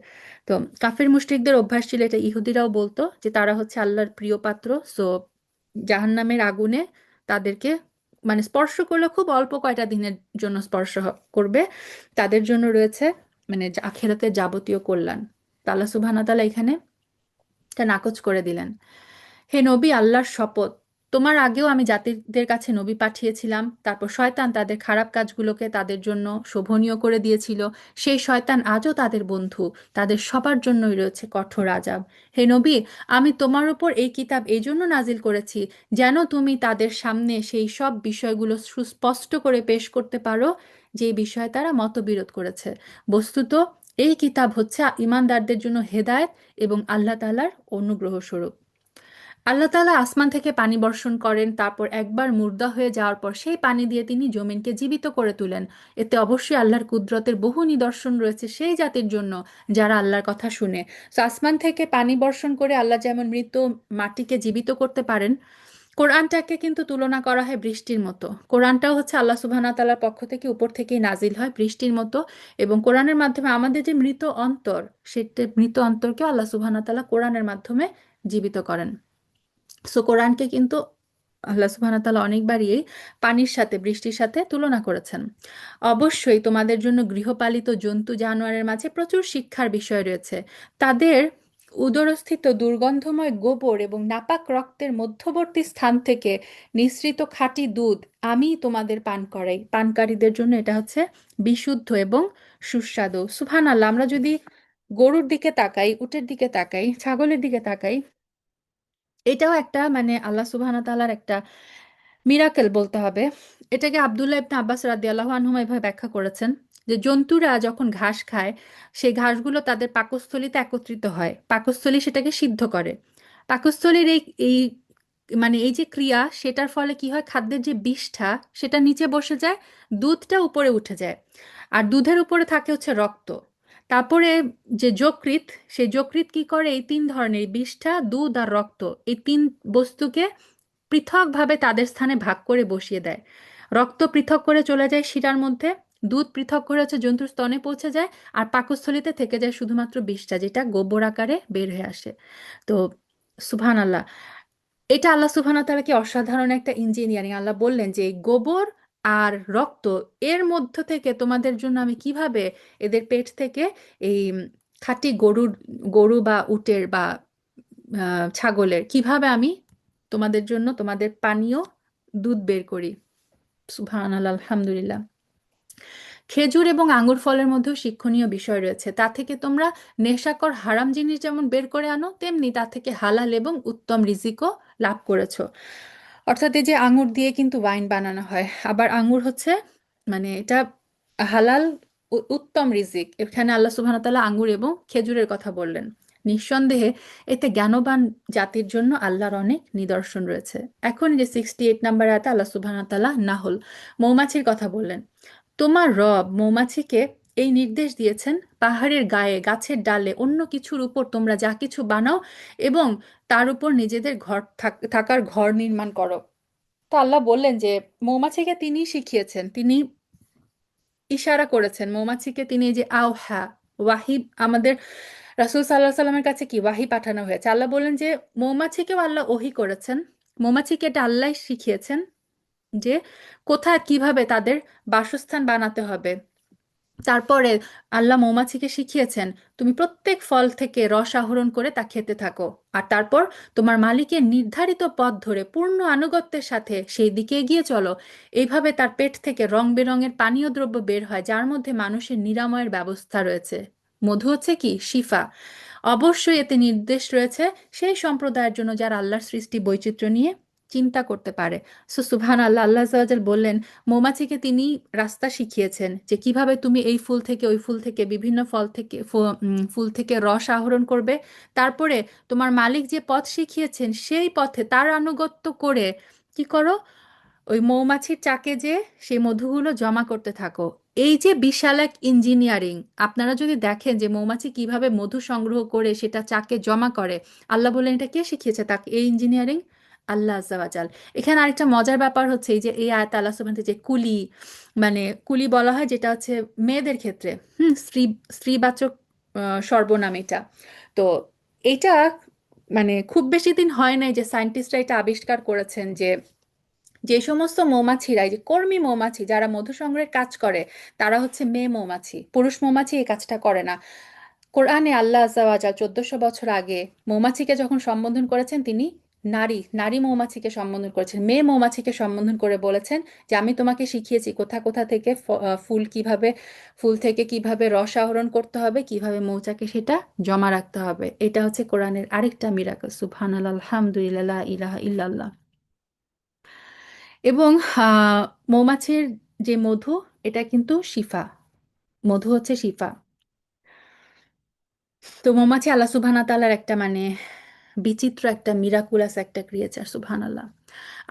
তো কাফির মুশরিকদের অভ্যাস ছিল, এটা ইহুদিরাও বলতো, যে তারা হচ্ছে আল্লাহর প্রিয় পাত্র। সো জাহান্নামের আগুনে তাদেরকে মানে স্পর্শ করলে খুব অল্প কয়টা দিনের জন্য স্পর্শ করবে। তাদের জন্য রয়েছে মানে আখিরাতের যাবতীয় কল্যাণ। তা আল্লাহ সুবহানাহু ওয়া তাআলা এখানে তা নাকচ করে দিলেন। হে নবী, আল্লাহর শপথ, তোমার আগেও আমি জাতিদের কাছে নবী পাঠিয়েছিলাম, তারপর শয়তান তাদের খারাপ কাজগুলোকে তাদের জন্য শোভনীয় করে দিয়েছিল। সেই শয়তান আজও তাদের বন্ধু, তাদের সবার জন্যই রয়েছে কঠোর আযাব। হে নবী, আমি তোমার উপর এই কিতাব এই জন্য নাজিল করেছি যেন তুমি তাদের সামনে সেই সব বিষয়গুলো সুস্পষ্ট করে পেশ করতে পারো যে বিষয়ে তারা মতবিরোধ করেছে। বস্তুত এই কিতাব হচ্ছে ঈমানদারদের জন্য হেদায়েত এবং আল্লাহ তাআলার অনুগ্রহ স্বরূপ। আল্লাহ তাআলা আসমান থেকে পানি বর্ষণ করেন, তারপর একবার মুর্দা হয়ে যাওয়ার পর সেই পানি দিয়ে তিনি জমিনকে জীবিত করে তুলেন। এতে অবশ্যই আল্লাহর কুদরতের বহু নিদর্শন রয়েছে সেই জাতির জন্য যারা আল্লাহর কথা শুনে। তো আসমান থেকে পানি বর্ষণ করে আল্লাহ যেমন মৃত মাটিকে জীবিত করতে পারেন, কোরআনটাকে কিন্তু তুলনা করা হয় বৃষ্টির মতো। কোরআনটাও হচ্ছে আল্লাহ সুবহানাহু ওয়া তাআলার পক্ষ থেকে উপর থেকেই নাজিল হয় বৃষ্টির মতো। এবং কোরআনের মাধ্যমে আমাদের যে মৃত অন্তর, সেটা মৃত অন্তরকে আল্লাহ সুবহানাহু ওয়া তাআলা কোরআনের মাধ্যমে জীবিত করেন। সো কোরআনকে কিন্তু আল্লাহ সুবহানাহু ওয়া তাআলা অনেকবারই এই পানির সাথে, বৃষ্টির সাথে তুলনা করেছেন। অবশ্যই তোমাদের জন্য গৃহপালিত জন্তু জানোয়ারের মাঝে প্রচুর শিক্ষার বিষয় রয়েছে। তাদের উদরস্থিত দুর্গন্ধময় গোবর এবং নাপাক রক্তের মধ্যবর্তী স্থান থেকে নিঃসৃত খাঁটি দুধ আমি তোমাদের পান করাই। পানকারীদের জন্য এটা হচ্ছে বিশুদ্ধ এবং সুস্বাদু। সুবহানাল্লাহ। আমরা যদি গরুর দিকে তাকাই, উটের দিকে তাকাই, ছাগলের দিকে তাকাই, এটাও একটা মানে আল্লাহ সুবহানাহু ওয়া তাআলার একটা মিরাকেল বলতে হবে। এটাকে আব্দুল্লাহ ইবনে আব্বাস রাদিয়াল্লাহু আনহুমা এভাবে ব্যাখ্যা করেছেন যে জন্তুরা যখন ঘাস খায় সেই ঘাসগুলো তাদের পাকস্থলীতে একত্রিত হয়, পাকস্থলী সেটাকে সিদ্ধ করে। পাকস্থলীর এই এই মানে এই যে ক্রিয়া, সেটার ফলে কি হয়, খাদ্যের যে বিষ্ঠা সেটা নিচে বসে যায়, দুধটা উপরে উঠে যায়, আর দুধের উপরে থাকে হচ্ছে রক্ত। তারপরে যে যকৃৎ, সেই যকৃৎ কি করে, এই তিন ধরনের বিষ্ঠা, দুধ আর রক্ত, এই তিন বস্তুকে পৃথকভাবে তাদের স্থানে ভাগ করে বসিয়ে দেয়। রক্ত পৃথক করে চলে যায় শিরার মধ্যে, দুধ পৃথক করে হচ্ছে জন্তুর স্তনে পৌঁছে যায়, আর পাকস্থলীতে থেকে যায় শুধুমাত্র বিষ্ঠা, যেটা গোবর আকারে বের হয়ে আসে। তো সুবহান আল্লাহ, এটা আল্লাহ সুবহানাহু ওয়া তাআলা কি অসাধারণ একটা ইঞ্জিনিয়ারিং। আল্লাহ বললেন যে এই গোবর আর রক্ত, এর মধ্য থেকে তোমাদের জন্য আমি কিভাবে এদের পেট থেকে এই খাঁটি গরু বা উটের বা ছাগলের কিভাবে আমি তোমাদের জন্য তোমাদের পানীয় দুধ বের করি। সুবহানাল্লাহ, আলহামদুলিল্লাহ। খেজুর এবং আঙ্গুর ফলের মধ্যেও শিক্ষণীয় বিষয় রয়েছে। তা থেকে তোমরা নেশাকর হারাম জিনিস যেমন বের করে আনো, তেমনি তা থেকে হালাল এবং উত্তম রিজিকও লাভ করেছো। অর্থাৎ এই যে আঙ্গুর দিয়ে কিন্তু ওয়াইন বানানো হয়, আবার আঙ্গুর হচ্ছে মানে এটা হালাল উত্তম রিজিক। এখানে আল্লাহ সুবহানাহু ওয়া তাআলা আঙ্গুর এবং খেজুরের কথা বললেন। নিঃসন্দেহে এতে জ্ঞানবান জাতির জন্য আল্লাহর অনেক নিদর্শন রয়েছে। এখন যে 68 নম্বর আয়াতে আল্লাহ সুবহানাহু ওয়া তাআলা নাহল, মৌমাছির কথা বললেন। তোমার রব মৌমাছিকে এই নির্দেশ দিয়েছেন, পাহাড়ের গায়ে, গাছের ডালে, অন্য কিছুর উপর তোমরা যা কিছু বানাও এবং তার উপর নিজেদের থাকার ঘর নির্মাণ করো। তো আল্লাহ বললেন যে মৌমাছিকে তিনি শিখিয়েছেন, তিনি ইশারা করেছেন মৌমাছিকে, তিনি এই যে আওহা, ওয়াহি, আমাদের রাসূল সাল্লাল্লাহু আলাইহি সাল্লামের কাছে কি ওয়াহি পাঠানো হয়েছে। আল্লাহ বললেন যে মৌমাছিকেও আল্লাহ ওহী করেছেন, মৌমাছিকে এটা আল্লাহ শিখিয়েছেন যে কোথায় কিভাবে তাদের বাসস্থান বানাতে হবে। তারপরে আল্লাহ মৌমাছিকে শিখিয়েছেন তুমি প্রত্যেক ফল থেকে রস আহরণ করে তা খেতে থাকো, আর তারপর তোমার মালিকের নির্ধারিত পথ ধরে পূর্ণ আনুগত্যের সাথে সেই দিকে এগিয়ে চলো। এইভাবে তার পেট থেকে রং বেরঙের পানীয় দ্রব্য বের হয়, যার মধ্যে মানুষের নিরাময়ের ব্যবস্থা রয়েছে। মধু হচ্ছে কি শিফা। অবশ্যই এতে নির্দেশ রয়েছে সেই সম্প্রদায়ের জন্য যারা আল্লাহর সৃষ্টি বৈচিত্র্য নিয়ে চিন্তা করতে পারে। সুবহান আল্লাহ, আল্লাহ আজ্জা ওয়াজাল বললেন মৌমাছিকে তিনি রাস্তা শিখিয়েছেন যে কিভাবে তুমি এই ফুল থেকে ওই ফুল থেকে বিভিন্ন ফল থেকে ফুল থেকে রস আহরণ করবে। তারপরে তোমার মালিক যে পথ শিখিয়েছেন সেই পথে তার আনুগত্য করে কি করো, ওই মৌমাছির চাকে যে সেই মধুগুলো জমা করতে থাকো। এই যে বিশাল এক ইঞ্জিনিয়ারিং, আপনারা যদি দেখেন যে মৌমাছি কিভাবে মধু সংগ্রহ করে সেটা চাকে জমা করে, আল্লাহ বললেন এটা কে শিখিয়েছে তাকে এই ইঞ্জিনিয়ারিং? আল্লাহ আজ্জা ওয়াজাল। এখানে আরেকটা মজার ব্যাপার হচ্ছে এই যে এই আয়াত আল্লাহ সুবহানাহু ওয়া তাআলা যে কুলি, মানে কুলি বলা হয় যেটা হচ্ছে মেয়েদের ক্ষেত্রে, স্ত্রীবাচক সর্বনাম এটা। তো এটা মানে খুব বেশি দিন হয় নাই যে সায়েন্টিস্টরা এটা আবিষ্কার করেছেন যে যে সমস্ত মৌমাছিরা, এই যে কর্মী মৌমাছি যারা মধু সংগ্রহের কাজ করে, তারা হচ্ছে মেয়ে মৌমাছি, পুরুষ মৌমাছি এই কাজটা করে না। কোরআনে আল্লাহ আজ্জা ওয়া জাল 1400 বছর আগে মৌমাছিকে যখন সম্বোধন করেছেন, তিনি নারী নারী মৌমাছিকে সম্বোধন করেছেন, মেয়ে মৌমাছিকে সম্বোধন করে বলেছেন যে আমি তোমাকে শিখিয়েছি কোথা কোথা থেকে ফুল থেকে কিভাবে রস আহরণ করতে হবে, কিভাবে মৌচাকে সেটা জমা রাখতে হবে। এটা হচ্ছে কোরআনের আরেকটা মিরাকল। সুবহানাল্লাহ, আলহামদুলিল্লাহ, লা ইলাহা ইল্লাল্লাহ। এবং মৌমাছির যে মধু, এটা কিন্তু শিফা, মধু হচ্ছে শিফা। তো মৌমাছি আল্লাহ সুবহানাহু ওয়া তাআলার একটা মানে বিচিত্র একটা মিরাকুলাস একটা ক্রিয়েচার। সুবহানাল্লাহ।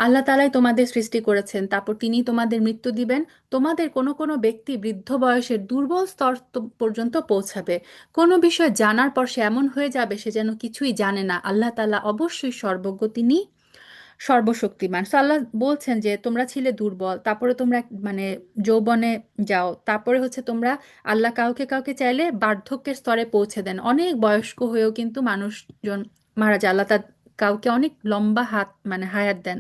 আল্লাহ তাআলাই তোমাদের সৃষ্টি করেছেন, তারপর তিনি তোমাদের মৃত্যু দিবেন। তোমাদের কোনো কোনো ব্যক্তি বৃদ্ধ বয়সের দুর্বল স্তর পর্যন্ত পৌঁছাবে। কোনো বিষয় জানার পর সে এমন হয়ে যাবে সে যেন কিছুই জানে না। আল্লাহ তাআলা অবশ্যই সর্বজ্ঞ, তিনি সর্বশক্তিমান। সো আল্লাহ বলছেন যে তোমরা ছিলে দুর্বল, তারপরে তোমরা মানে যৌবনে যাও, তারপরে হচ্ছে তোমরা আল্লাহ কাউকে কাউকে চাইলে বার্ধক্যের স্তরে পৌঁছে দেন, অনেক বয়স্ক হয়েও কিন্তু মানুষজন মারা যায়। আল্লাহ তার কাউকে অনেক লম্বা হায়াত দেন।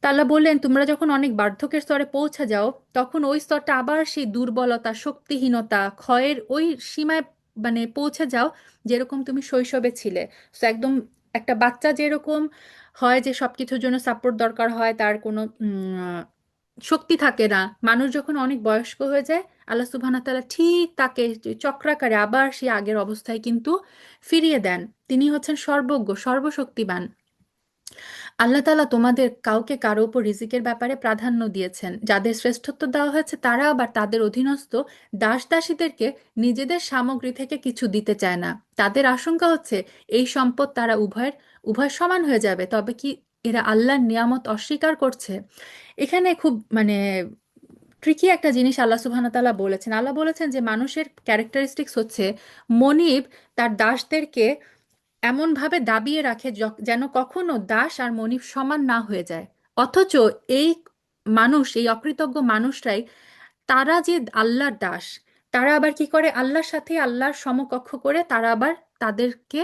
তা আল্লাহ বললেন তোমরা যখন অনেক বার্ধক্যের স্তরে পৌঁছে যাও, তখন ওই স্তরটা আবার সেই দুর্বলতা, শক্তিহীনতা, ক্ষয়ের ওই সীমায় মানে পৌঁছে যাও যেরকম তুমি শৈশবে ছিলে। তো একদম একটা বাচ্চা যেরকম হয় যে সবকিছুর জন্য সাপোর্ট দরকার হয়, তার কোনো শক্তি থাকে না, মানুষ যখন অনেক বয়স্ক হয়ে যায় আল্লাহ সুবহানাহু ওয়া তাআলা ঠিক তাকে চক্রাকারে আবার সেই আগের অবস্থায় কিন্তু ফিরিয়ে দেন। তিনি হচ্ছেন সর্বজ্ঞ, সর্বশক্তিমান। আল্লাহ তাআলা তোমাদের কাউকে কারো উপর রিজিকের ব্যাপারে প্রাধান্য দিয়েছেন। যাদের শ্রেষ্ঠত্ব দেওয়া হয়েছে তারা আবার তাদের অধীনস্থ দাস দাসীদেরকে নিজেদের সামগ্রী থেকে কিছু দিতে চায় না। তাদের আশঙ্কা হচ্ছে এই সম্পদ তারা উভয় সমান হয়ে যাবে। তবে কি এরা আল্লাহর নিয়ামত অস্বীকার করছে? এখানে খুব মানে ট্রিকি একটা জিনিস আল্লাহ সুবহানাহু ওয়া তাআলা বলেছেন। আল্লাহ বলেছেন যে মানুষের ক্যারেক্টারিস্টিক্স হচ্ছে মনিব তার দাসদেরকে এমনভাবে দাবিয়ে রাখে যেন কখনো দাস আর মনিব সমান না হয়ে যায়। অথচ এই মানুষ, এই অকৃতজ্ঞ মানুষরাই, তারা যে আল্লাহর দাস, তারা আবার কি করে, আল্লাহর সাথে আল্লাহর সমকক্ষ করে তারা আবার তাদেরকে,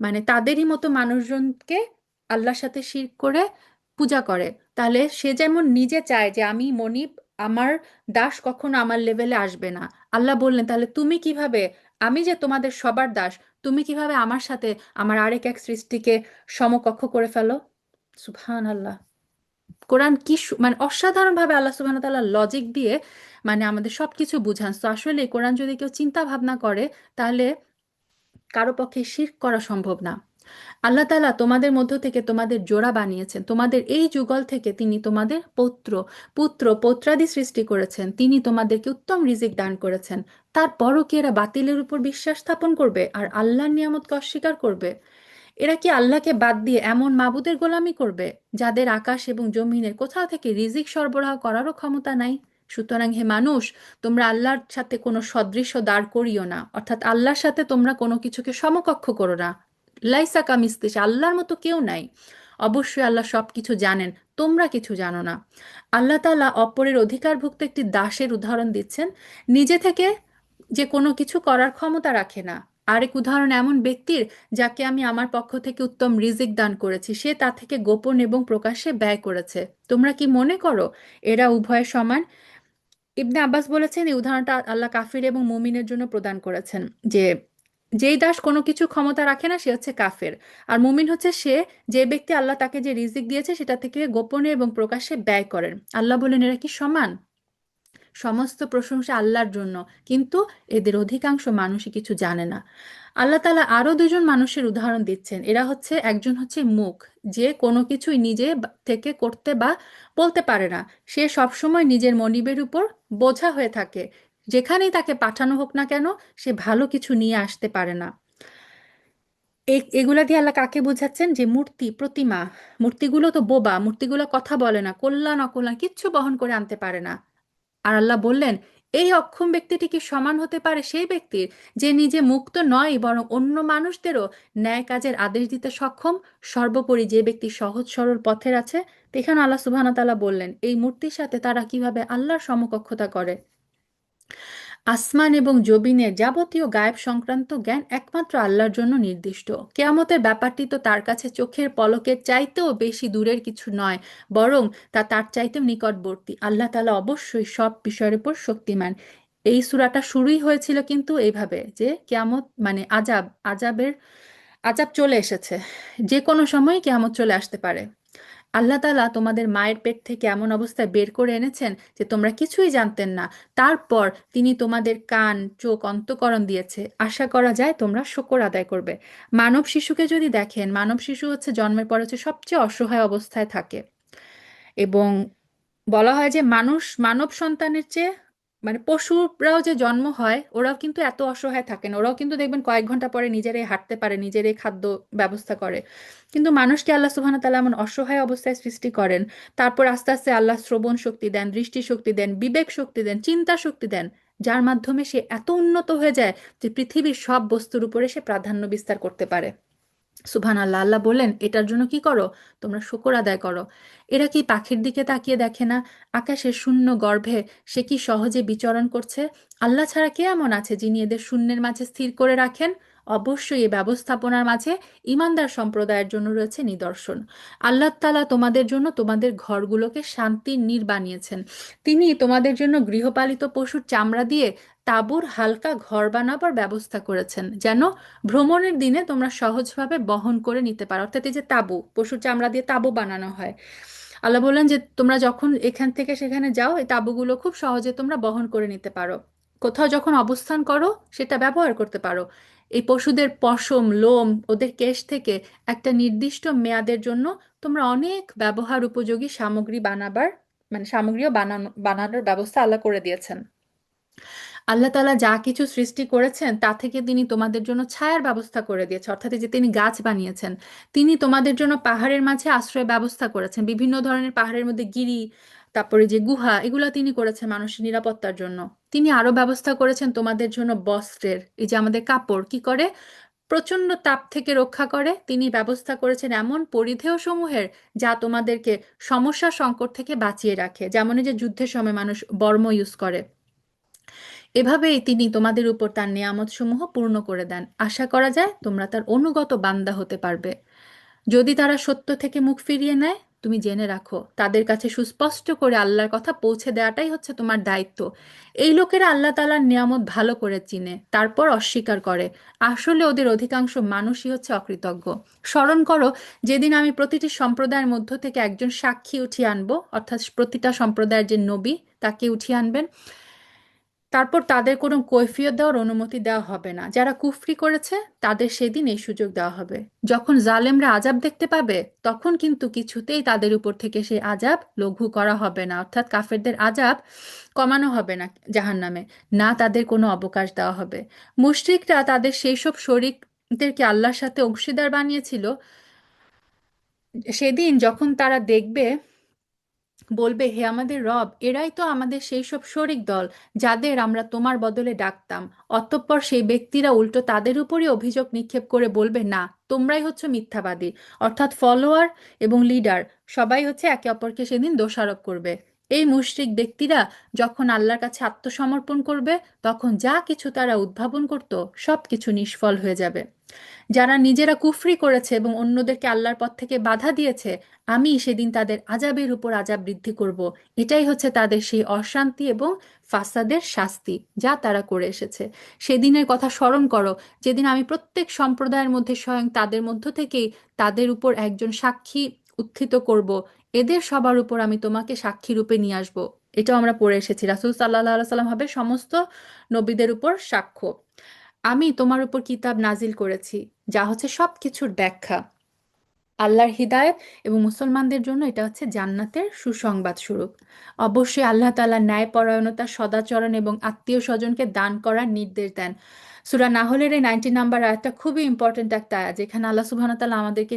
মানে তাদেরই মতো মানুষজনকে আল্লাহর সাথে শিরক করে পূজা করে। তাহলে সে যেমন নিজে চায় যে আমি মনিব, আমার দাস কখনো আমার লেভেলে আসবে না, আল্লাহ বললেন তাহলে তুমি কিভাবে, আমি যে তোমাদের সবার দাস, তুমি কিভাবে আমার সাথে আমার আরেক এক সৃষ্টিকে সমকক্ষ করে ফেলো। সুবহান আল্লাহ। কোরআন কি মানে অসাধারণভাবে আল্লাহ সুবহানাহু ওয়া তাআলা লজিক দিয়ে মানে আমাদের সবকিছু বুঝান। তো আসলে কোরআন যদি কেউ চিন্তা ভাবনা করে, তাহলে কারো পক্ষে শিরক করা সম্ভব না। আল্লাহ তাআলা তোমাদের মধ্য থেকে তোমাদের জোড়া বানিয়েছেন, তোমাদের এই যুগল থেকে তিনি তোমাদের পৌত্রাদি সৃষ্টি করেছেন, তিনি তোমাদেরকে উত্তম রিজিক দান করেছেন। তারপরও কি এরা বাতিলের উপর বিশ্বাস স্থাপন করবে আর আল্লাহর নিয়ামতকে অস্বীকার করবে? এরা কি আল্লাহকে বাদ দিয়ে এমন মাবুদের গোলামি করবে যাদের আকাশ এবং জমিনের কোথাও থেকে রিজিক সরবরাহ করারও ক্ষমতা নাই? সুতরাং হে মানুষ, তোমরা আল্লাহর সাথে কোনো সদৃশ্য দাঁড় করিও না, অর্থাৎ আল্লাহর সাথে তোমরা কোনো কিছুকে সমকক্ষ করো না। লাইসা কামিস্তিস, আল্লাহর মতো কেউ নাই। অবশ্যই আল্লাহ সব কিছু জানেন, তোমরা কিছু জানো না। আল্লাহ তাআলা অপরের অধিকারভুক্ত একটি দাসের উদাহরণ দিচ্ছেন, নিজে থেকে যে কোনো কিছু করার ক্ষমতা রাখে না। আরেক উদাহরণ এমন ব্যক্তির যাকে আমি আমার পক্ষ থেকে উত্তম রিজিক দান করেছি, সে তা থেকে গোপন এবং প্রকাশ্যে ব্যয় করেছে। তোমরা কি মনে করো এরা উভয় সমান? ইবনে আব্বাস বলেছেন এই উদাহরণটা আল্লাহ কাফির এবং মুমিনের জন্য প্রদান করেছেন, যে যেই দাস কোনো কিছু ক্ষমতা রাখে না সে হচ্ছে কাফের, আর মুমিন হচ্ছে সে যে ব্যক্তি আল্লাহ তাকে যে রিজিক দিয়েছে সেটা থেকে গোপনে এবং প্রকাশ্যে ব্যয় করেন। আল্লাহ বলেন এরা কি সমান? সমস্ত প্রশংসা আল্লাহর জন্য, কিন্তু এদের অধিকাংশ মানুষই কিছু জানে না। আল্লাহ তাআলা আরো দুজন মানুষের উদাহরণ দিচ্ছেন। এরা হচ্ছে, একজন হচ্ছে মুখ, যে কোনো কিছুই নিজে থেকে করতে বা বলতে পারে না। সে সবসময় নিজের মনিবের উপর বোঝা হয়ে থাকে, যেখানেই তাকে পাঠানো হোক না কেন সে ভালো কিছু নিয়ে আসতে পারে না। এগুলা দিয়ে আল্লাহ কাকে বোঝাচ্ছেন? যে মূর্তি, প্রতিমা, মূর্তিগুলো তো বোবা, মূর্তিগুলো কথা বলে না, কল্যাণ অকল্যাণ কিচ্ছু বহন করে আনতে পারে না। আর আল্লাহ বললেন এই অক্ষম ব্যক্তিটি কি সমান হতে পারে সেই ব্যক্তির যে নিজে মুক্ত নয় বরং অন্য মানুষদেরও ন্যায় কাজের আদেশ দিতে সক্ষম, সর্বোপরি যে ব্যক্তি সহজ সরল পথের আছে? তো এখানে আল্লাহ সুবহানাহু ওয়া তাআলা বললেন এই মূর্তির সাথে তারা কিভাবে আল্লাহর সমকক্ষতা করে। আসমান এবং জবিনের যাবতীয় গায়েব সংক্রান্ত জ্ঞান একমাত্র আল্লাহর জন্য নির্দিষ্ট। কেয়ামতের ব্যাপারটি তো তার কাছে চোখের পলকের চাইতেও বেশি দূরের কিছু নয়, বরং তা তার চাইতেও নিকটবর্তী। আল্লাহ তাআলা অবশ্যই সব বিষয়ের উপর শক্তিমান। এই সূরাটা শুরুই হয়েছিল কিন্তু এইভাবে যে কেয়ামত মানে আজাব চলে এসেছে, যে কোনো সময় কেয়ামত চলে আসতে পারে। আল্লাহ তাআলা তোমাদের মায়ের পেট থেকে এমন অবস্থায় বের করে এনেছেন যে তোমরা কিছুই জানতেন না। তারপর তিনি তোমাদের কান, চোখ, অন্তঃকরণ দিয়েছে। আশা করা যায় তোমরা শুকর আদায় করবে। মানব শিশুকে যদি দেখেন, মানব শিশু হচ্ছে জন্মের পর হচ্ছে সবচেয়ে অসহায় অবস্থায় থাকে, এবং বলা হয় যে মানব সন্তানের চেয়ে মানে পশুরাও যে জন্ম হয় ওরাও কিন্তু এত অসহায় থাকে না, ওরাও কিন্তু দেখবেন কয়েক ঘন্টা পরে নিজেরাই হাঁটতে পারে, নিজেরাই খাদ্য ব্যবস্থা করে। কিন্তু মানুষকে আল্লাহ সুবহানাহু ওয়া তাআলা এমন অসহায় অবস্থায় সৃষ্টি করেন, তারপর আস্তে আস্তে আল্লাহ শ্রবণ শক্তি দেন, দৃষ্টি শক্তি দেন, বিবেক শক্তি দেন, চিন্তা শক্তি দেন, যার মাধ্যমে সে এত উন্নত হয়ে যায় যে পৃথিবীর সব বস্তুর উপরে সে প্রাধান্য বিস্তার করতে পারে। সুবহান আল্লাহ। আল্লাহ বললেন এটার জন্য কি করো? তোমরা শুকর আদায় করো। এরা কি পাখির দিকে তাকিয়ে দেখে না, আকাশের শূন্য গর্ভে সে কি সহজে বিচরণ করছে? আল্লাহ ছাড়া কে এমন আছে যিনি এদের শূন্যের মাঝে স্থির করে রাখেন? অবশ্যই এই ব্যবস্থাপনার মাঝে ইমানদার সম্প্রদায়ের জন্য রয়েছে নিদর্শন। আল্লাহ তাআলা তোমাদের জন্য তোমাদের ঘরগুলোকে শান্তির নীড় বানিয়েছেন। তিনি তোমাদের জন্য গৃহপালিত পশুর চামড়া দিয়ে তাঁবুর হালকা ঘর বানাবার ব্যবস্থা করেছেন, যেন ভ্রমণের দিনে তোমরা সহজভাবে বহন করে নিতে পারো। অর্থাৎ এই যে তাঁবু, পশুর চামড়া দিয়ে তাঁবু বানানো হয়, আল্লাহ বললেন যে তোমরা যখন এখান থেকে সেখানে যাও এই তাঁবুগুলো খুব সহজে তোমরা বহন করে নিতে পারো। কোথাও যখন অবস্থান করো সেটা ব্যবহার করতে পারো। এই পশুদের পশম, লোম, ওদের কেশ থেকে একটা নির্দিষ্ট মেয়াদের জন্য তোমরা অনেক ব্যবহার উপযোগী সামগ্রী বানাবার মানে সামগ্রীও বানানোর ব্যবস্থা আল্লাহ করে দিয়েছেন। আল্লাহ তাআলা যা কিছু সৃষ্টি করেছেন তা থেকে তিনি তোমাদের জন্য ছায়ার ব্যবস্থা করে দিয়েছেন, অর্থাৎ এই যে তিনি গাছ বানিয়েছেন। তিনি তোমাদের জন্য পাহাড়ের মাঝে আশ্রয় ব্যবস্থা করেছেন, বিভিন্ন ধরনের পাহাড়ের মধ্যে গিরি, তারপরে যে গুহা, এগুলো তিনি করেছেন মানুষের নিরাপত্তার জন্য। তিনি আরো ব্যবস্থা করেছেন তোমাদের জন্য বস্ত্রের, এই যে আমাদের কাপড় কি করে প্রচণ্ড তাপ থেকে রক্ষা করে, তিনি ব্যবস্থা করেছেন এমন পরিধেয় সমূহের যা তোমাদেরকে সমস্যা সংকট থেকে বাঁচিয়ে রাখে, যেমন এই যে যুদ্ধের সময় মানুষ বর্ম ইউজ করে। এভাবেই তিনি তোমাদের উপর তার নেয়ামত সমূহ পূর্ণ করে দেন। আশা করা যায় তোমরা তার অনুগত বান্দা হতে পারবে। যদি তারা সত্য থেকে মুখ ফিরিয়ে নেয়, তুমি জেনে রাখো তাদের কাছে সুস্পষ্ট করে আল্লাহর কথা পৌঁছে দেওয়াটাই হচ্ছে তোমার দায়িত্ব। এই লোকেরা আল্লাহ তাআলার নিয়ামত ভালো করে চিনে, তারপর অস্বীকার করে। আসলে ওদের অধিকাংশ মানুষই হচ্ছে অকৃতজ্ঞ। স্মরণ করো যেদিন আমি প্রতিটি সম্প্রদায়ের মধ্য থেকে একজন সাক্ষী উঠিয়ে আনবো, অর্থাৎ প্রতিটা সম্প্রদায়ের যে নবী তাকে উঠিয়ে আনবেন। তারপর তাদের কোনো কৈফিয়ত দেওয়ার অনুমতি দেওয়া হবে না। যারা কুফরি করেছে তাদের সেদিন এই সুযোগ দেওয়া হবে। যখন জালেমরা আজাব দেখতে পাবে, তখন কিন্তু কিছুতেই তাদের উপর থেকে সেই আজাব লঘু করা হবে না, অর্থাৎ কাফেরদের আজাব কমানো হবে না জাহান্নামে, না তাদের কোনো অবকাশ দেওয়া হবে। মুশরিকরা তাদের সেই সব শরীকদেরকে আল্লাহর সাথে অংশীদার বানিয়েছিল, সেদিন যখন তারা দেখবে, বলবে, হে আমাদের রব, এরাই তো আমাদের সেই সব শরিক দল যাদের আমরা তোমার বদলে ডাকতাম। অতঃপর সেই ব্যক্তিরা উল্টো তাদের উপরই অভিযোগ নিক্ষেপ করে বলবে, না, তোমরাই হচ্ছে মিথ্যাবাদী। অর্থাৎ ফলোয়ার এবং লিডার সবাই হচ্ছে একে অপরকে সেদিন দোষারোপ করবে। এই মুশরিক ব্যক্তিরা যখন আল্লাহর কাছে আত্মসমর্পণ করবে, তখন যা কিছু তারা উদ্ভাবন করত সব কিছু নিষ্ফল হয়ে যাবে। যারা নিজেরা কুফরি করেছে এবং অন্যদেরকে আল্লাহর পথ থেকে বাধা দিয়েছে, আমি সেদিন তাদের আজাবের উপর আজাব বৃদ্ধি করব। এটাই হচ্ছে তাদের সেই অশান্তি এবং ফাসাদের শাস্তি যা তারা করে এসেছে। সেদিনের কথা স্মরণ করো, যেদিন আমি প্রত্যেক সম্প্রদায়ের মধ্যে স্বয়ং তাদের মধ্য থেকেই তাদের উপর একজন সাক্ষী উত্থিত করব। এদের সবার উপর আমি তোমাকে সাক্ষী রূপে নিয়ে আসব। এটাও আমরা পড়ে এসেছি, রাসূল সাল্লাল্লাহু আলাইহি সাল্লাম হবে সমস্ত নবীদের উপর সাক্ষ্য। আমি তোমার উপর কিতাব নাজিল করেছি যা হচ্ছে সবকিছুর ব্যাখ্যা। আল্লাহর হিদায়াত এবং মুসলমানদের জন্য এটা হচ্ছে জান্নাতের সুসংবাদ স্বরূপ। অবশ্যই আল্লাহ তাআলা ন্যায়পরায়ণতা, সদাচরণ এবং আত্মীয় স্বজনকে দান করার নির্দেশ দেন। সূরা নাহলের এই 90 নাম্বার আয়াতটা খুবই ইম্পর্ট্যান্ট একটা আয়াত, যেখানে আল্লাহ সুবহানাহু ওয়া তাআলা আমাদেরকে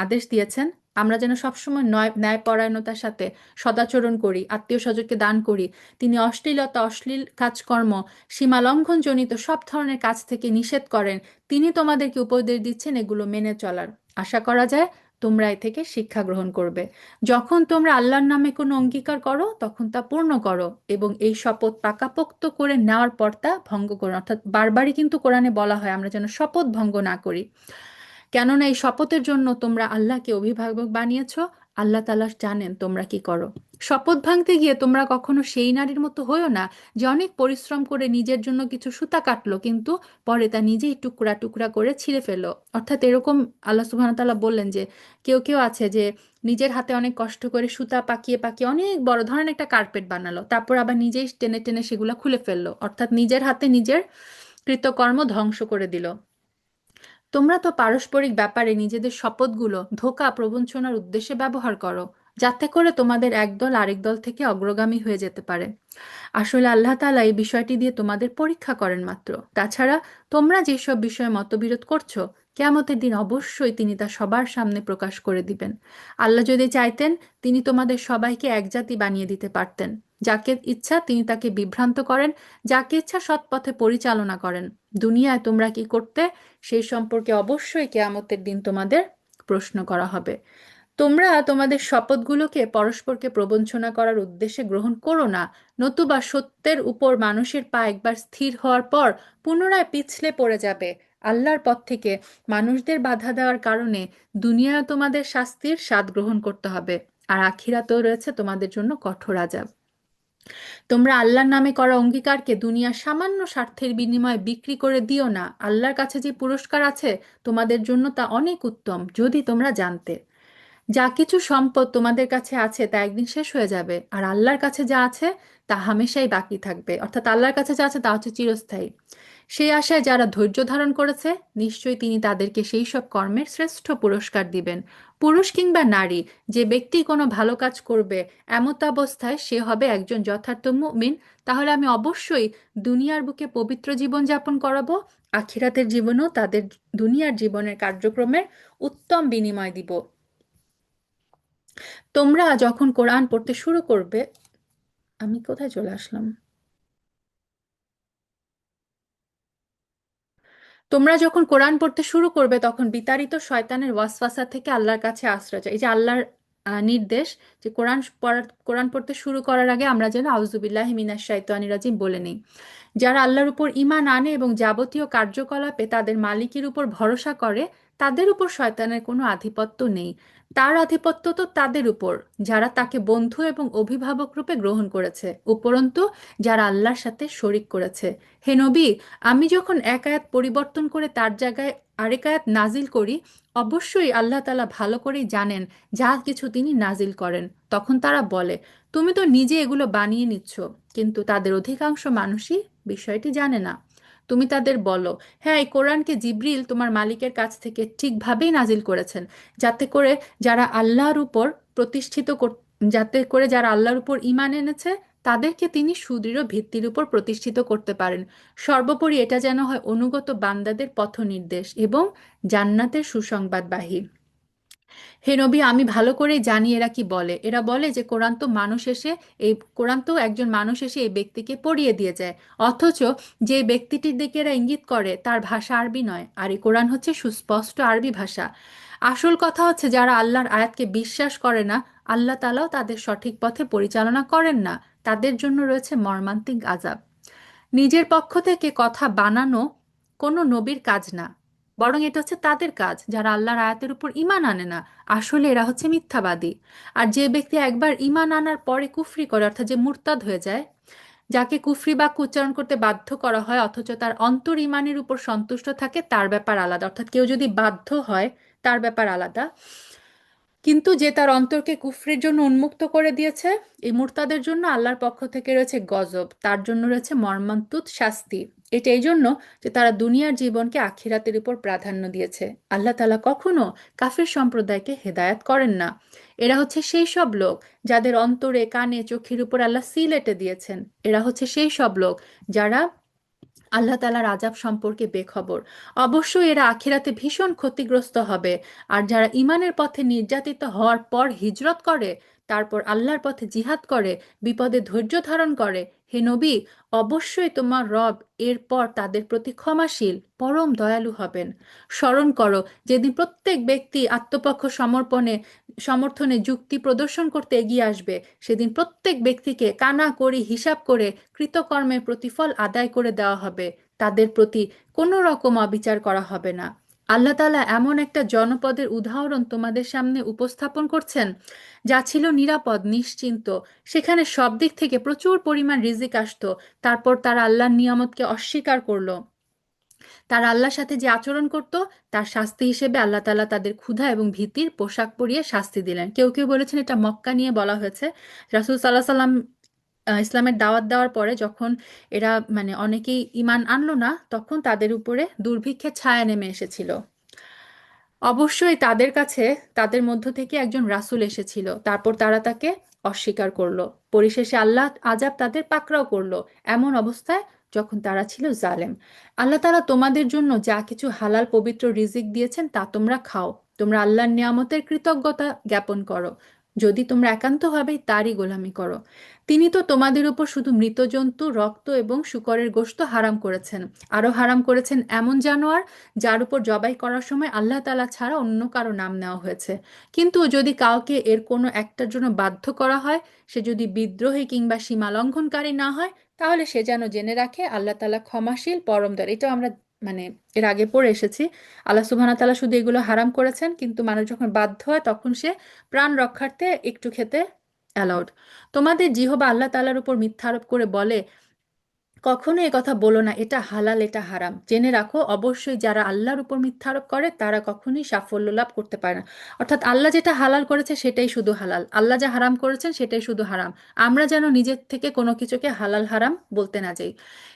আদেশ দিয়েছেন আমরা যেন সবসময় ন্যায়পরায়ণতার সাথে সদাচরণ করি, আত্মীয় স্বজনকে দান করি। তিনি অশ্লীলতা, অশ্লীল কাজকর্ম, সীমালঙ্ঘন জনিত সব ধরনের কাজ থেকে নিষেধ করেন। তিনি তোমাদেরকে উপদেশ দিচ্ছেন এগুলো মেনে চলার। আশা করা যায় তোমরা এ থেকে শিক্ষা গ্রহণ করবে। যখন তোমরা আল্লাহর নামে কোনো অঙ্গীকার করো, তখন তা পূর্ণ করো এবং এই শপথ পাকাপোক্ত করে নেওয়ার পর তা ভঙ্গ করো। অর্থাৎ বারবারই কিন্তু কোরআনে বলা হয় আমরা যেন শপথ ভঙ্গ না করি, কেননা এই শপথের জন্য তোমরা আল্লাহকে অভিভাবক বানিয়েছো। আল্লাহ তাআলা জানেন তোমরা কি করো। শপথ ভাঙতে গিয়ে তোমরা কখনো সেই নারীর মতো হয়েও না যে অনেক পরিশ্রম করে নিজের জন্য কিছু সুতা কাটলো, কিন্তু পরে তা নিজেই টুকরা টুকরা করে ছিঁড়ে ফেললো। অর্থাৎ এরকম আল্লাহ সুবহানাহু ওয়া তাআলা বললেন যে কেউ কেউ আছে যে নিজের হাতে অনেক কষ্ট করে সুতা পাকিয়ে পাকিয়ে অনেক বড় ধরনের একটা কার্পেট বানালো, তারপর আবার নিজেই টেনে টেনে সেগুলো খুলে ফেললো, অর্থাৎ নিজের হাতে নিজের কৃতকর্ম ধ্বংস করে দিল। তোমরা তো পারস্পরিক ব্যাপারে নিজেদের শপথগুলো ধোঁকা প্রবঞ্চনার উদ্দেশ্যে ব্যবহার করো, যাতে করে তোমাদের একদল আরেক দল থেকে অগ্রগামী হয়ে যেতে পারে। আসলে আল্লাহ তাআলা এই বিষয়টি দিয়ে তোমাদের পরীক্ষা করেন মাত্র। তাছাড়া তোমরা যেসব বিষয়ে মতবিরোধ করছো, কিয়ামতের দিন অবশ্যই তিনি তা সবার সামনে প্রকাশ করে দিবেন। আল্লাহ যদি চাইতেন, তিনি তোমাদের সবাইকে এক জাতি বানিয়ে দিতে পারতেন। যাকে ইচ্ছা তিনি তাকে বিভ্রান্ত করেন, যাকে ইচ্ছা সৎ পথে পরিচালনা করেন। দুনিয়ায় তোমরা কি করতে সেই সম্পর্কে অবশ্যই কেয়ামতের দিন তোমাদের প্রশ্ন করা হবে। তোমরা তোমাদের শপথগুলোকে পরস্পরকে প্রবঞ্চনা করার উদ্দেশ্যে গ্রহণ করো না, নতুবা সত্যের উপর মানুষের পা একবার স্থির হওয়ার পর পুনরায় পিছলে পড়ে যাবে। আল্লাহর পথ থেকে মানুষদের বাধা দেওয়ার কারণে দুনিয়ায় তোমাদের শাস্তির স্বাদ গ্রহণ করতে হবে, আর আখিরাতেও রয়েছে তোমাদের জন্য কঠোর আযাব। তোমরা আল্লাহর নামে করা অঙ্গীকারকে দুনিয়ার সামান্য স্বার্থের বিনিময়ে বিক্রি করে দিও না। আল্লাহর কাছে যে পুরস্কার আছে তোমাদের জন্য তা অনেক উত্তম, যদি তোমরা জানতে। যা কিছু সম্পদ তোমাদের কাছে আছে তা একদিন শেষ হয়ে যাবে, আর আল্লাহর কাছে যা আছে তা হামেশাই বাকি থাকবে। অর্থাৎ আল্লাহর কাছে যা আছে তা হচ্ছে চিরস্থায়ী। সেই আশায় যারা ধৈর্য ধারণ করেছে, নিশ্চয়ই তিনি তাদেরকে সেই সব কর্মের শ্রেষ্ঠ পুরস্কার দিবেন। পুরুষ কিংবা নারী, যে ব্যক্তি কোনো ভালো কাজ করবে এমত অবস্থায় সে হবে একজন যথার্থ মুমিন, তাহলে আমি অবশ্যই দুনিয়ার বুকে পবিত্র জীবন যাপন করাবো, আখিরাতের জীবনেও তাদের দুনিয়ার জীবনের কার্যক্রমের উত্তম বিনিময় দিব। তোমরা যখন কোরআন পড়তে শুরু করবে, আমি কোথায় চলে আসলাম? তোমরা যখন কোরআন পড়তে শুরু করবে তখন বিতাড়িত শয়তানের ওয়াসওয়াসা থেকে আল্লাহর কাছে আশ্রয় চাই। এই যে আল্লাহর নির্দেশ, যে কোরআন পড়তে শুরু করার আগে আমরা যেন আউযুবিল্লাহি মিনাশ শাইতানির রাজিম বলে নিই। যারা আল্লাহর উপর ঈমান আনে এবং যাবতীয় কার্যকলাপে তাদের মালিকের উপর ভরসা করে, তাদের উপর শয়তানের কোনো আধিপত্য নেই। তার আধিপত্য তো তাদের উপর যারা তাকে বন্ধু এবং অভিভাবক রূপে গ্রহণ করেছে, উপরন্তু যারা আল্লাহর সাথে শরিক করেছে। হে নবী, আমি যখন এক আয়াত পরিবর্তন করে তার জায়গায় আরেক আয়াত নাজিল করি, অবশ্যই আল্লাহ তাআলা ভালো করেই জানেন যা কিছু তিনি নাজিল করেন। তখন তারা বলে, তুমি তো নিজে এগুলো বানিয়ে নিচ্ছ। কিন্তু তাদের অধিকাংশ মানুষই বিষয়টি জানে না। তুমি তাদের বলো, হ্যাঁ, এই কোরআনকে জিবরিল তোমার মালিকের কাছ থেকে ঠিকভাবেই নাজিল করেছেন, যাতে করে যারা আল্লাহর উপর প্রতিষ্ঠিত কর- যাতে করে যারা আল্লাহর উপর ঈমান এনেছে তাদেরকে তিনি সুদৃঢ় ভিত্তির উপর প্রতিষ্ঠিত করতে পারেন। সর্বোপরি এটা যেন হয় অনুগত বান্দাদের পথনির্দেশ এবং জান্নাতের সুসংবাদবাহী। হে নবী, আমি ভালো করেই জানি এরা কি বলে। এরা বলে যে কোরআন তো একজন মানুষ এসে এই ব্যক্তিকে পড়িয়ে দিয়ে যায়, অথচ যে ব্যক্তিটির দিকে এরা ইঙ্গিত করে তার ভাষা আরবি নয়, আর এই কোরআন হচ্ছে সুস্পষ্ট আরবি ভাষা। আসল কথা হচ্ছে, যারা আল্লাহর আয়াতকে বিশ্বাস করে না, আল্লাহ তাআলাও তাদের সঠিক পথে পরিচালনা করেন না। তাদের জন্য রয়েছে মর্মান্তিক আযাব। নিজের পক্ষ থেকে কথা বানানো কোনো নবীর কাজ না, বরং এটা হচ্ছে তাদের কাজ যারা আল্লাহর আয়াতের উপর ঈমান আনে না। আসলে এরা হচ্ছে মিথ্যাবাদী। আর যে ব্যক্তি একবার ঈমান আনার পরে কুফরি করে, অর্থাৎ যে মুরতাদ হয়ে যায়, যাকে কুফরি বাক্য উচ্চারণ করতে বাধ্য করা হয় অথচ তার অন্তর ঈমানের উপর সন্তুষ্ট থাকে, তার ব্যাপার আলাদা। অর্থাৎ কেউ যদি বাধ্য হয়, তার ব্যাপার আলাদা। কিন্তু যে তার অন্তরকে কুফরির জন্য উন্মুক্ত করে দিয়েছে, এই মুরতাদের জন্য আল্লাহর পক্ষ থেকে রয়েছে গজব, তার জন্য রয়েছে মর্মান্তুদ শাস্তি। এটা এই জন্য যে তারা দুনিয়ার জীবনকে আখিরাতের উপর প্রাধান্য দিয়েছে। আল্লাহ তাআলা কখনো কাফির সম্প্রদায়কে হেদায়াত করেন না। এরা হচ্ছে সেই সব লোক যাদের অন্তরে, কানে, চোখের উপর আল্লাহ সিল এঁটে দিয়েছেন। এরা হচ্ছে সেই সব লোক যারা আল্লাহ তাআলার আযাব সম্পর্কে বেখবর। অবশ্যই এরা আখিরাতে ভীষণ ক্ষতিগ্রস্ত হবে। আর যারা ঈমানের পথে নির্যাতিত হওয়ার পর হিজরত করে, তারপর আল্লাহর পথে জিহাদ করে, বিপদে ধৈর্য ধারণ করে, হে নবী, অবশ্যই তোমার রব এরপর তাদের প্রতি ক্ষমাশীল, পরম দয়ালু হবেন। স্মরণ করো, যেদিন প্রত্যেক ব্যক্তি আত্মপক্ষ সমর্থনে যুক্তি প্রদর্শন করতে এগিয়ে আসবে, সেদিন প্রত্যেক ব্যক্তিকে কানা করি হিসাব করে কৃতকর্মের প্রতিফল আদায় করে দেওয়া হবে। তাদের প্রতি কোনো রকম অবিচার করা হবে না। আল্লাহ তাআলা এমন একটা জনপদের উদাহরণ তোমাদের সামনে উপস্থাপন করছেন, যা ছিল নিরাপদ, নিশ্চিন্ত। সেখানে সব দিক থেকে প্রচুর পরিমাণ রিজিক আসতো। তারপর তারা আল্লাহর নিয়ামতকে অস্বীকার করলো। তারা আল্লাহর সাথে যে আচরণ করত, তার শাস্তি হিসেবে আল্লাহ তাআলা তাদের ক্ষুধা এবং ভীতির পোশাক পরিয়ে শাস্তি দিলেন। কেউ কেউ বলেছেন এটা মক্কা নিয়ে বলা হয়েছে। রাসূল সাল্লাল্লাহু আলাইহি সাল্লাম ইসলামের দাওয়াত দেওয়ার পরে যখন এরা মানে অনেকেই ঈমান আনলো না, তখন তাদের উপরে দুর্ভিক্ষের ছায়া নেমে এসেছিল। অবশ্যই তাদের কাছে তাদের মধ্য থেকে একজন রাসূল এসেছিল, তারপর তারা তাকে অস্বীকার করলো। পরিশেষে আল্লাহ আযাব তাদের পাকড়াও করলো, এমন অবস্থায় যখন তারা ছিল জালেম। আল্লাহ তাআলা তোমাদের জন্য যা কিছু হালাল পবিত্র রিজিক দিয়েছেন তা তোমরা খাও। তোমরা আল্লাহর নিয়ামতের কৃতজ্ঞতা জ্ঞাপন করো, যদি তোমরা একান্তভাবেই তারই গোলামি করো। তিনি তো তোমাদের উপর শুধু মৃত জন্তু, রক্ত এবং শূকরের গোশত হারাম করেছেন। আরো হারাম করেছেন এমন জানোয়ার যার উপর জবাই করার সময় আল্লাহ তাআলা ছাড়া অন্য কারো নাম নেওয়া হয়েছে। কিন্তু যদি কাউকে এর কোনো একটার জন্য বাধ্য করা হয়, সে যদি বিদ্রোহী কিংবা সীমা লঙ্ঘনকারী না হয়, তাহলে সে যেন জেনে রাখে আল্লাহ তাআলা ক্ষমাশীল, পরম দয়ালু। এটাও আমরা মানে এর আগে পড়ে এসেছি। আল্লাহ সুবহানাহু ওয়া তাআলা শুধু এগুলো হারাম করেছেন, কিন্তু মানুষ যখন বাধ্য হয় তখন সে প্রাণ রক্ষার্থে একটু খেতে অ্যালাউড। তোমাদের জিহবা আল্লাহ তাআলার উপর মিথ্যা আরোপ করে বলে, কখনো এ কথা বলো না এটা হালাল এটা হারাম। জেনে রাখো, অবশ্যই যারা আল্লাহর উপর মিথ্যা আরোপ করে তারা কখনোই সাফল্য লাভ করতে পারে না। অর্থাৎ আল্লাহ যেটা হালাল করেছে সেটাই শুধু হালাল, আল্লাহ যা হারাম করেছেন সেটাই শুধু হারাম। আমরা যেন নিজের থেকে কোনো কিছুকে হালাল হারাম বলতে না যাই।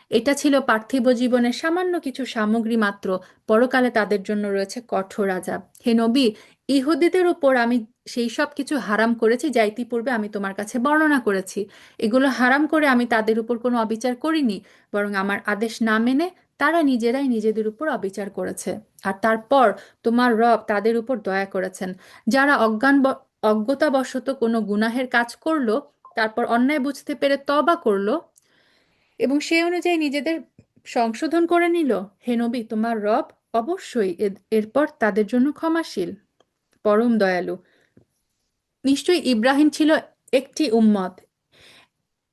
এটা ছিল পার্থিব জীবনের সামান্য কিছু সামগ্রী মাত্র। পরকালে তাদের জন্য রয়েছে কঠোর আযাব। হে নবী, ইহুদিদের উপর আমি সেই সব কিছু হারাম করেছি যা ইতিপূর্বে আমি তোমার কাছে বর্ণনা করেছি। এগুলো হারাম করে আমি তাদের উপর কোনো অবিচার করিনি, বরং আমার আদেশ না মেনে তারা নিজেরাই নিজেদের উপর অবিচার করেছে। আর তারপর তোমার রব তাদের উপর দয়া করেছেন। যারা অজ্ঞতাবশত কোনো গুনাহের কাজ করলো, তারপর অন্যায় বুঝতে পেরে তওবা করলো এবং সেই অনুযায়ী নিজেদের সংশোধন করে নিল, হে নবী, তোমার রব অবশ্যই এরপর তাদের জন্য ক্ষমাশীল, পরম দয়ালু। নিশ্চয়ই ইব্রাহিম ছিল একটি উম্মত,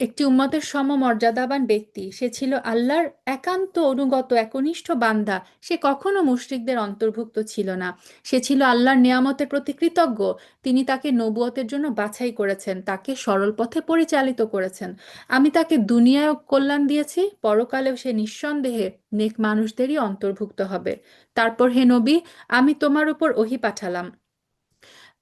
একটি উম্মতের সমমর্যাদাবান ব্যক্তি। সে ছিল আল্লাহর একান্ত অনুগত একনিষ্ঠ বান্দা। সে কখনো মুশরিকদের অন্তর্ভুক্ত ছিল না। সে ছিল আল্লাহর নিয়ামতের প্রতি কৃতজ্ঞ। তিনি তাকে নবুয়তের জন্য বাছাই করেছেন, তাকে সরল পথে পরিচালিত করেছেন। আমি তাকে দুনিয়ায় কল্যাণ দিয়েছি, পরকালেও সে নিঃসন্দেহে নেক মানুষদেরই অন্তর্ভুক্ত হবে। তারপর হে নবী, আমি তোমার উপর ওহী পাঠালাম,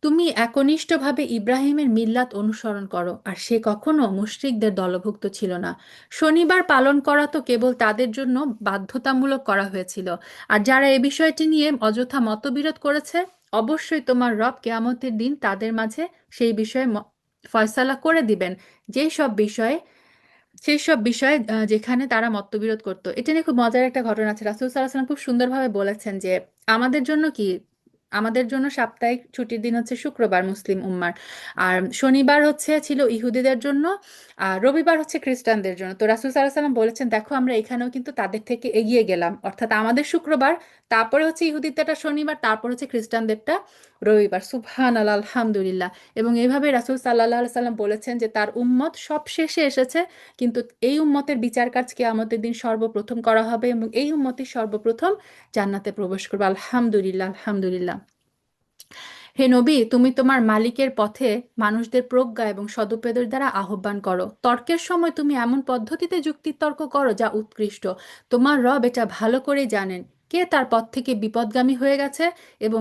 তুমি একনিষ্ঠভাবে ইব্রাহিমের মিল্লাত অনুসরণ করো, আর সে কখনো মুশরিকদের দলভুক্ত ছিল না। শনিবার পালন করা তো কেবল তাদের জন্য বাধ্যতামূলক করা হয়েছিল, আর যারা এ বিষয়টি নিয়ে অযথা মতবিরোধ করেছে, অবশ্যই তোমার রব কিয়ামতের দিন তাদের মাঝে সেই বিষয়ে ফয়সালা করে দিবেন। যেই সব বিষয়ে সেই সব বিষয়ে যেখানে তারা মতবিরোধ করতো। এটা নিয়ে খুব মজার একটা ঘটনা আছে। রাসূল সাল্লাল্লাহু আলাইহি ওয়াসাল্লাম খুব সুন্দরভাবে বলেছেন যে আমাদের জন্য কি, আমাদের জন্য সাপ্তাহিক ছুটির দিন হচ্ছে শুক্রবার মুসলিম উম্মার, আর শনিবার ছিল ইহুদিদের জন্য, আর রবিবার হচ্ছে খ্রিস্টানদের জন্য। তো রাসূল সাল্লাল্লাহু আলাইহি ওয়াসাল্লাম বলেছেন, দেখো আমরা এখানেও কিন্তু তাদের থেকে এগিয়ে গেলাম, অর্থাৎ আমাদের শুক্রবার, তারপরে হচ্ছে ইহুদিদেরটা শনিবার, তারপর হচ্ছে খ্রিস্টানদেরটা রবিবার। সুবহানাল্লাহ, আলহামদুলিল্লাহ। এবং এইভাবে রাসূল সাল্লাল্লাহু আলাইহি ওয়াসাল্লাম বলেছেন যে তার উম্মত সব শেষে এসেছে, কিন্তু এই উম্মতের বিচার কাজ কিয়ামতের দিন সর্বপ্রথম করা হবে এবং এই উম্মতই সর্বপ্রথম জান্নাতে প্রবেশ করবে। আলহামদুলিল্লাহ, আলহামদুলিল্লাহ। হে নবী, তুমি তোমার মালিকের পথে মানুষদের প্রজ্ঞা এবং সদুপদেশ দ্বারা আহ্বান করো। তর্কের সময় তুমি এমন পদ্ধতিতে যুক্তিতর্ক করো যা উৎকৃষ্ট। তোমার রব এটা ভালো করেই জানেন কে তার পথ থেকে বিপদগামী হয়ে গেছে এবং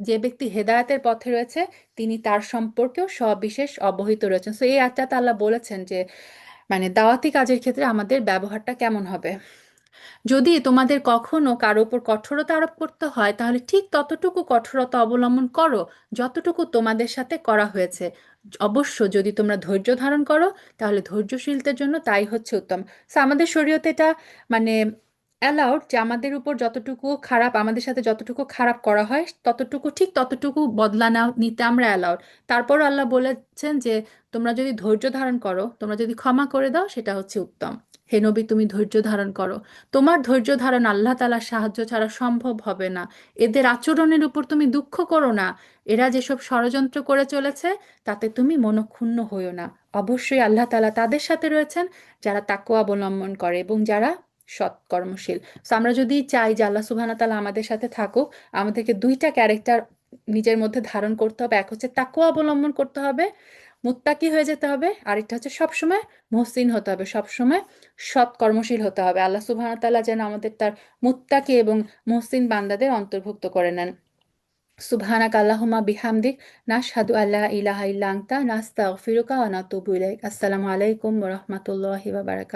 যে ব্যক্তি হেদায়েতের পথে রয়েছে তিনি তার সম্পর্কেও সবিশেষ অবহিত রয়েছেন। সো এই আয়াতটাতে আল্লাহ বলেছেন যে মানে দাওয়াতি কাজের ক্ষেত্রে আমাদের ব্যবহারটা কেমন হবে। যদি তোমাদের কখনো কারো উপর কঠোরতা আরোপ করতে হয়, তাহলে ঠিক ততটুকু কঠোরতা অবলম্বন করো যতটুকু তোমাদের সাথে করা হয়েছে। অবশ্য যদি তোমরা ধৈর্য ধারণ করো, তাহলে ধৈর্যশীলদের জন্য তাই হচ্ছে উত্তম। সো আমাদের শরীয়তে এটা মানে অ্যালাউড যে আমাদের উপর যতটুকু খারাপ, আমাদের সাথে যতটুকু খারাপ করা হয় ততটুকু, ঠিক ততটুকু বদলা নিতে আমরা অ্যালাউড। তারপর আল্লাহ বলেছেন যে তোমরা যদি ধৈর্য ধারণ করো, তোমরা যদি ক্ষমা করে দাও, সেটা হচ্ছে উত্তম। হে নবী, তুমি ধৈর্য ধারণ করো। তোমার ধৈর্য ধারণ আল্লাহ তাআলার সাহায্য ছাড়া সম্ভব হবে না। এদের আচরণের উপর তুমি দুঃখ করো না। এরা যেসব ষড়যন্ত্র করে চলেছে তাতে তুমি মনক্ষুণ্ণ হইও না। অবশ্যই আল্লাহ তাআলা তাদের সাথে রয়েছেন যারা তাকওয়া অবলম্বন করে এবং যারা সৎ কর্মশীল। তো আমরা যদি চাই যে আল্লাহ সুবহানাহু ওয়া তাআলা আমাদের সাথে থাকুক, আমাদেরকে দুইটা ক্যারেক্টার নিজের মধ্যে ধারণ করতে হবে। এক হচ্ছে তাকওয়া অবলম্বন করতে হবে, মুত্তাকি হয়ে যেতে হবে, আরেকটা হচ্ছে সবসময় মুহসিন হতে হবে, সবসময় সৎ কর্মশীল হতে হবে। আল্লাহ সুবহানাহু ওয়া তাআলা যেন আমাদের তার মুত্তাকি এবং মুহসিন বান্দাদের অন্তর্ভুক্ত করে নেন। সুবহানাক আল্লাহুম্মা বিহামদিক, নাশহাদু আল্লা ইলাহা ইল্লা আনতা, নাস্তাগফিরুকা ওয়া নাতুবু ইলাইক। আসসালামু আলাইকুম ওয়া রাহমাতুল্লাহি ওয়া বারাকাতুহু।